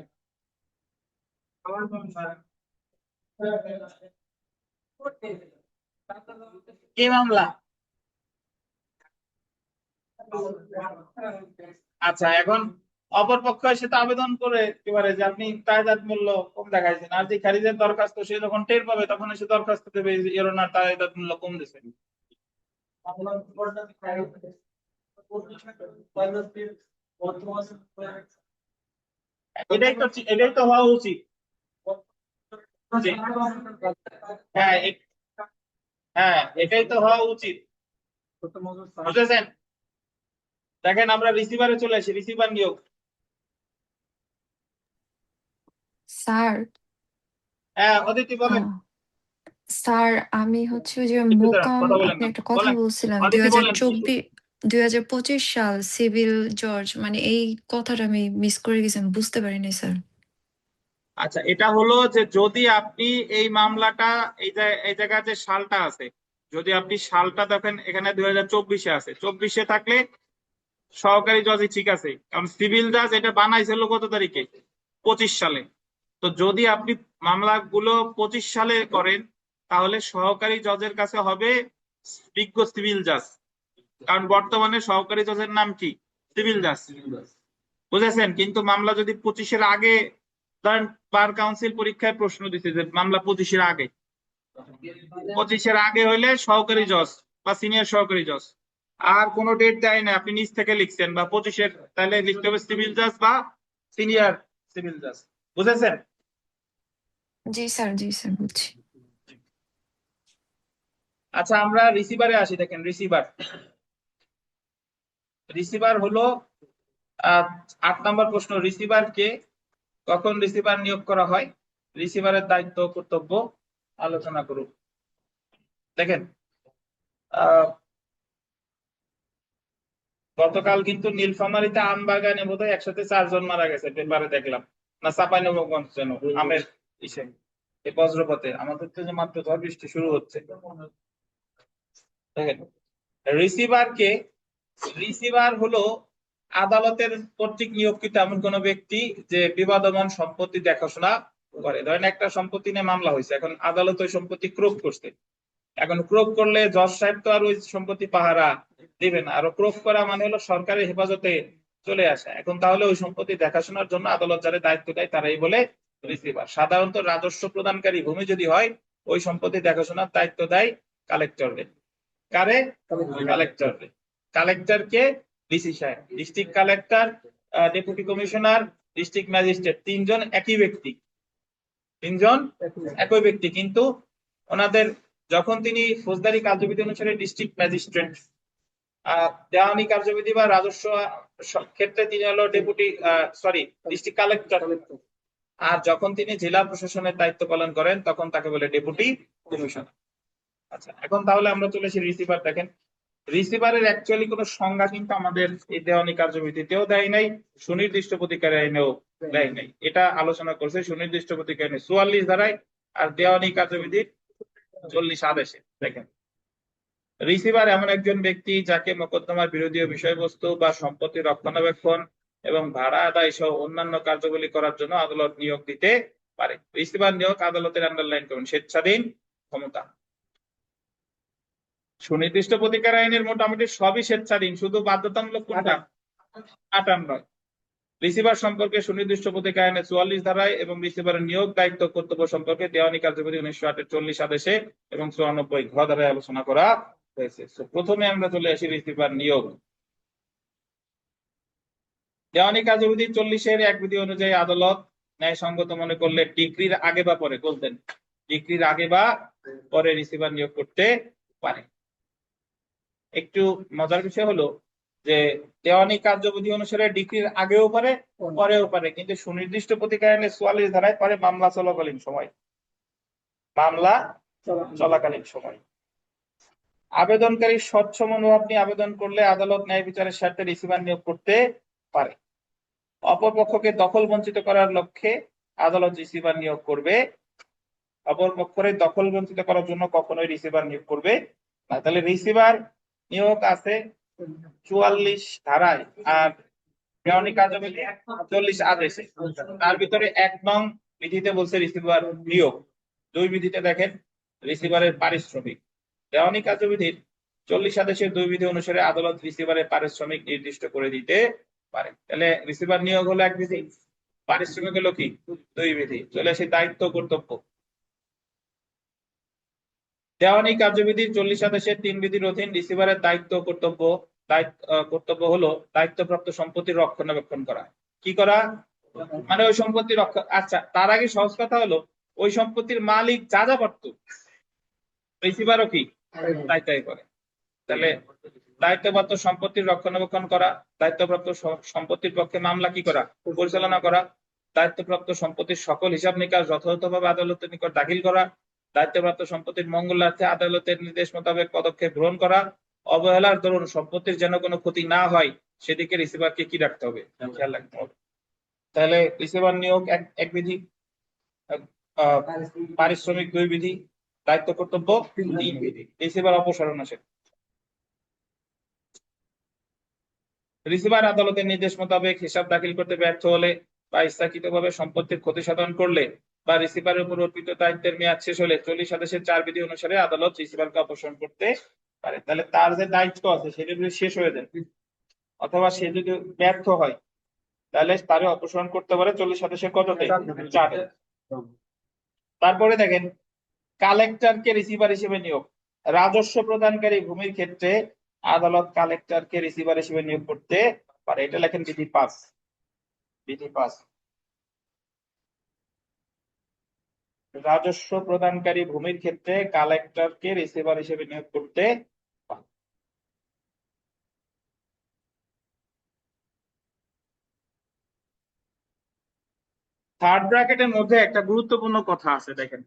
কি মামলা? আচ্ছা, এখন অপরপক্ষ এসে তো আবেদন করে একেবারে যে আপনি তায়েদাদ মূল্য কম দেখাইছেন, আর যে খারিজের দরখাস্ত সে যখন টের পাবে তখন এসে দরখাস্ত দেবে এর ওনার তায়েদাদ মূল্য কম দিছে। এটাই তো হওয়া উচিত। জি। হ্যাঁ হ্যাঁ এটাই তো হওয়া উচিত, বুঝেছেন? দেখেন আমরা রিসিভারে চলে আসি, রিসিভার নিয়োগ। স্যার হ্যাঁ অদিতি বলেন। স্যার আমি হচ্ছে ওই যে একটু দাঁড়ান, মোকাম কথা বলেন আপনি না, একটা কথা বলেন। বলছিলাম অদিতি বলেন। 2025 সাল সিভিল জজ, মানে এই কথাটা আমি মিস করে গেছি, আমি বুঝতে পারিনি স্যার। আচ্ছা, এটা হলো যে যদি আপনি এই মামলাটা এই জায়গায় যে সালটা আছে, যদি আপনি সালটা দেখেন এখানে 2024-এ আছে, 24-এ থাকলে সহকারী জজই ঠিক আছে, কারণ সিভিল জাজ এটা বানাইছিল কত তারিখে? 25 সালে। তো যদি আপনি মামলাগুলো 25 সালে করেন তাহলে সহকারী জজের কাছে হবে বিজ্ঞ সিভিল জাজ, কারণ বর্তমানে সহকারী জজের নাম কি? সিভিল জাজ। বুঝেছেন? কিন্তু মামলা যদি 25-এর আগে, ধরেন বার কাউন্সিল পরীক্ষায় প্রশ্ন দিতে যে মামলা 25-এর আগে, 25-এর আগে হইলে সহকারী জজ বা সিনিয়র সহকারী জজ। আর কোনো ডেট দেয় না, আপনি নিজ থেকে লিখছেন বা 25-এর, তাহলে লিখতে হবে সিভিল জাজ বা সিনিয়র সিভিল জাজ। বুঝেছেন? জি স্যার বুঝছি। আচ্ছা, আমরা রিসিভারে আসি। দেখেন, রিসিভার হলো 8 নম্বর প্রশ্ন। রিসিভার কে, কখন রিসিভার নিয়োগ করা হয়, রিসিভারের দায়িত্ব কর্তব্য আলোচনা করুন। দেখেন, আহ, গতকাল কিন্তু নীলফামারীতে আম বাগানে বোধহয় একসাথে 4 জন মারা গেছে, পেপারে দেখলাম। না, চাঁপাইনবাবগঞ্জ যেন, আমের ইসে, এই বজ্রপাতে। আমাদের তো যে মাত্র ঝড় বৃষ্টি শুরু হচ্ছে। দেখেন, রিসিভার কে, রিসিভার হলো আদালতের কর্তৃক নিয়োগকৃত এমন কোন ব্যক্তি যে বিবাদমান সম্পত্তি দেখাশোনা করে। ধরেন একটা সম্পত্তি নিয়ে মামলা হয়েছে, এখন আদালত ওই সম্পত্তি ক্রোক করছে। এখন ক্রোক করলে জজ সাহেব তো আর ওই সম্পত্তি পাহারা দিবে না, আর ক্রোক করা মানে হলো সরকারের হেফাজতে চলে আসা। এখন তাহলে ওই সম্পত্তি দেখাশোনার জন্য আদালত যারা দায়িত্ব দেয় তারাই বলে রিসিভার। সাধারণত রাজস্ব প্রদানকারী ভূমি যদি হয়, ওই সম্পত্তি দেখাশোনার দায়িত্ব দেয় কালেক্টরকে। কারে? কালেক্টরকে। কালেক্টরকে ডিসি সাহেব, district collector, deputy commissioner, district magistrate, 3 জন একই ব্যক্তি। 3 জন একই ব্যক্তি, কিন্তু ওনাদের যখন তিনি ফৌজদারি কার্যবিধি অনুসারে ডিস্ট্রিক্ট ম্যাজিস্ট্রেট, দেওয়ানি কার্যবিধি বা রাজস্ব ক্ষেত্রে তিনি হলো ডেপুটি ডিস্ট্রিক্ট কালেক্টর। আর যখন তিনি জেলা প্রশাসনের দায়িত্ব পালন করেন তখন তাকে বলে ডেপুটি কমিশনার। আচ্ছা, এখন তাহলে আমরা চলে আসি রিসিভার। দেখেন, রিসিভারের অ্যাকচুয়ালি কোনো সংজ্ঞা কিন্তু আমাদের এই দেওয়ানি কার্যবিধিতেও দেয় নাই, সুনির্দিষ্ট প্রতিকার আইনেও দেয় নাই। এটা আলোচনা করছে সুনির্দিষ্ট প্রতিকার আইনে 44 ধারায় আর দেওয়ানি কার্যবিধির 40 আদেশে। দেখেন, রিসিভার এমন একজন ব্যক্তি যাকে মোকদ্দমার বিরোধীয় বিষয়বস্তু বা সম্পত্তি রক্ষণাবেক্ষণ এবং ভাড়া আদায় সহ অন্যান্য কার্যাবলী করার জন্য আদালত নিয়োগ দিতে পারে। রিসিভার নিয়োগ আদালতের আন্ডারলাইন করুন, স্বেচ্ছাধীন ক্ষমতা। সুনির্দিষ্ট প্রতিকার আইনের মোটামুটি সবই স্বেচ্ছাধীন, শুধু বাধ্যতামূলক কোনটা? 58। রিসিভার সম্পর্কে সুনির্দিষ্ট প্রতিকার আইনের 44 ধারায় এবং রিসিভারের নিয়োগ দায়িত্ব কর্তব্য সম্পর্কে দেওয়ানি কার্যবিধি 1948 আদেশে এবং 94 ঘ ধারায় আলোচনা করা হয়েছে। প্রথমে আমরা চলে আসি রিসিভার নিয়োগ। দেওয়ানি কার্যবিধি 40-এর 1 বিধি অনুযায়ী আদালত ন্যায়সঙ্গত মনে করলে ডিক্রির আগে বা পরে, বলতেন ডিক্রির আগে বা পরে রিসিভার নিয়োগ করতে পারে। একটু মজার বিষয় হলো যে দেওয়ানি কার্যবিধি অনুসারে ডিক্রির আগেও পারে পরেও পারে, কিন্তু সুনির্দিষ্ট প্রতিকার আইনের 44 ধারায় পারে মামলা চলাকালীন সময়। মামলা চলাকালীন সময় আবেদনকারী স্বচ্ছ মনোভাব নিয়ে আবেদন করলে আদালত ন্যায় বিচারের স্বার্থে রিসিভার নিয়োগ করতে পারে। অপরপক্ষকে দখল বঞ্চিত করার লক্ষ্যে আদালত রিসিভার নিয়োগ করবে, অপরপক্ষের দখল বঞ্চিত করার জন্য কখনোই রিসিভার নিয়োগ করবে না। তাহলে রিসিভার নিয়োগ আছে 44 ধারায় আর দেওয়ানি কার্যবিধি 40 আদেশে। তার ভিতরে 1 নং বিধিতে বলছে রিসিভার নিয়োগ, 2 বিধিতে দেখেন রিসিভারের পারিশ্রমিক। দেওয়ানি কার্যবিধির 40 আদেশের 2 বিধি অনুসারে আদালত রিসিভারের পারিশ্রমিক নির্দিষ্ট করে দিতে পারে। তাহলে রিসিভার নিয়োগ হলো 1 বিধি, পারিশ্রমিক হলো কি 2 বিধি। চলে আসি দায়িত্ব কর্তব্য। দেওয়ানি কার্যবিধির 40 আদেশের 3 বিধির অধীন রিসিভারের দায়িত্ব কর্তব্য হলো দায়িত্বপ্রাপ্ত সম্পত্তির রক্ষণাবেক্ষণ করা। কি করা? মানে ওই সম্পত্তি রক্ষা। আচ্ছা, তার আগে সহজ কথা হলো ওই সম্পত্তির মালিক যা যা পারত রিসিভারও কি তাই তাই করে। তাহলে দায়িত্বপ্রাপ্ত সম্পত্তির রক্ষণাবেক্ষণ করা, দায়িত্বপ্রাপ্ত সম্পত্তির পক্ষে মামলা কি করা? পরিচালনা করা, দায়িত্বপ্রাপ্ত সম্পত্তির সকল হিসাব নিকাশ যথাযথভাবে আদালতের নিকট দাখিল করা, দায়িত্বপ্রাপ্ত সম্পত্তির মঙ্গলার্থে আদালতের নির্দেশ মোতাবেক পদক্ষেপ গ্রহণ করা, অবহেলার দরুন সম্পত্তির যেন কোনো ক্ষতি না হয় সেদিকে রিসিভারকে কি রাখতে হবে? খেয়াল রাখতে হবে। তাহলে রিসিভার নিয়োগ 1 বিধি, পারিশ্রমিক 2 বিধি, দায়িত্ব কর্তব্য 3 বিধি। রিসিভার অপসারণ আসে। রিসিভার আদালতের নির্দেশ মোতাবেক হিসাব দাখিল করতে ব্যর্থ হলে বা ইচ্ছাকৃতভাবে সম্পত্তির ক্ষতি সাধন করলে বা রিসিভারের উপর অর্পিত দায়িত্বের মেয়াদ শেষ হলে 40 আদেশের 4 বিধি অনুসারে আদালত রিসিভারকে অপসারণ করতে পারে। তাহলে তার যে দায়িত্ব আছে সেটা যদি শেষ হয়ে যায় অথবা সে যদি ব্যর্থ হয় তাহলে তারে অপসারণ করতে পারে 40 আদেশের কততে? 4। তারপরে দেখেন কালেক্টরকে রিসিভার হিসেবে নিয়োগ। রাজস্ব প্রদানকারী ভূমির ক্ষেত্রে আদালত কালেক্টরকে রিসিভার হিসেবে নিয়োগ করতে পারে। এটা লেখেন বিধি 5। বিধি 5 রাজস্ব প্রদানকারী ভূমির ক্ষেত্রে কালেক্টরকে রিসিভার হিসেবে নিয়োগ করতে পারে। থার্ড ব্র্যাকেটের মধ্যে একটা গুরুত্বপূর্ণ কথা আছে, দেখেন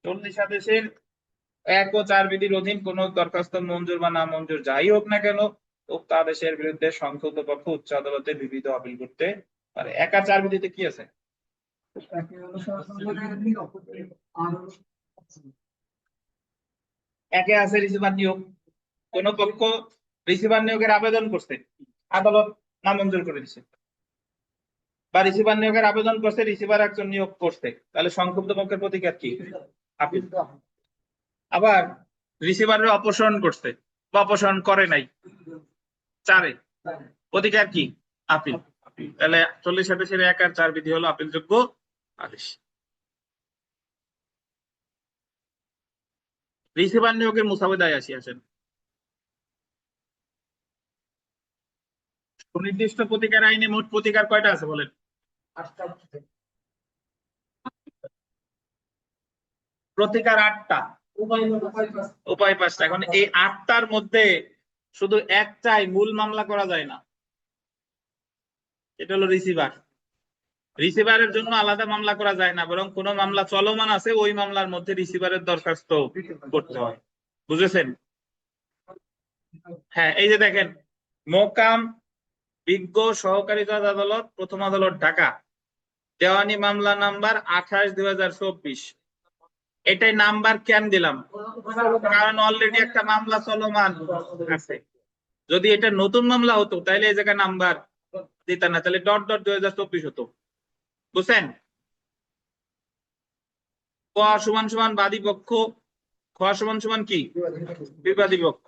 40 আদেশের 1 ও 4 বিধির অধীন কোন দরখাস্ত মঞ্জুর বা না মঞ্জুর যাই হোক না কেন, উক্ত আদেশের বিরুদ্ধে সংক্ষুব্ধ পক্ষ উচ্চ আদালতে বিবিধ আপিল করতে পারে। 1 আর 4 বিধিতে কি আছে? একে আছে রিসিভার নিয়োগ। কোন পক্ষ রিসিভার নিয়োগের আবেদন করছে, আদালত নামঞ্জুর করে দিচ্ছে, বা রিসিভার নিয়োগের আবেদন করছে, রিসিভার একজন নিয়োগ করছে, তাহলে সংক্ষুব্ধ পক্ষের প্রতিকার কি? আপিল। আবার রিসিভারের অপসারণ করছে বা অপসারণ করে নাই, 4 প্রতিকার কি? আপিল। তাহলে 40 আদেশের 1 আর 4 বিধি হলো আপিলযোগ্য আদেশ। রিসিভার নিয়োগের মুসাবিদায় আসেন। সুনির্দিষ্ট প্রতিকার আইনে মোট প্রতিকার কয়টা আছে বলেন? প্রতিকার 8টা, উপায় 5টা। এখন এই 8টার মধ্যে শুধু একটাই মূল মামলা করা যায় না, এটা হলো রিসিভার। রিসিভারের জন্য আলাদা মামলা করা যায় না, বরং কোন মামলা চলমান আছে ওই মামলার মধ্যে রিসিভারের দরখাস্ত করতে হয়। বুঝেছেন? হ্যাঁ, এই যে দেখেন, মোকাম বিজ্ঞ সহকারী জজ আদালত, প্রথম আদালত ঢাকা, দেওয়ানি মামলা নাম্বার 28/2024। এটাই নাম্বার কেন দিলাম? কারণ অলরেডি একটা মামলা চলমান আছে। যদি এটা নতুন মামলা হতো তাহলে এই জায়গায় নাম্বার দিত না, তাহলে .2024 হতো। বুঝছেন? ক সমান সমান বাদী পক্ষ, খ সমান সমান কি? বিবাদী পক্ষ।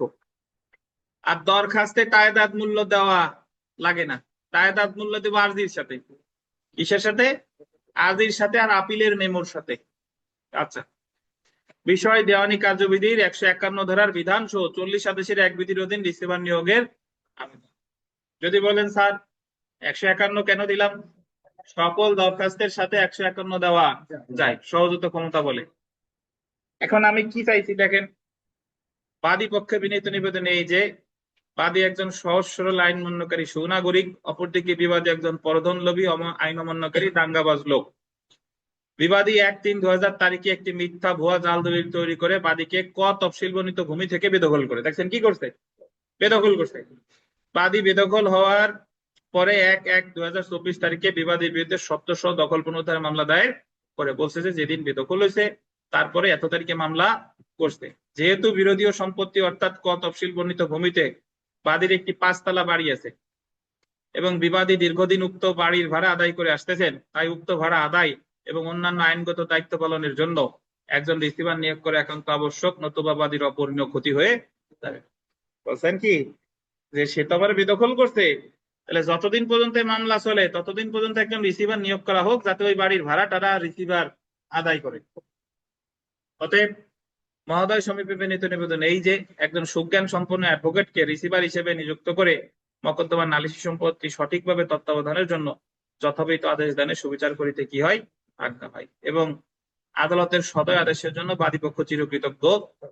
আর দরখাস্তে তায়েদাদ মূল্য দেওয়া লাগে না, তায়েদাদ মূল্য দেবো আরজির সাথে। কিসের সাথে? আরজির সাথে আর আপিলের মেমোর সাথে। আচ্ছা, বিষয় দেওয়ানি কার্যবিধির 151 ধারার বিধান সহ 40 আদেশের 1 বিধির অধীন রিসিভার নিয়োগের আবেদন। যদি বলেন স্যার 151 কেন দিলাম? সকল দরখাস্তের সাথে 151 দেওয়া যায় সহজত ক্ষমতা বলে। এখন আমি কি চাইছি দেখেন, বাদী পক্ষে বিনীত নিবেদন এই যে বাদী একজন সহজ সরল আইন মান্যকারী সুনাগরিক, অপরদিকে বিবাদী একজন পরধনলোভী আইন অমান্যকারী দাঙ্গাবাজ লোক। বিবাদী 1/3/2000 তারিখে একটি মিথ্যা ভুয়া জাল দলিল তৈরি করে বাদীকে ক তফসিল বর্ণিত ভূমি থেকে বেদখল করে। দেখছেন কি করছে? বেদখল করছে। বাদী বেদখল হওয়ার পরে 1/1/2024 তারিখে বিবাদীর বিরুদ্ধে সত্য দখল পুনরুদ্ধার মামলা দায়ের করে বলছে যে যেদিন বেদখল হয়েছে তারপরে এত তারিখে মামলা করছে। যেহেতু বিরোধীয় সম্পত্তি অর্থাৎ ক তফসিল বর্ণিত ভূমিতে বাদীর একটি 5তলা বাড়ি আছে এবং বিবাদী দীর্ঘদিন উক্ত বাড়ির ভাড়া আদায় করে আসতেছেন, তাই উক্ত ভাড়া আদায় এবং অন্যান্য আইনগত দায়িত্ব পালনের জন্য একজন রিসিভার নিয়োগ করে একান্ত আবশ্যক, নতুবা বাদীর অপূরণীয় ক্ষতি হয়ে যাবে। বলছেন কি যে সে তো আবার বেদখল করছে, তাহলে যতদিন পর্যন্ত মামলা চলে ততদিন পর্যন্ত একজন রিসিভার নিয়োগ করা হোক, যাতে ওই বাড়ির ভাড়া টারা রিসিভার আদায় করে। অতএব মহোদয় সমীপে বিনীত নিবেদন এই যে একজন সুজ্ঞান সম্পন্ন অ্যাডভোকেটকে রিসিভার হিসেবে নিযুক্ত করে মকদ্দমা নালিশি সম্পত্তি সঠিকভাবে তত্ত্বাবধানের জন্য যথাবিহিত আদেশ দানে সুবিচার করিতে কি হয়? আজ্ঞা হয়। এবং আদালতের সদয় আদেশের জন্য বাদীপক্ষ চিরকৃতজ্ঞ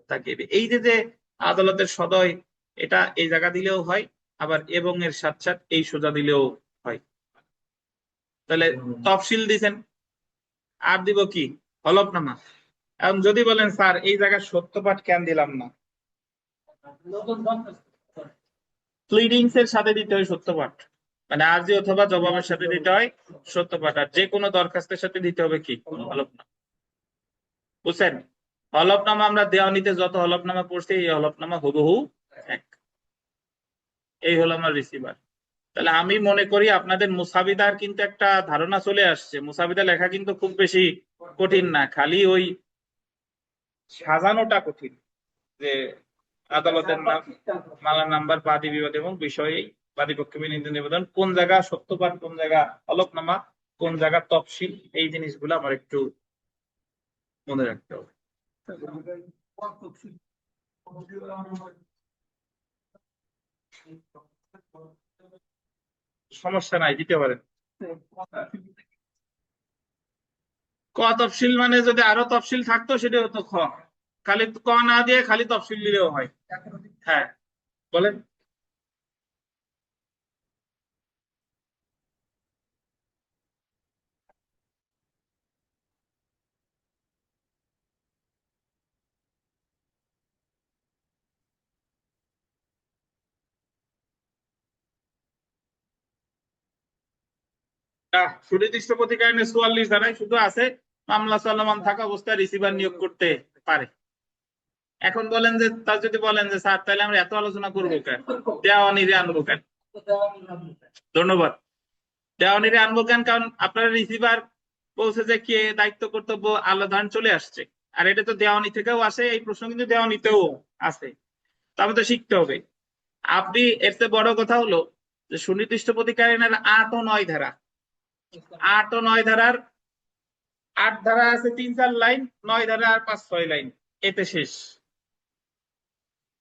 থাকিবে। এই যে আদালতের সদয়, এটা এই জায়গা দিলেও হয়, আবার এবং এর সাথে সাথে এই সোজা দিলেও হয়। তাহলে তফসিল দিছেন, আর দিব কি? হলফনামা। এখন যদি বলেন স্যার এই জায়গায় সত্যপাঠ কেন দিলাম না? প্লিডিংস এর সাথে দিতে হয় সত্যপাঠ, মানে আরজি অথবা জবাবের সাথে দিতে হয় সত্যপাঠ, আর যে কোনো দরখাস্তের সাথে দিতে হবে কি? হলফনামা। বুঝছেন? হলফনামা আমরা দেওয়ানিতে যত হলফনামা পড়ছি এই হলফনামা হুবহু এক। এই হলো আমার রিসিভার। তাহলে আমি মনে করি আপনাদের মুসাবিদার কিন্তু একটা ধারণা চলে আসছে। মুসাবিদা লেখা কিন্তু খুব বেশি কঠিন না, খালি ওই সাজানোটা কঠিন, যে আদালতের নাম, মামলার নাম্বার, বাদী বিবাদ এবং বিষয়ে বাদী পক্ষে বিনীত নিবেদন, কোন জায়গা সত্যপাঠ, কোন জায়গা হলফনামা, কোন জায়গা তফসিল, এই জিনিসগুলো আমার একটু মনে রাখতে হবে। সমস্যা নাই, দিতে পারেন। ক তফসিল মানে যদি আরো তফসিল থাকতো সেটা হতো খ, খালি ক না দিয়ে খালি তফসিল দিলেও হয়। হ্যাঁ বলেন। সুনির্দিষ্ট প্রতিকারণে 44 ধারায় শুধু আছে মামলা চলমান থাকা অবস্থায় রিসিভার নিয়োগ করতে পারে। এখন বলেন যে তা যদি বলেন যে স্যার তাহলে আমরা এত আলোচনা করবো কেন, দেওয়ানিরে আনবো কেন? ধন্যবাদ। দেওয়ানিরে আনবো কেন? কারণ আপনার রিসিভার বলছে যে কে দায়িত্ব কর্তব্য আলাদা চলে আসছে, আর এটা তো দেওয়ানি থেকেও আসে, এই প্রশ্ন কিন্তু দেওয়ানিতেও আছে, তবে তো শিখতে হবে। আপনি এর চেয়ে বড় কথা হলো যে সুনির্দিষ্ট প্রতিকারণের 8 ও 9 ধারা, 8 ও 9 ধারার 8 ধারা আছে 3-4 লাইন, 9 ধারা আর 5-6 লাইন, এতে শেষ।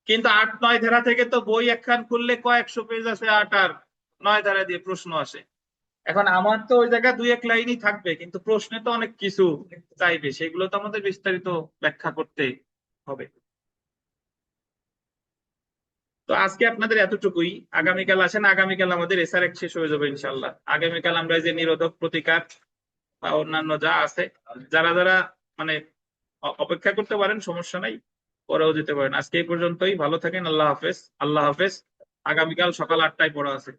কিন্তু 8-9 ধারা থেকে তো বই একখান খুললে কয়েকশো পেজ আছে, 8 আর 9 ধারা দিয়ে প্রশ্ন আসে। এখন আমার তো ওই জায়গায় 2-1 লাইনই থাকবে, কিন্তু প্রশ্নে তো অনেক কিছু চাইবে, সেগুলো তো আমাদের বিস্তারিত ব্যাখ্যা করতে হবে। তো আজকে আপনাদের এতটুকুই, আগামীকাল আসেন, আগামীকাল আমাদের এসআরএক্স শেষ হয়ে যাবে ইনশাল্লাহ। আগামীকাল আমরা এই যে নিরোধক প্রতিকার বা অন্যান্য যা আছে, যারা যারা মানে অপেক্ষা করতে পারেন সমস্যা নাই, পরেও যেতে পারেন। আজকে এই পর্যন্তই, ভালো থাকেন, আল্লাহ হাফেজ। আল্লাহ হাফেজ। আগামীকাল সকাল 8টায় পড়া আছে।